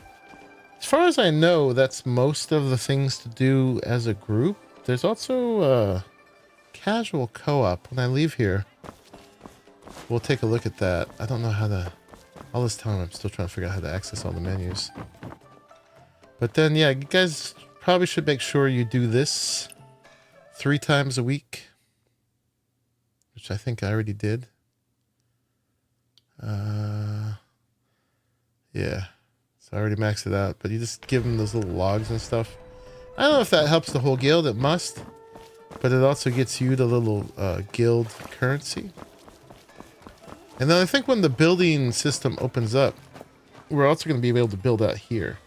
Speaker 1: as far as I know, that's most of the things to do as a group. There's also casual co-op. When I leave here, we'll take a look at that. I don't know how to... All this time I'm still trying to figure out how to access all the menus. But then, yeah, you guys probably should make sure you do this 3 times a week. Which I think I already did. Yeah. So I already maxed it out. But you just give them those little logs and stuff. I don't know if that helps the whole guild. It must. But it also gets you the little guild currency. And then I think when the building system opens up, we're also going to be able to build out here.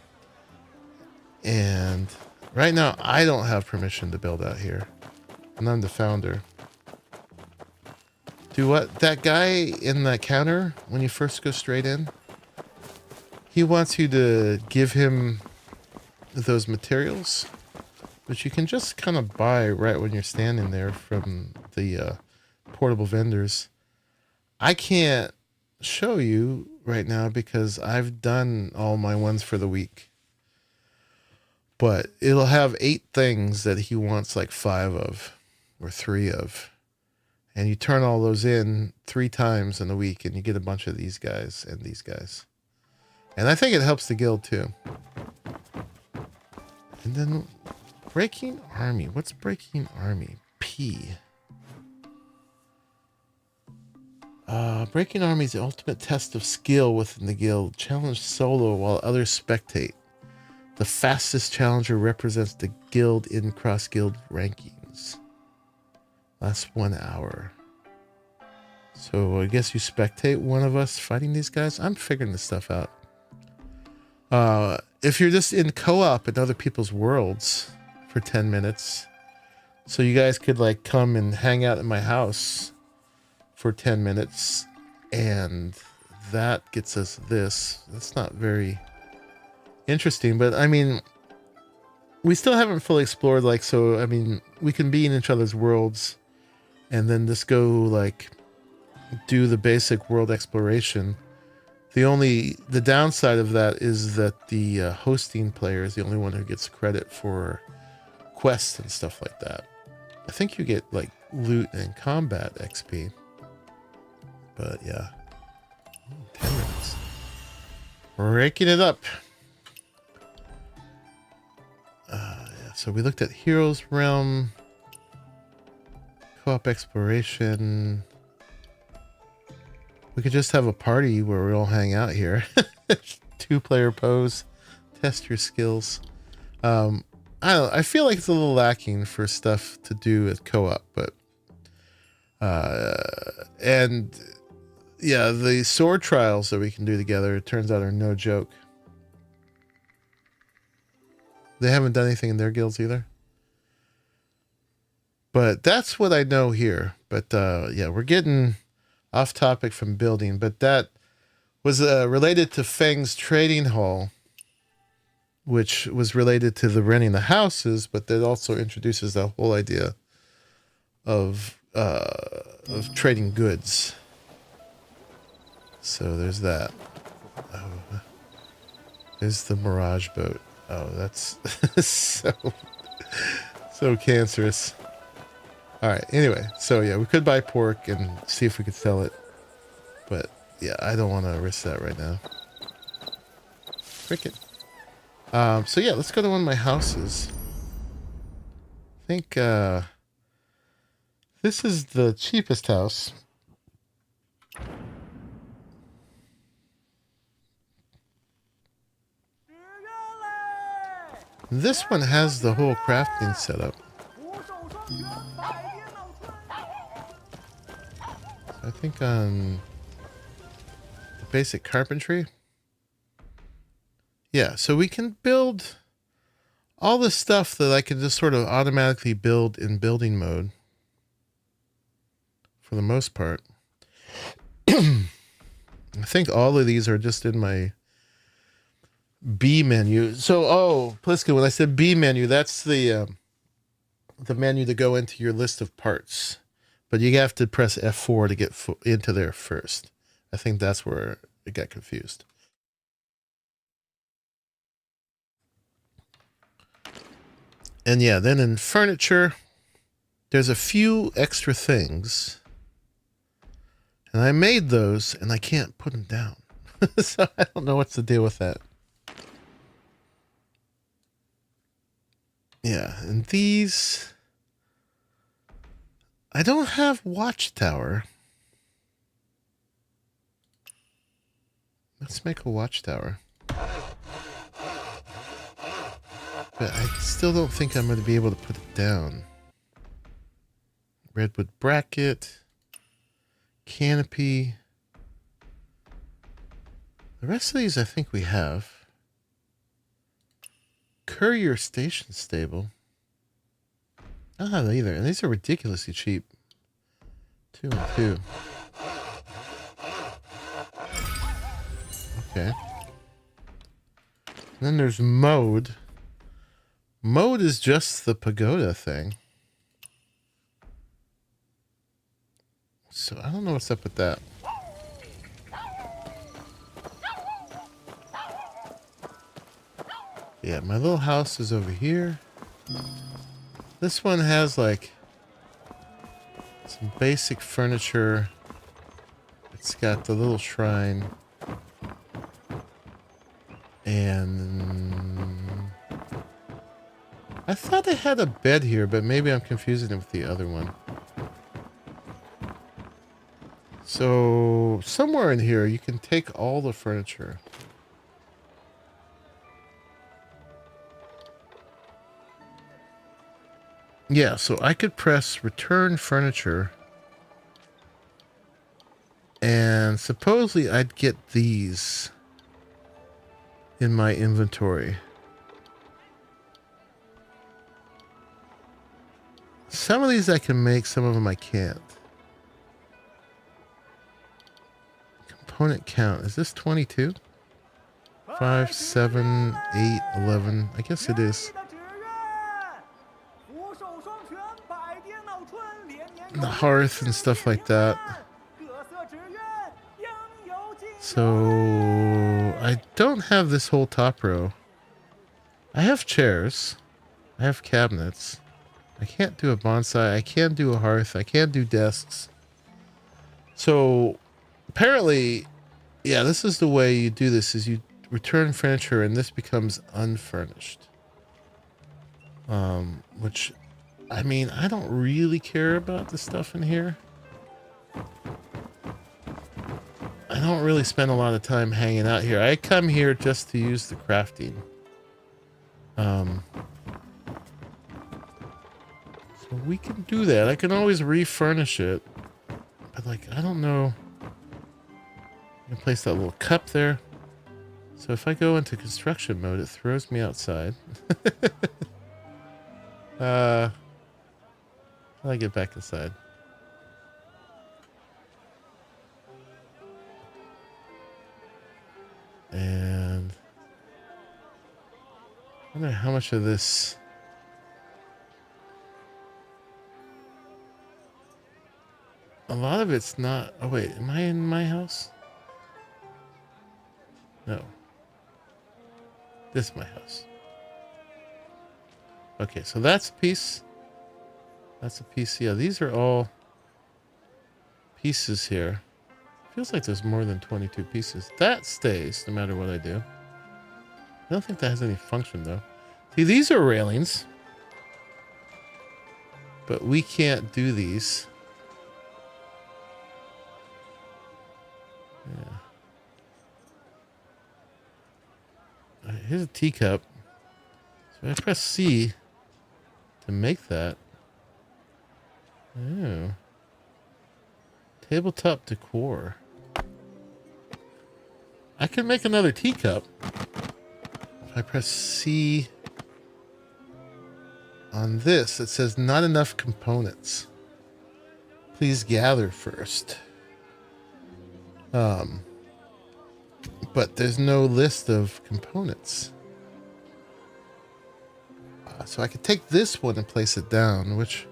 Speaker 1: And right now, I don't have permission to build out here. And I'm the founder. Do what? That guy in that counter, when you first go straight in, he wants you to give him those materials, which you can just kind of buy right when you're standing there from the portable vendors. I can't show you right now because I've done all my ones for the week. But it'll have 8 things that he wants like 5 of or 3 of. And you turn all those in 3 times in a week and you get a bunch of these guys and these guys. And I think it helps the guild too. And then breaking army. What's breaking army? RP. Breaking Army is the ultimate test of skill within the guild. Challenge solo while others spectate. The fastest challenger represents the guild in cross-guild rankings. Lasts 1 hour. So I guess you spectate one of us fighting these guys. I'm figuring this stuff out. If you're just in co-op in other people's worlds for 10 minutes, so you guys could like come and hang out at my house for 10 minutes, and that gets us this. That's not very interesting, but I mean, we still haven't fully explored, like, so I mean, we can be in each other's worlds and then just go like do the basic world exploration. The downside of that is that the hosting player is the only one who gets credit for quests and stuff like that. I think you get like loot and combat XP, but yeah. 10 minutes. Raking it up. Yeah, so we looked at Heroes Realm, co-op exploration. We could just have a party where we all hang out here. 2-player pose, test your skills. I don't know, I feel like it's a little lacking for stuff to do with co-op, but and yeah, the sword trials that we can do together, it turns out, are no joke. They haven't done anything in their guilds either. But that's what I know here. But yeah, we're getting off topic from building, but that was related to Feng's trading hall, which was related to the renting the houses, but that also introduces the whole idea of trading goods. So there's that. Oh, there's the Mirage boat. Oh, that's so cancerous. All right. Anyway, so yeah, we could buy pork and see if we could sell it, but yeah, I don't want to risk that right now. Cricket. So yeah, let's go to one of my houses. I think this is the cheapest house. This one has the whole crafting setup. I think on the basic carpentry. Yeah, so we can build all the stuff that I can just sort of automatically build in building mode for the most part. I think all of these are just in my B menu. So, oh, Bluesky, when I said B menu, that's the menu to go into your list of parts. But you have to press F4 to get into there first. I think that's where it got confused. And yeah, then in furniture, there's a few extra things. And I made those, and I can't put them down. So I don't know what's the deal with that. Yeah, and these... I don't have watchtower. Let's make a watchtower. But I still don't think I'm going to be able to put it down. Redwood bracket. Canopy. The rest of these I think we have. Courier station stable. I don't have that either. And these are ridiculously cheap. 2 and 2. Okay. And then there's mode. Mode is just the pagoda thing. So I don't know what's up with that. Yeah, my little house is over here. This one has like some basic furniture. It's got the little shrine. And I thought I had a bed here, but maybe I'm confusing it with the other one. So, somewhere in here, you can take all the furniture. Yeah, so I could press return furniture. And supposedly I'd get these in my inventory. Some of these I can make, some of them I can't. Component count. Is this 22? 5, 7, 8, 11. I guess it is. The hearth and stuff like that. So I don't have this whole top row. I have chairs. I have cabinets. I can't do a bonsai. I can do a hearth. I can do desks. So apparently, yeah, this is the way you do this, is you return furniture and this becomes unfurnished. Which, I mean, I don't really care about the stuff in here. I don't really spend a lot of time hanging out here. I come here just to use the crafting. So we can do that. I can always refurnish it. But like, I don't know. I can place that little cup there. So if I go into construction mode, it throws me outside. How do I get back inside? And I wonder how much of this. A lot of it's not. Oh wait, am I in my house? No. This is my house. Okay, so that's a piece. That's a piece. Yeah, these are all pieces here. Feels like there's more than 22 pieces. That stays no matter what I do. I don't think that has any function though. See, these are railings. But we can't do these. Yeah. Here's a teacup. So I press C to make that. Oh. Tabletop decor. I can make another teacup. If I press C on this, it says not enough components. Please gather first. But there's no list of components. So I could take this one and place it down, which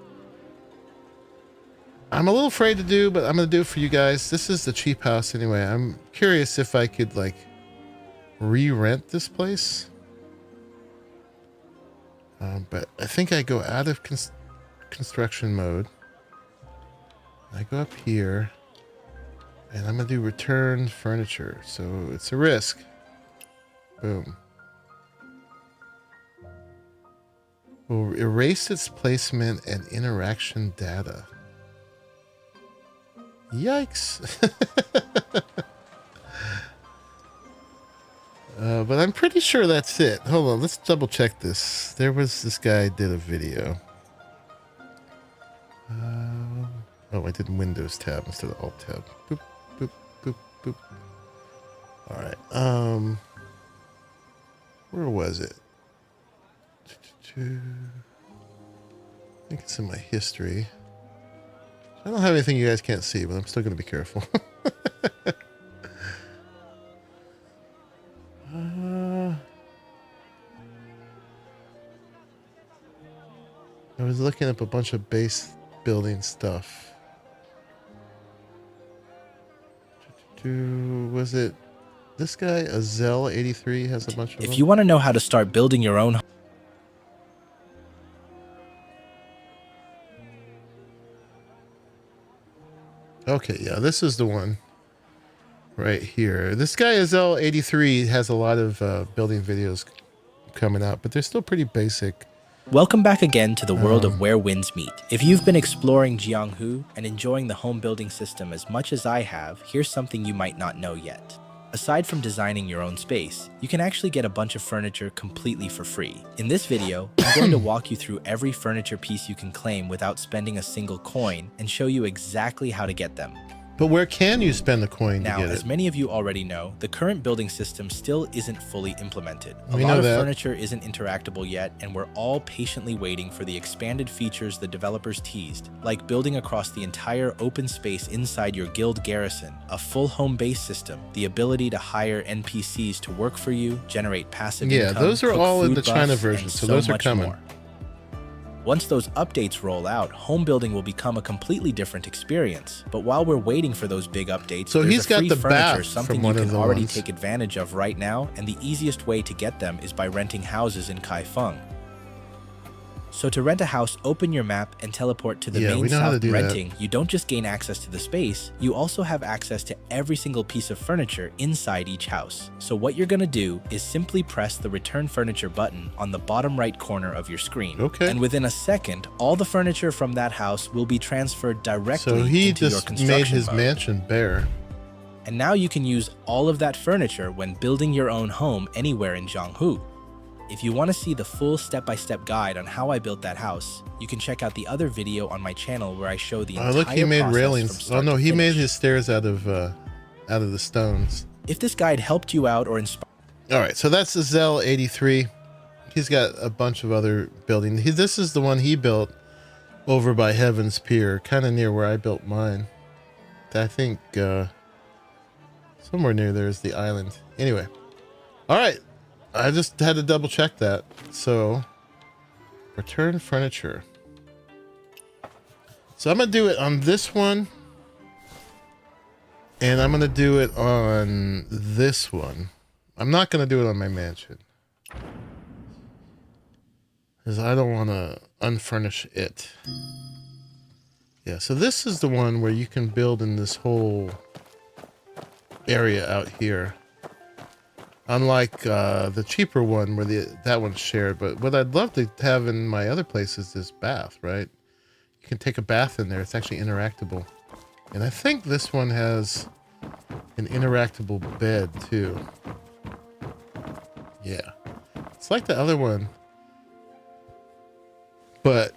Speaker 1: I'm a little afraid to do, but I'm going to do it for you guys. This is the cheap house anyway. I'm curious if I could like re-rent this place. But I think I go out of construction mode. I go up here and I'm going to do return furniture. So it's a risk. Boom. Will erase its placement and interaction data. Yikes. But I'm pretty sure that's it. Hold on, let's double check this. There was this guy did a video. Oh, I did Windows tab instead of Alt tab. Boop, boop, boop, boop. All right. Where was it? I think it's in my history. I don't have anything you guys can't see, but I'm still going to be careful. I was looking up a bunch of base building stuff. Was it this guy, Azel83, has a bunch of them?
Speaker 2: If you want to know how to start building your own...
Speaker 1: Okay, yeah, this is the one right here. This guy Azel83 has a lot of building videos coming out, but they're still pretty basic.
Speaker 2: Welcome back again to the world of where winds meet. If you've been exploring Jianghu and enjoying the home building system as much as I have, here's something you might not know yet. Aside from designing your own space, you can actually get a bunch of furniture completely for free. In this video, I'm going to walk you through every furniture piece you can claim without spending a single coin and show you exactly how to get them.
Speaker 1: But where can you spend the coin
Speaker 2: Now,
Speaker 1: to get
Speaker 2: as
Speaker 1: it?
Speaker 2: many of you already know, the current building system still isn't fully implemented. A
Speaker 1: We
Speaker 2: lot
Speaker 1: know
Speaker 2: of
Speaker 1: that.
Speaker 2: furniture isn't interactable yet, and we're all patiently waiting for the expanded features the developers teased, like building across the entire open space inside your guild garrison, a full home base system, the ability to hire NPCs to work for you, generate passive
Speaker 1: Yeah,
Speaker 2: income,
Speaker 1: those are
Speaker 2: cook
Speaker 1: all in
Speaker 2: food
Speaker 1: the China
Speaker 2: buffs,
Speaker 1: version,
Speaker 2: and
Speaker 1: so those are
Speaker 2: much
Speaker 1: coming.
Speaker 2: more. Once those updates roll out, home building will become a completely different experience. But while we're waiting for those big updates,
Speaker 1: So
Speaker 2: there's
Speaker 1: he's
Speaker 2: a
Speaker 1: got
Speaker 2: free
Speaker 1: the
Speaker 2: furniture,
Speaker 1: bath
Speaker 2: something
Speaker 1: from
Speaker 2: you
Speaker 1: one of
Speaker 2: can
Speaker 1: the
Speaker 2: already
Speaker 1: ones.
Speaker 2: take advantage of right now, and the easiest way to get them is by renting houses in Kaifeng. So to rent a house, open your map and teleport to the
Speaker 1: Yeah,
Speaker 2: main
Speaker 1: we know how to
Speaker 2: south
Speaker 1: do that.
Speaker 2: renting. You don't just gain access to the space, you also have access to every single piece of furniture inside each house. So what you're gonna do is simply press the return furniture button on the bottom right corner of your screen.
Speaker 1: Okay.
Speaker 2: And within a second, all the furniture from that house will be transferred directly
Speaker 1: So he
Speaker 2: into your
Speaker 1: just
Speaker 2: construction
Speaker 1: made his
Speaker 2: mode.
Speaker 1: mansion bare.
Speaker 2: And now you can use all of that furniture when building your own home anywhere in Jianghu. If you want to see the full step-by-step guide on how I built that house, you can check out the other video on my channel where I show the entire
Speaker 1: Oh, look, he made
Speaker 2: process from
Speaker 1: railings. Oh
Speaker 2: start
Speaker 1: no,
Speaker 2: to
Speaker 1: he made
Speaker 2: finish.
Speaker 1: his stairs out of the stones.
Speaker 2: If this guide helped you out or inspired
Speaker 1: All right, so that's the Zell 83. He's got a bunch of other buildings. This is the one he built over by Heaven's Pier, kind of near where I built mine. I think somewhere near there is the island. Anyway, all right. I just had to double check that. So, return furniture. So I'm going to do it on this one. And I'm going to do it on this one. I'm not going to do it on my mansion. Because I don't want to unfurnish it. Yeah, so this is the one where you can build in this whole area out here. Unlike the cheaper one where that one's shared. But what I'd love to have in my other place is this bath, right? You can take a bath in there. It's actually interactable. And I think this one has an interactable bed too. Yeah. It's like the other one. But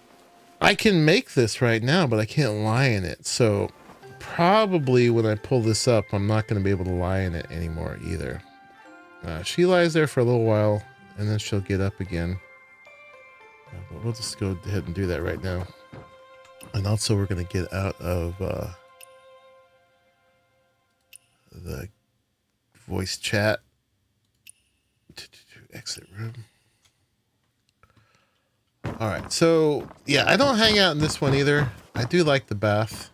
Speaker 1: I can make this right now, but I can't lie in it. So probably when I pull this up, I'm not going to be able to lie in it anymore either. She lies there for a little while, and then she'll get up again. But we'll just go ahead and do that right now. And also, we're going to get out of the voice chat. Exit room. All right, so yeah, I don't hang out in this one either. I do like the bath.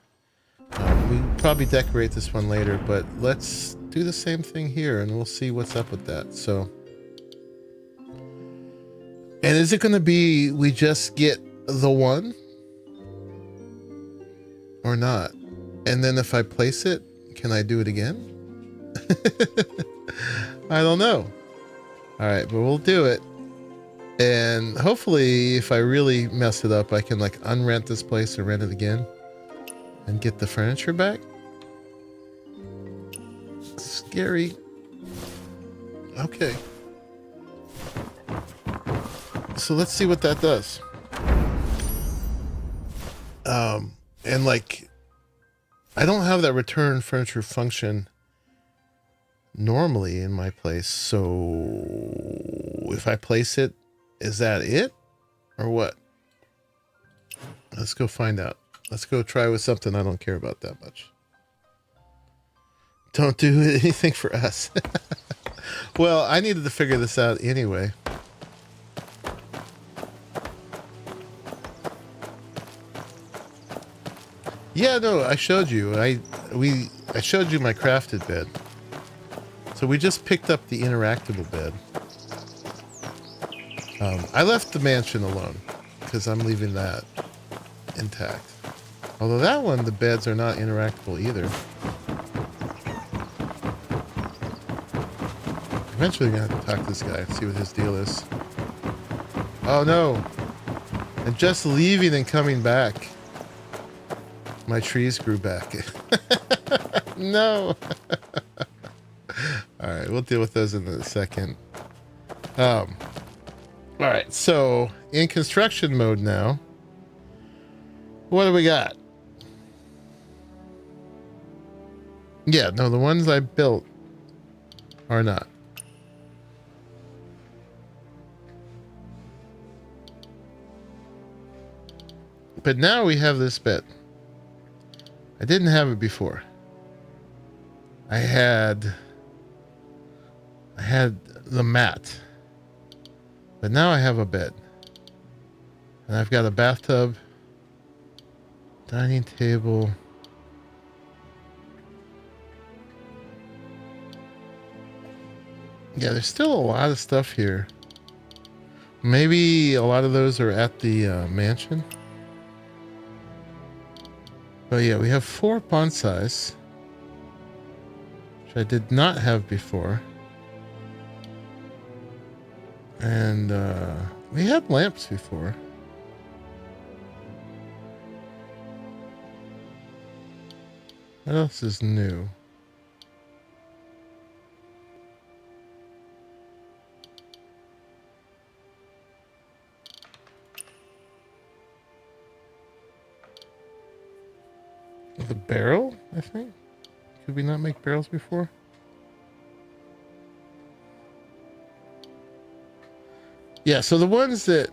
Speaker 1: We probably decorate this one later, but let's do the same thing here and we'll see what's up with that. So, and is it going to be we just get the one or not? And then if I place it, can I do it again? I don't know. All right, but we'll do it. And hopefully if I really mess it up, I can like unrent this place and rent it again and get the furniture back. Scary. Okay. So let's see what that does. And like, I don't have that return furniture function normally in my place. So if I place it, is that it or what? Let's go find out. Let's go try with something I don't care about that much. Don't do anything for us. Well, I needed to figure this out anyway. Yeah, no, I showed you. I showed you my crafted bed. So we just picked up the interactable bed. I left the mansion alone because I'm leaving that intact. Although that one, the beds are not interactable either. Eventually, I'm gonna have to talk to this guy and see what his deal is. Oh no, And just leaving and coming back, my trees grew back. No. All right, we'll deal with those in a second. All right, so in construction mode now, what do we got? Yeah, no, the ones I built are not. But now we have this bed. I didn't have it before. I had the mat. But now I have a bed. And I've got a bathtub, dining table. Yeah, there's still a lot of stuff here. Maybe a lot of those are at the mansion. But yeah, we have 4 bonsais, which I did not have before. And we had lamps before. What else is new? The barrel, I think? Could we not make barrels before? Yeah, so the ones that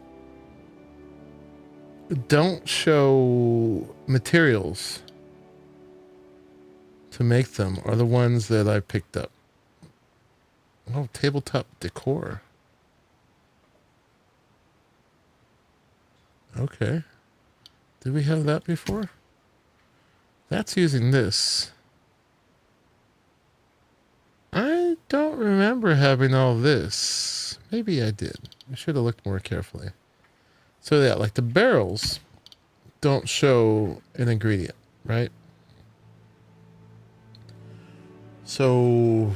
Speaker 1: don't show materials to make them are the ones that I picked up. Oh, tabletop decor. Okay. Did we have that before? That's using this. I don't remember having all this. Maybe I did. I should have looked more carefully. So yeah, like the barrels don't show an ingredient, right? So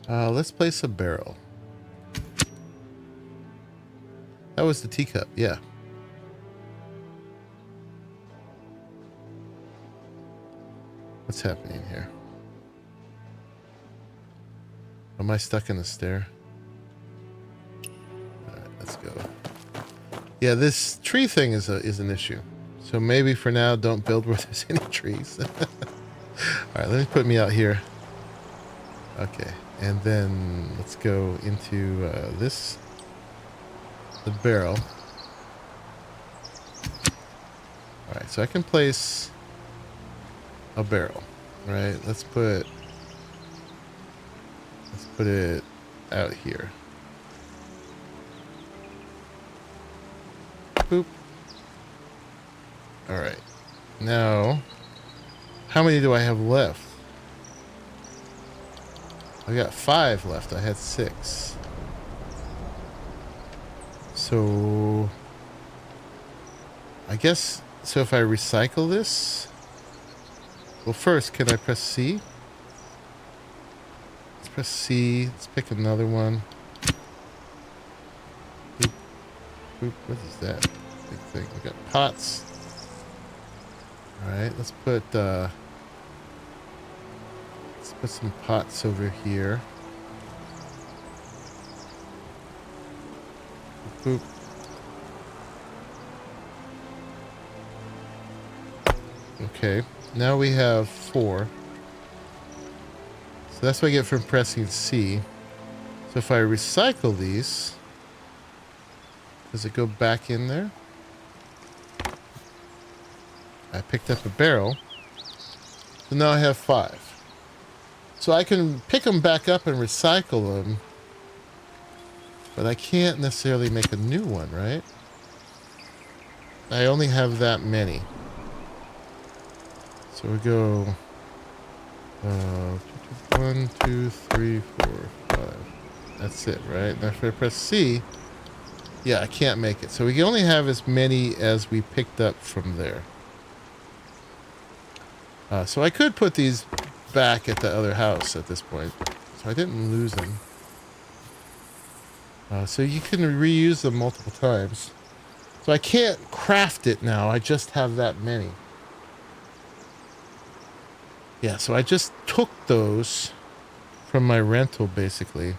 Speaker 1: let's place a barrel. That was the teacup, yeah. What's happening here? Am I stuck in the stair? Alright, let's go. Yeah, this tree thing is an issue. So maybe for now, don't build where there's any trees. Alright, let me put me out here. Okay, and then let's go into this. The barrel. Alright, so I can place a barrel, right? Let's put it out here. Boop. All right. Now, how many do I have left? I got 5 left. I had 6. So, I guess, so if I recycle this, well, first, can I press C? Let's press C. Let's pick another one. Boop. Boop. What is that big thing? We got pots. All right. Let's put some pots over here. Boop. Okay. Now we have 4. So that's what I get from pressing C. So if I recycle these, does it go back in there? I picked up a barrel. So now I have 5. So I can pick them back up and recycle them, but I can't necessarily make a new one, right? I only have that many. So we go 1, 2, 3, 4, 5. That's it, right? Now if I press C, yeah, I can't make it. So we can only have as many as we picked up from there. So I could put these back at the other house at this point. So I didn't lose them. So you can reuse them multiple times. So I can't craft it now. I just have that many. Yeah, so I just took those from my rental, basically.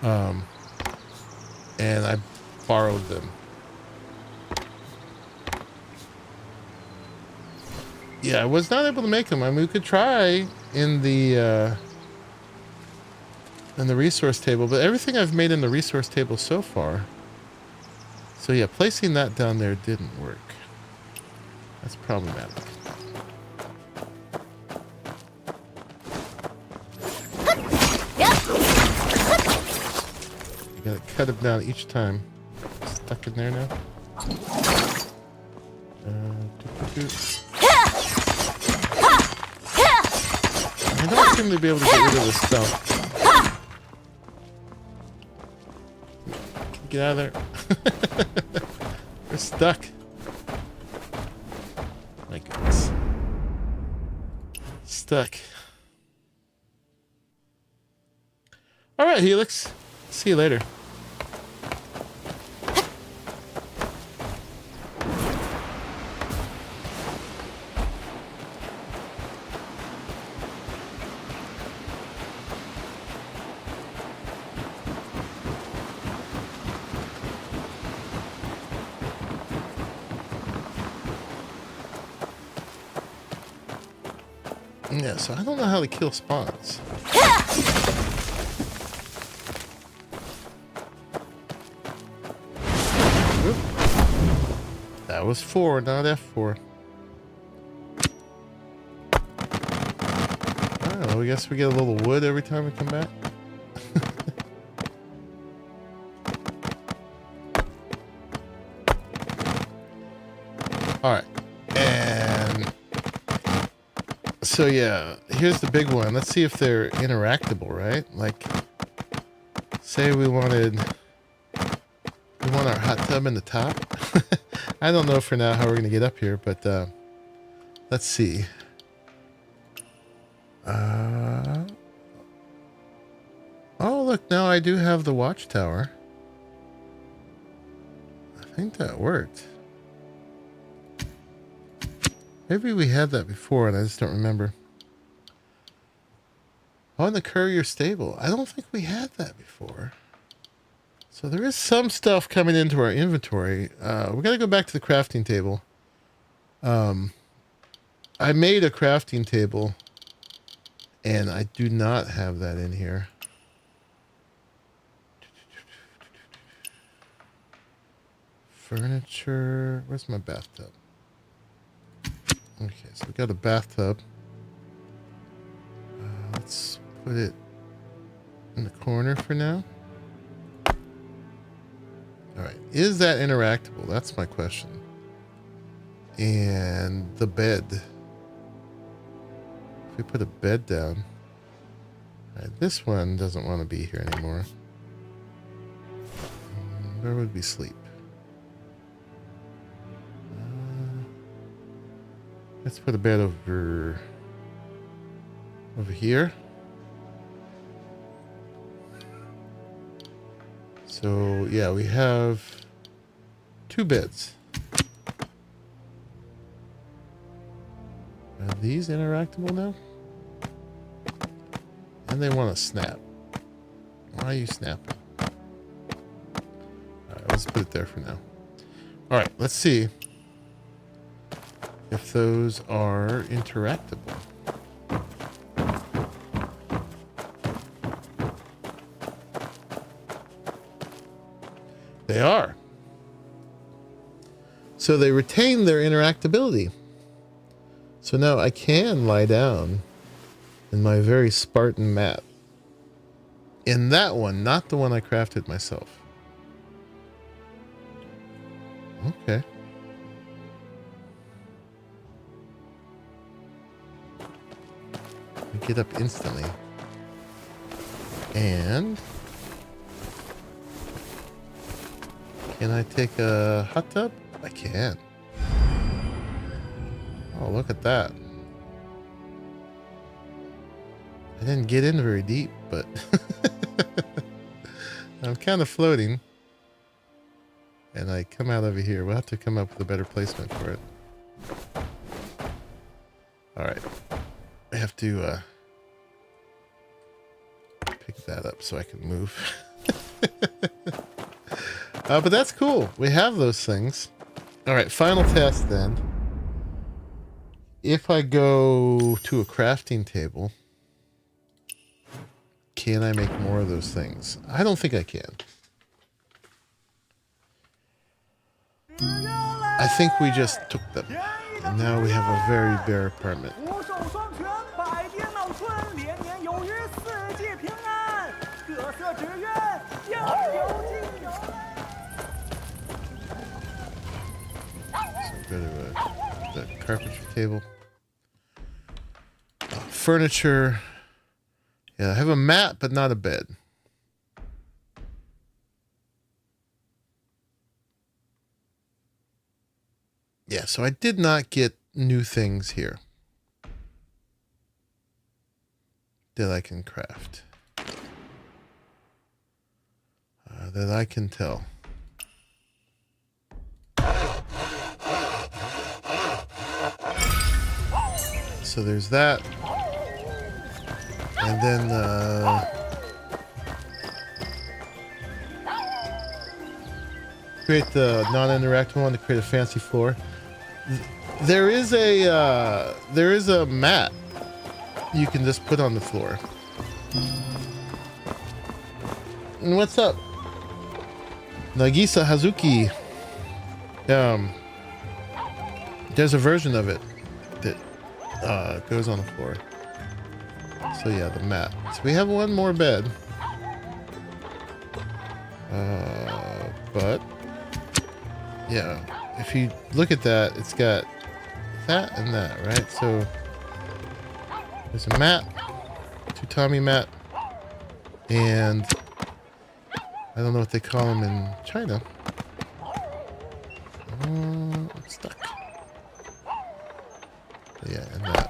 Speaker 1: And I borrowed them. Yeah, I was not able to make them. I mean, we could try in the resource table, but everything I've made in the resource table so far. So yeah, placing that down there didn't work. That's problematic. You gotta cut it down each time. Stuck in there now. I don't seem to be able to get rid of this stuff. Get out of there. We're stuck. My goodness. Stuck. Alright, Helix. See you later. Yeah, so I don't know how to kill spawns. Oop. That was 4, not F4. Oh, I guess we get a little wood every time we come back. All right. And so yeah, here's the big one. Let's see if they're interactable, right? Like, say we want our hot tub in the top. I don't know for now how we're gonna get up here, but let's see. Oh look, now I do have the watchtower. I think that worked. Maybe we had that before and I just don't remember. Oh, and the courier stable. I don't think we had that before. So there is some stuff coming into our inventory. We got to go back to the crafting table. I made a crafting table and I do not have that in here. Furniture. Where's my bathtub? Okay, so we got a bathtub. Let's put it in the corner for now. Alright, is that interactable? That's my question. And the bed. If we put a bed down. Alright, this one doesn't want to be here anymore. Where would we sleep? Let's put a bed over here. So yeah, we have 2 beds. Are these interactable now? And they want to snap. Why are you snapping? Alright, let's put it there for now. Alright, let's see if those are interactable. They are. So they retain their interactability. So now I can lie down in my very Spartan mat. In that one, not the one I crafted myself. Okay. I get up instantly. And can I take a hot tub? I can. Oh, look at that. I didn't get in very deep, but I'm kind of floating. and I come out over here. We'll have to come up with a better placement for it. All right. I have to pick that up so I can move. But that's cool. We have those things. All right, final test then. If I go to a crafting table, can I make more of those things? I don't think I can. I think we just took them. And now we have a very bare apartment. Go to the carpentry table. Furniture. Yeah, I have a mat, but not a bed. Yeah, so I did not get new things here that I can craft. That I can tell. So there's that. And then create the non-interactive one to create a fancy floor. There is a mat you can just put on the floor. And what's up? Nagisa Hazuki. There's a version of it that goes on the floor. So yeah, the mat. So we have one more bed. But yeah, if you look at that, it's got that and that, right? So there's a mat, tatami mat, and I don't know what they call them in China. I'm stuck. Yeah, and that.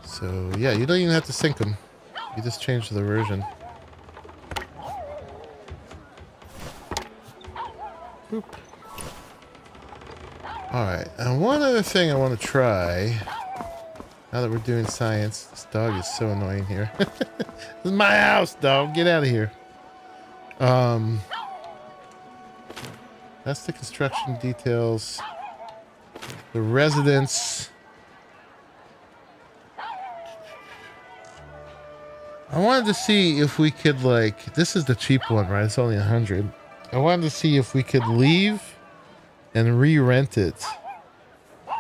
Speaker 1: So yeah, you don't even have to sync them. You just change the version. Boop. Alright, and one other thing I want to try, now that we're doing science. This dog is so annoying here. This is my house, dog. Get out of here. That's the construction details. The residence. I wanted to see if we could, like, this is the cheap one, right? It's only 100. I wanted to see if we could leave and re-rent it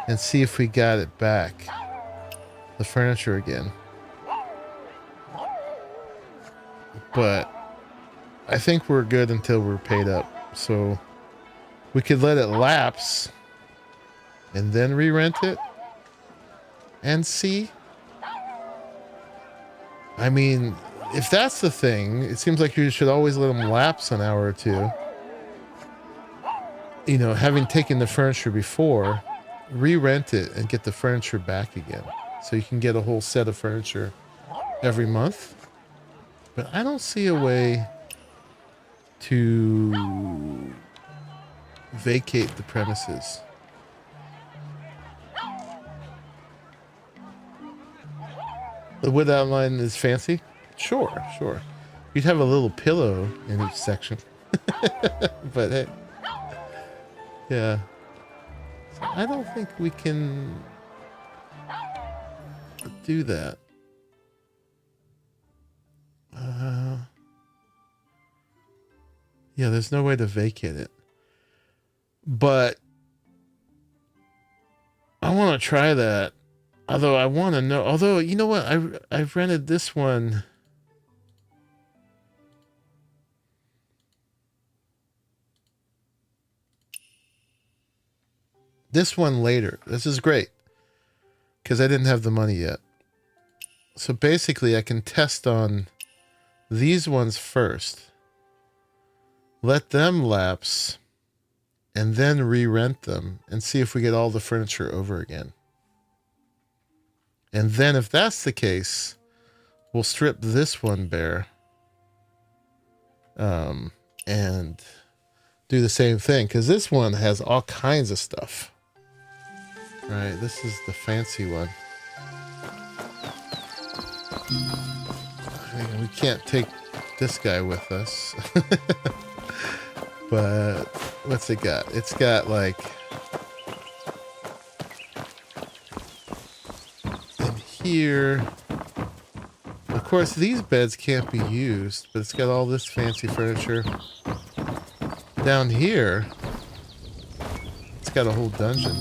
Speaker 1: and see if we got it back, the furniture again. But I think we're good until we're paid up. So we could let it lapse and then re-rent it and see. I mean, if that's the thing, it seems like you should always let them lapse an hour or two. You know, having taken the furniture before, re-rent it and get the furniture back again. So you can get a whole set of furniture every month. But I don't see a way to vacate the premises. The wood outline is fancy? Sure, sure. You'd have a little pillow in each section. But hey. Yeah. So I don't think we can do that. Yeah, there's no way to vacate it. But I want to try that. Although I want to know. Although, you know what? I've rented this one. This one later. This is great. Because I didn't have the money yet. So basically, I can test on these ones first. Let them lapse. And then re-rent them. And see if we get all the furniture over again. And then if that's the case, we'll strip this one bare. and do the same thing, because this one has all kinds of stuff. All right, this is the fancy one. I mean, we can't take this guy with us. But what's it got? It's got like in here. Of course, these beds can't be used, but it's got all this fancy furniture. Down here, it's got a whole dungeon.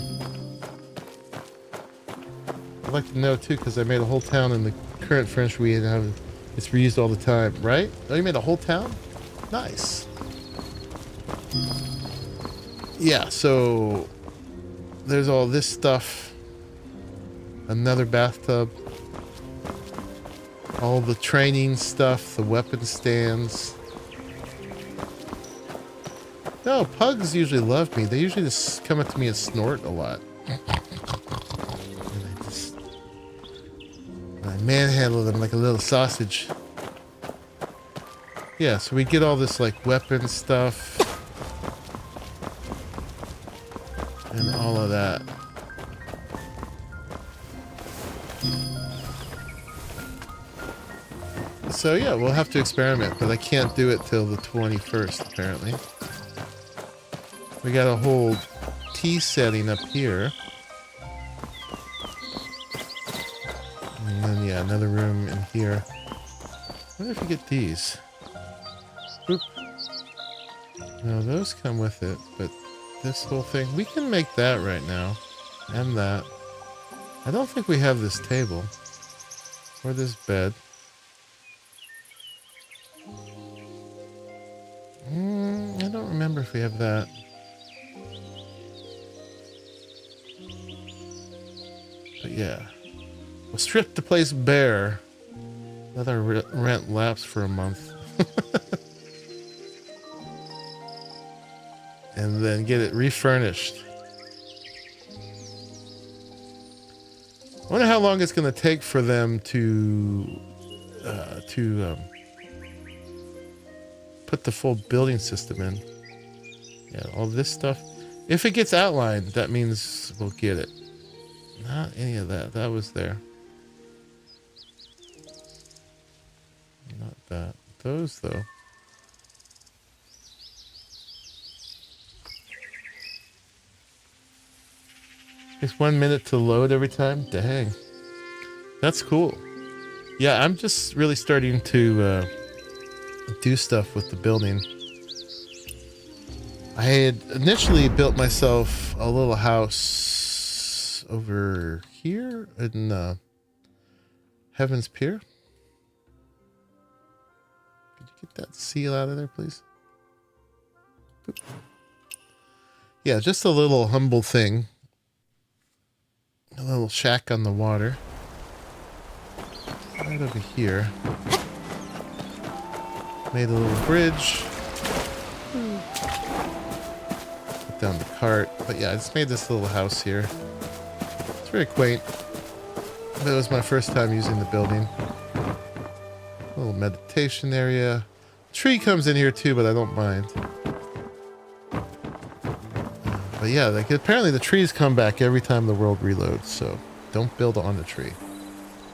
Speaker 1: I'd like to know too, because I made a whole town in the current furniture we have. It's reused all the time, right? Oh, you made a whole town? Nice. Yeah, so there's all this stuff. Another bathtub. All the training stuff, the weapon stands. No, pugs usually love me. They usually just come up to me and snort a lot. And I manhandle them like a little sausage. Yeah, so we get all this like weapon stuff. And all of that. So yeah, we'll have to experiment, but I can't do it till the 21st apparently. We got a whole tea setting up here. And then yeah, another room in here. I wonder if you get these. Boop. No, those come with it, but this whole thing, we can make that right now. And that. I don't think we have this table. Or this bed. I don't remember if we have that. But yeah. We'll strip the place bare. Let our rent lapse for a month. And then get it refurnished. I wonder how long it's going to take for them to put the full building system in. Yeah, all this stuff. If it gets outlined, that means we'll get it. Not any of that. That was there. Not that. Those, though. Takes 1 minute to load every time? Dang. That's cool. Yeah, I'm just really starting to do stuff with the building. I had initially built myself a little house over here in Heaven's Pier. Could you get that seal out of there, please? Boop. Yeah, just a little humble thing. A little shack on the water. Right over here. Made a little bridge. Put down the cart. But yeah, I just made this little house here. It's very quaint. But it was my first time using the building. A little meditation area. Tree comes in here too, but I don't mind. But yeah, like apparently the trees come back every time the world reloads, so don't build on the tree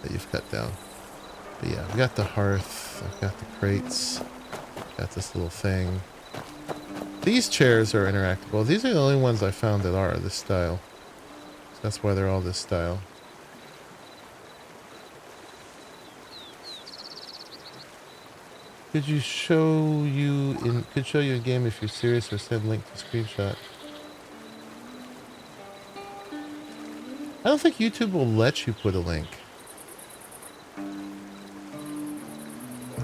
Speaker 1: that you've cut down. But yeah, we got the hearth, I've got the crates, got this little thing. These chairs are interactable. These are the only ones I found that are this style. So that's why they're all this style. Could show you in game if you're serious, or send link to screenshot. I don't think YouTube will let you put a link.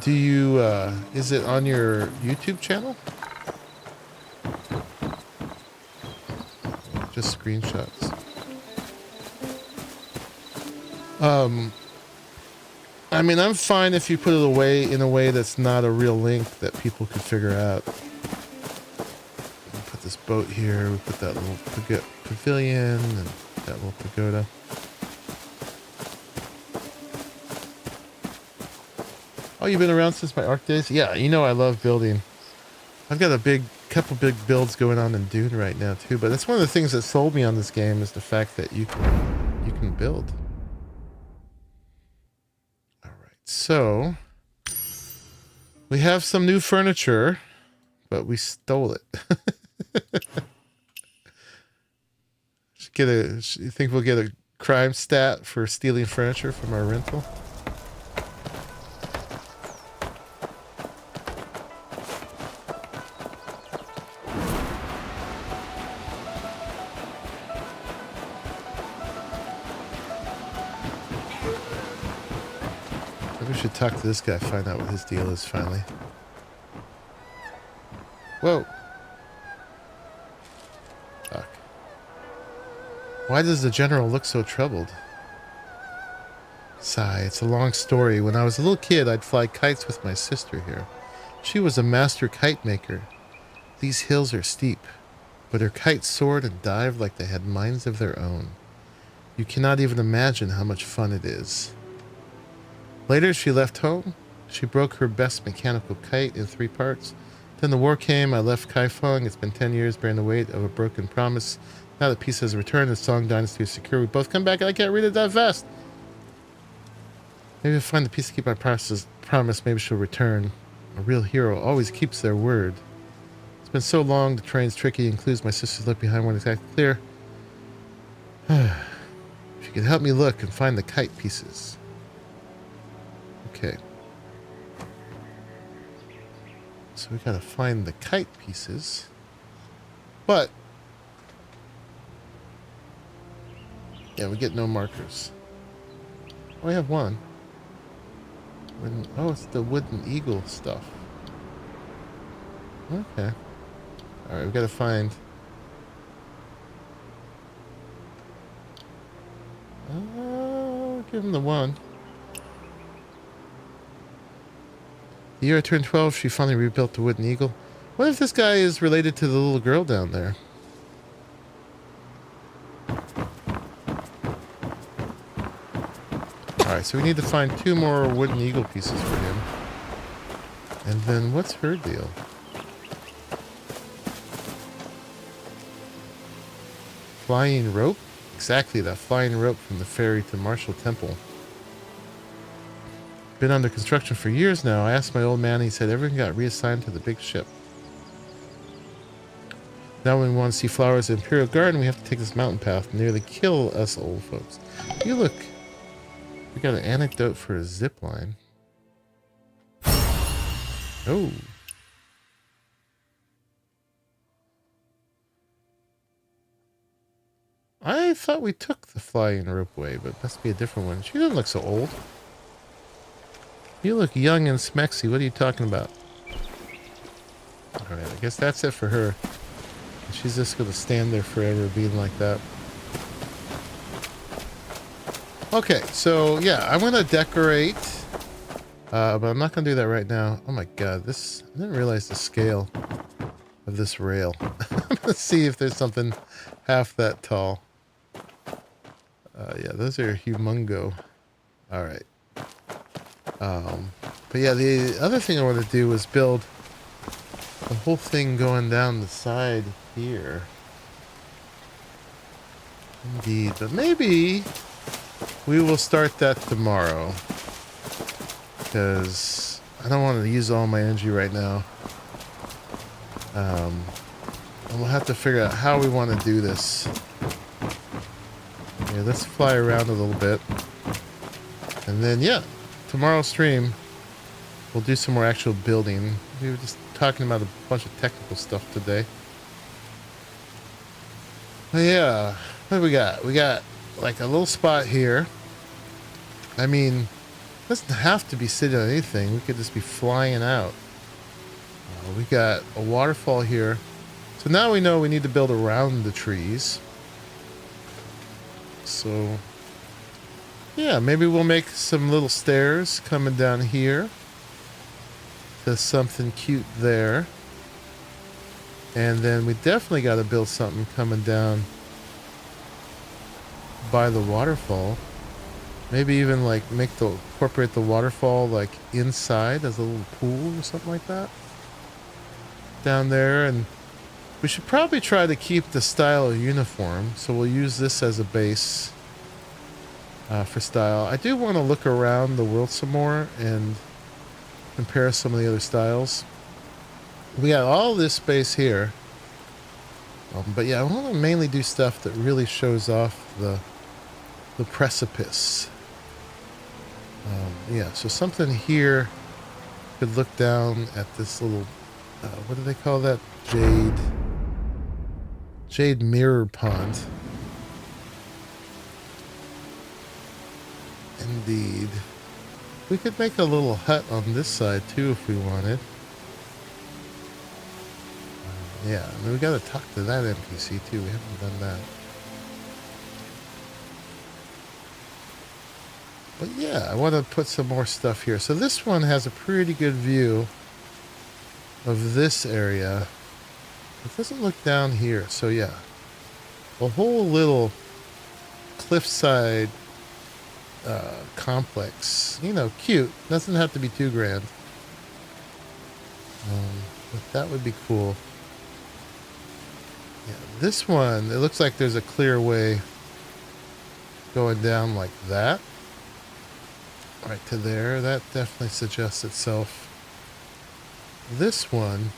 Speaker 1: Do you, is it on your YouTube channel? Just screenshots. I mean, I'm fine if you put it away in a way that's not a real link that people could figure out. We put this boat here, we put that little pavilion, and that little pagoda. Oh, you've been around since my ARC days? Yeah, you know I love building. I've got a couple big builds going on in Dune right now too, but that's one of the things that sold me on this game is the fact that you can build. All right, so we have some new furniture, but we stole it. You think we'll get a crime stat for stealing furniture from our rental? Maybe we should talk to this guy, find out what his deal is finally. Whoa. Fuck. Why does the general look so troubled? Sigh, it's a long story. When I was a little kid, I'd fly kites with my sister here. She was a master kite maker. These hills are steep, but her kites soared and dived like they had minds of their own. You cannot even imagine how much fun it is. Later, she left home. She broke her best mechanical kite in 3 parts. Then the war came. I left Kaifeng. It's been 10 years bearing the weight of a broken promise. Now the peace has returned. The Song Dynasty is secure. We both come back, and I can't read it that fast. Maybe I'll find the peace to keep my promise. Maybe she'll return. A real hero always keeps their word. It's been so long. The terrain's tricky. Includes my sister's left behind one exactly clear. If you could help me look and find the kite pieces. Okay. So we gotta find the kite pieces. But yeah, we get no markers. Oh, we have one. Oh, it's the wooden eagle stuff. Okay. Alright, we gotta find... give him the one. The year I turned 12, she finally rebuilt the wooden eagle. What if this guy is related to the little girl down there? Alright, so we need to find 2 more wooden eagle pieces for him. And then what's her deal? Flying rope? Exactly, that flying rope from the ferry to Marshall Temple. Been under construction for years now. I asked my old man, he said everything got reassigned to the big ship. Now when we want to see flowers in Imperial Garden, we have to take this mountain path and nearly kill us old folks. You look... We got an anecdote for a zip line. Oh. I thought we took the flying ropeway, but it must be a different one. She doesn't look so old. You look young and smexy. What are you talking about? Alright, I guess that's it for her. She's just going to stand there forever being like that. Okay, so yeah, I want to decorate. But I'm not going to do that right now. Oh my god, this... I didn't realize the scale of this rail. Let's see if there's something half that tall. Yeah, those are humongo. Alright. But yeah, the other thing I want to do is build the whole thing going down the side here. Indeed, but maybe we will start that tomorrow. Because I don't want to use all my energy right now. And we'll have to figure out how we want to do this. Yeah, let's fly around a little bit. And then, yeah, tomorrow's stream, we'll do some more actual building. We were just talking about a bunch of technical stuff today. But yeah, what do we got? We got like a little spot here. I mean, it doesn't have to be sitting on anything. We could just be flying out. We got a waterfall here. So now we know we need to build around the trees. So, yeah, maybe we'll make some little stairs coming down here. There's something cute there. And then we definitely got to build something coming down by the waterfall. Maybe even like incorporate the waterfall like inside as a little pool or something like that. down there, and we should probably try to keep the style uniform. So we'll use this as a base for style. I do want to look around the world some more and compare some of the other styles. We got all this space here. But yeah, I want to mainly do stuff that really shows off the precipice. Yeah, so something here could look down at this little, what do they call that? Jade mirror pond. Indeed. We could make a little hut on this side too if we wanted. Yeah, I mean, we gotta talk to that NPC too. We haven't done that. But yeah, I want to put some more stuff here. So this one has a pretty good view of this area. It doesn't look down here. So yeah, a whole little cliffside complex. You know, cute. Doesn't have to be too grand. But that would be cool. Yeah, this one, it looks like there's a clear way going down like that. Right to there. That definitely suggests itself. This one,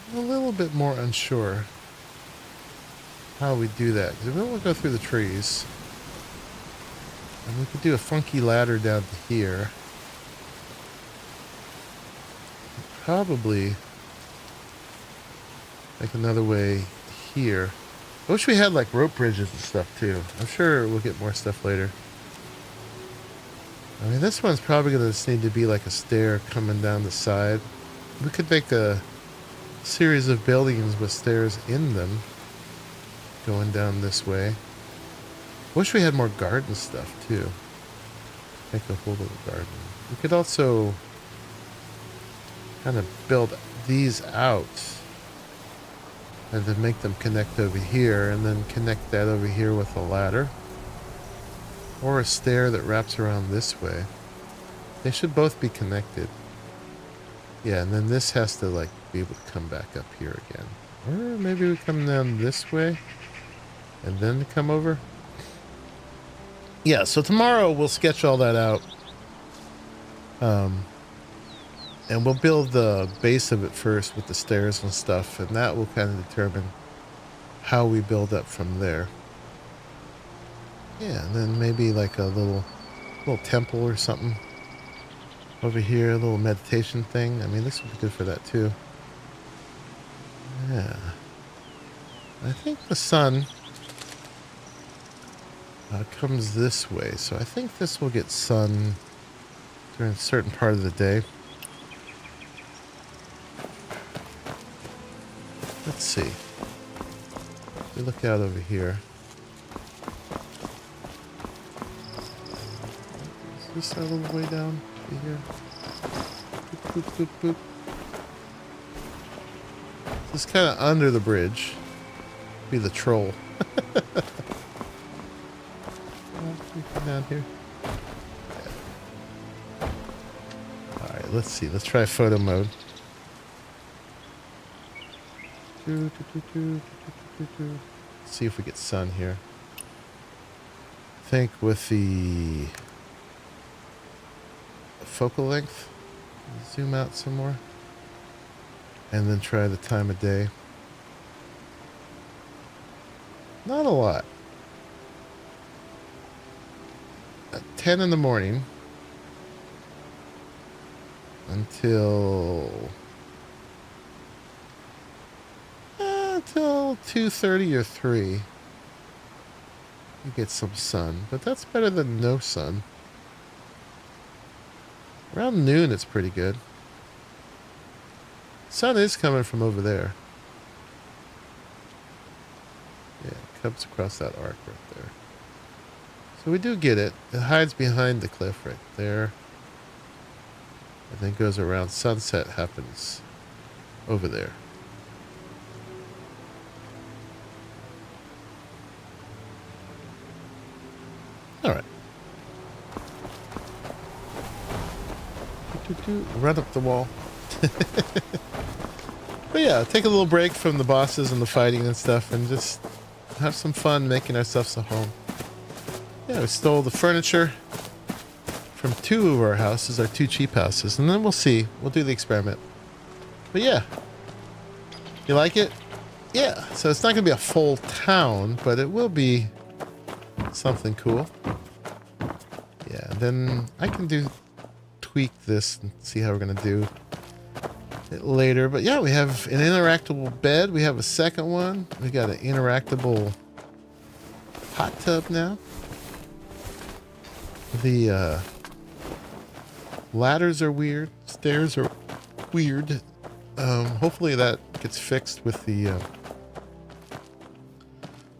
Speaker 1: I'm a little bit more unsure how we do that. Because we will go through the trees. And we could do a funky ladder down to here. Probably make another way here. I wish we had like rope bridges and stuff too. I'm sure we'll get more stuff later. I mean, this one's probably going to just need to be like a stair coming down the side. We could make a series of buildings with stairs in them going down this way. Wish we had more garden stuff too. Make a whole little garden. We could also kind of build these out and then make them connect over here and then connect that over here with a ladder. Or a stair that wraps around this way. They should both be connected. Yeah, and then this has to like be able to come back up here again. Or maybe we come down this way and then come over. Yeah, so tomorrow we'll sketch all that out. And we'll build the base of it first with the stairs and stuff, and that will kind of determine how we build up from there. Yeah, and then maybe like a little temple or something over here, a little meditation thing. I mean, this would be good for that too. Yeah. I think the sun comes this way, so I think this will get sun during a certain part of the day. Let's see. We look out over here. Is this a little way down here? Boop, boop, boop, boop. This is kind of under the bridge. Be the troll. Down here. Yeah. All right, let's see. Let's try photo mode. Let's see if we get sun here. I think with the focal length, zoom out some more, and then try the time of day. Not a lot. At 10 in the morning until 2:30 or 3. You get some sun, but that's better than no sun. Around noon it's pretty good. Sun is coming from over there. Yeah, it comes across that arc right there. So we do get it. It hides behind the cliff right there. And then goes around. Sunset happens over there. Alright. Run up the wall. But yeah, take a little break from the bosses and the fighting and stuff and just have some fun making ourselves a home. Yeah, we stole the furniture from 2 of our houses, our 2 cheap houses, and then we'll see. We'll do the experiment. But yeah. You like it? Yeah. So it's not going to be a full town, but it will be something cool. Yeah, then I can tweak this and see how we're going to do it later. But yeah, we have an interactable bed. We have a second one. We got an interactable hot tub now. The ladders are weird. Stairs are weird. Hopefully that gets fixed with the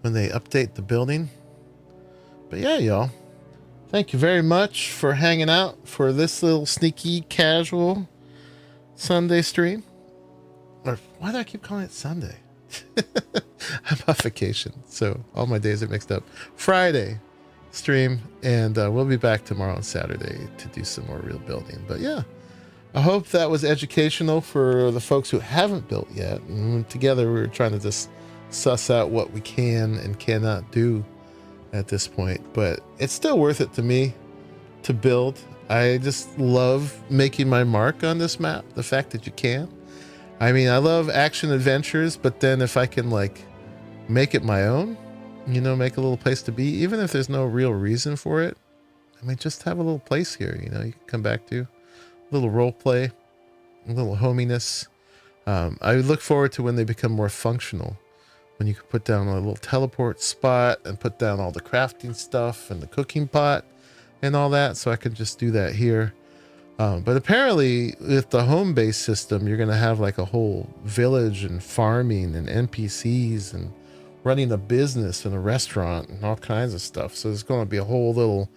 Speaker 1: when they update the building. But yeah, y'all. Thank you very much for hanging out for this little sneaky casual Sunday stream. Or why do I keep calling it Sunday? I'm on vacation, so all my days are mixed up. Friday stream, and we'll be back tomorrow on Saturday to do some more real building. But yeah, I hope that was educational for the folks who haven't built yet. And together we were trying to just suss out what we can and cannot do at this point, but it's still worth it to me to build. I just love making my mark on this map. The fact that you can. I mean, I love action adventures, but then if I can like make it my own, you know, make a little place to be, even if there's no real reason for it. I mean, just have a little place here, you know, you can come back to. A little role play, a little hominess. I look forward to when they become more functional. When you can put down a little teleport spot and put down all the crafting stuff and the cooking pot and all that. So I can just do that here. But apparently with the home-based system, you're going to have like a whole village and farming and NPCs and running a business and a restaurant and all kinds of stuff. So there's going to be a whole little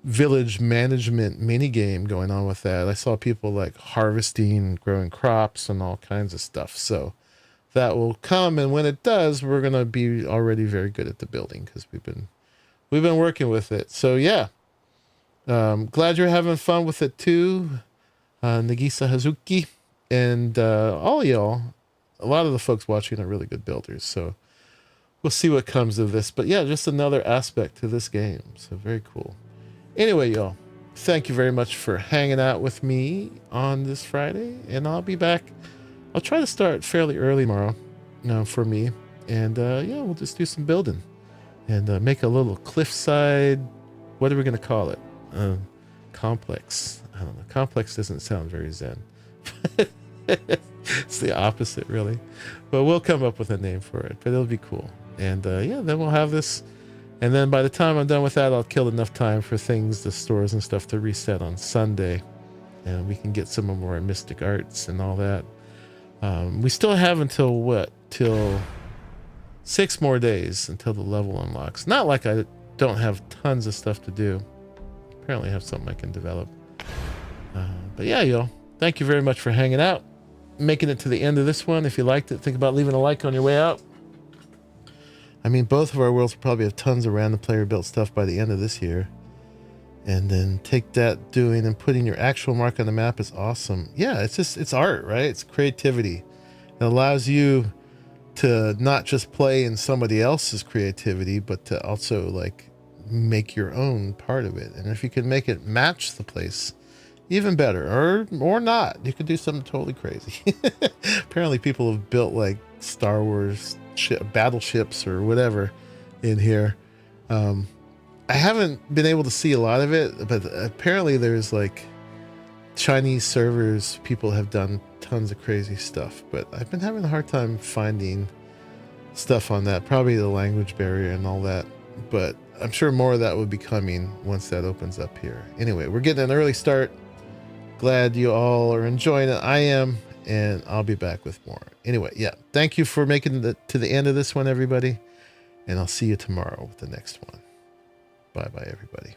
Speaker 1: village management mini game going on with that. I saw people like harvesting, growing crops and all kinds of stuff. So that will come, and when it does, we're going to be already very good at the building because we've been working with it. So yeah, glad you're having fun with it too, Nagisa Hazuki, and all y'all. A lot of the folks watching are really good builders, so we'll see what comes of this. But yeah, just another aspect to this game, so very cool. Anyway, y'all, thank you very much for hanging out with me on this Friday, and I'll be back. I'll try to start fairly early tomorrow, for me, and yeah, we'll just do some building and make a little cliffside. What are we going to call it? Complex. I don't know. Complex doesn't sound very zen. It's the opposite, really. But we'll come up with a name for it. But it'll be cool. And yeah, then we'll have this. And then by the time I'm done with that, I'll kill enough time for things, the stores and stuff, to reset on Sunday, and we can get some of more mystic arts and all that. We still have until 6 more days until the level unlocks. Not like I don't have tons of stuff to do. Apparently I have something I can develop. But yeah, y'all, thank you very much for hanging out, making it to the end of this one. If you liked it, think about leaving a like on your way out. I mean, both of our worlds will probably have tons of random player built stuff by the end of this year. And then take that doing and putting your actual mark on the map is awesome. Yeah, it's art, right? It's creativity. It allows you to not just play in somebody else's creativity, but to also like make your own part of it. And if you can make it match the place, even better. Or not. You could do something totally crazy. Apparently people have built like Star Wars battleships or whatever in here. I haven't been able to see a lot of it, but apparently there's like Chinese servers, people have done tons of crazy stuff, but I've been having a hard time finding stuff on that, probably the language barrier and all that, but I'm sure more of that will be coming once that opens up here. Anyway, we're getting an early start. Glad you all are enjoying it. I am, and I'll be back with more. Anyway, yeah, thank you for making it to the end of this one, everybody, and I'll see you tomorrow with the next one. Bye-bye, everybody.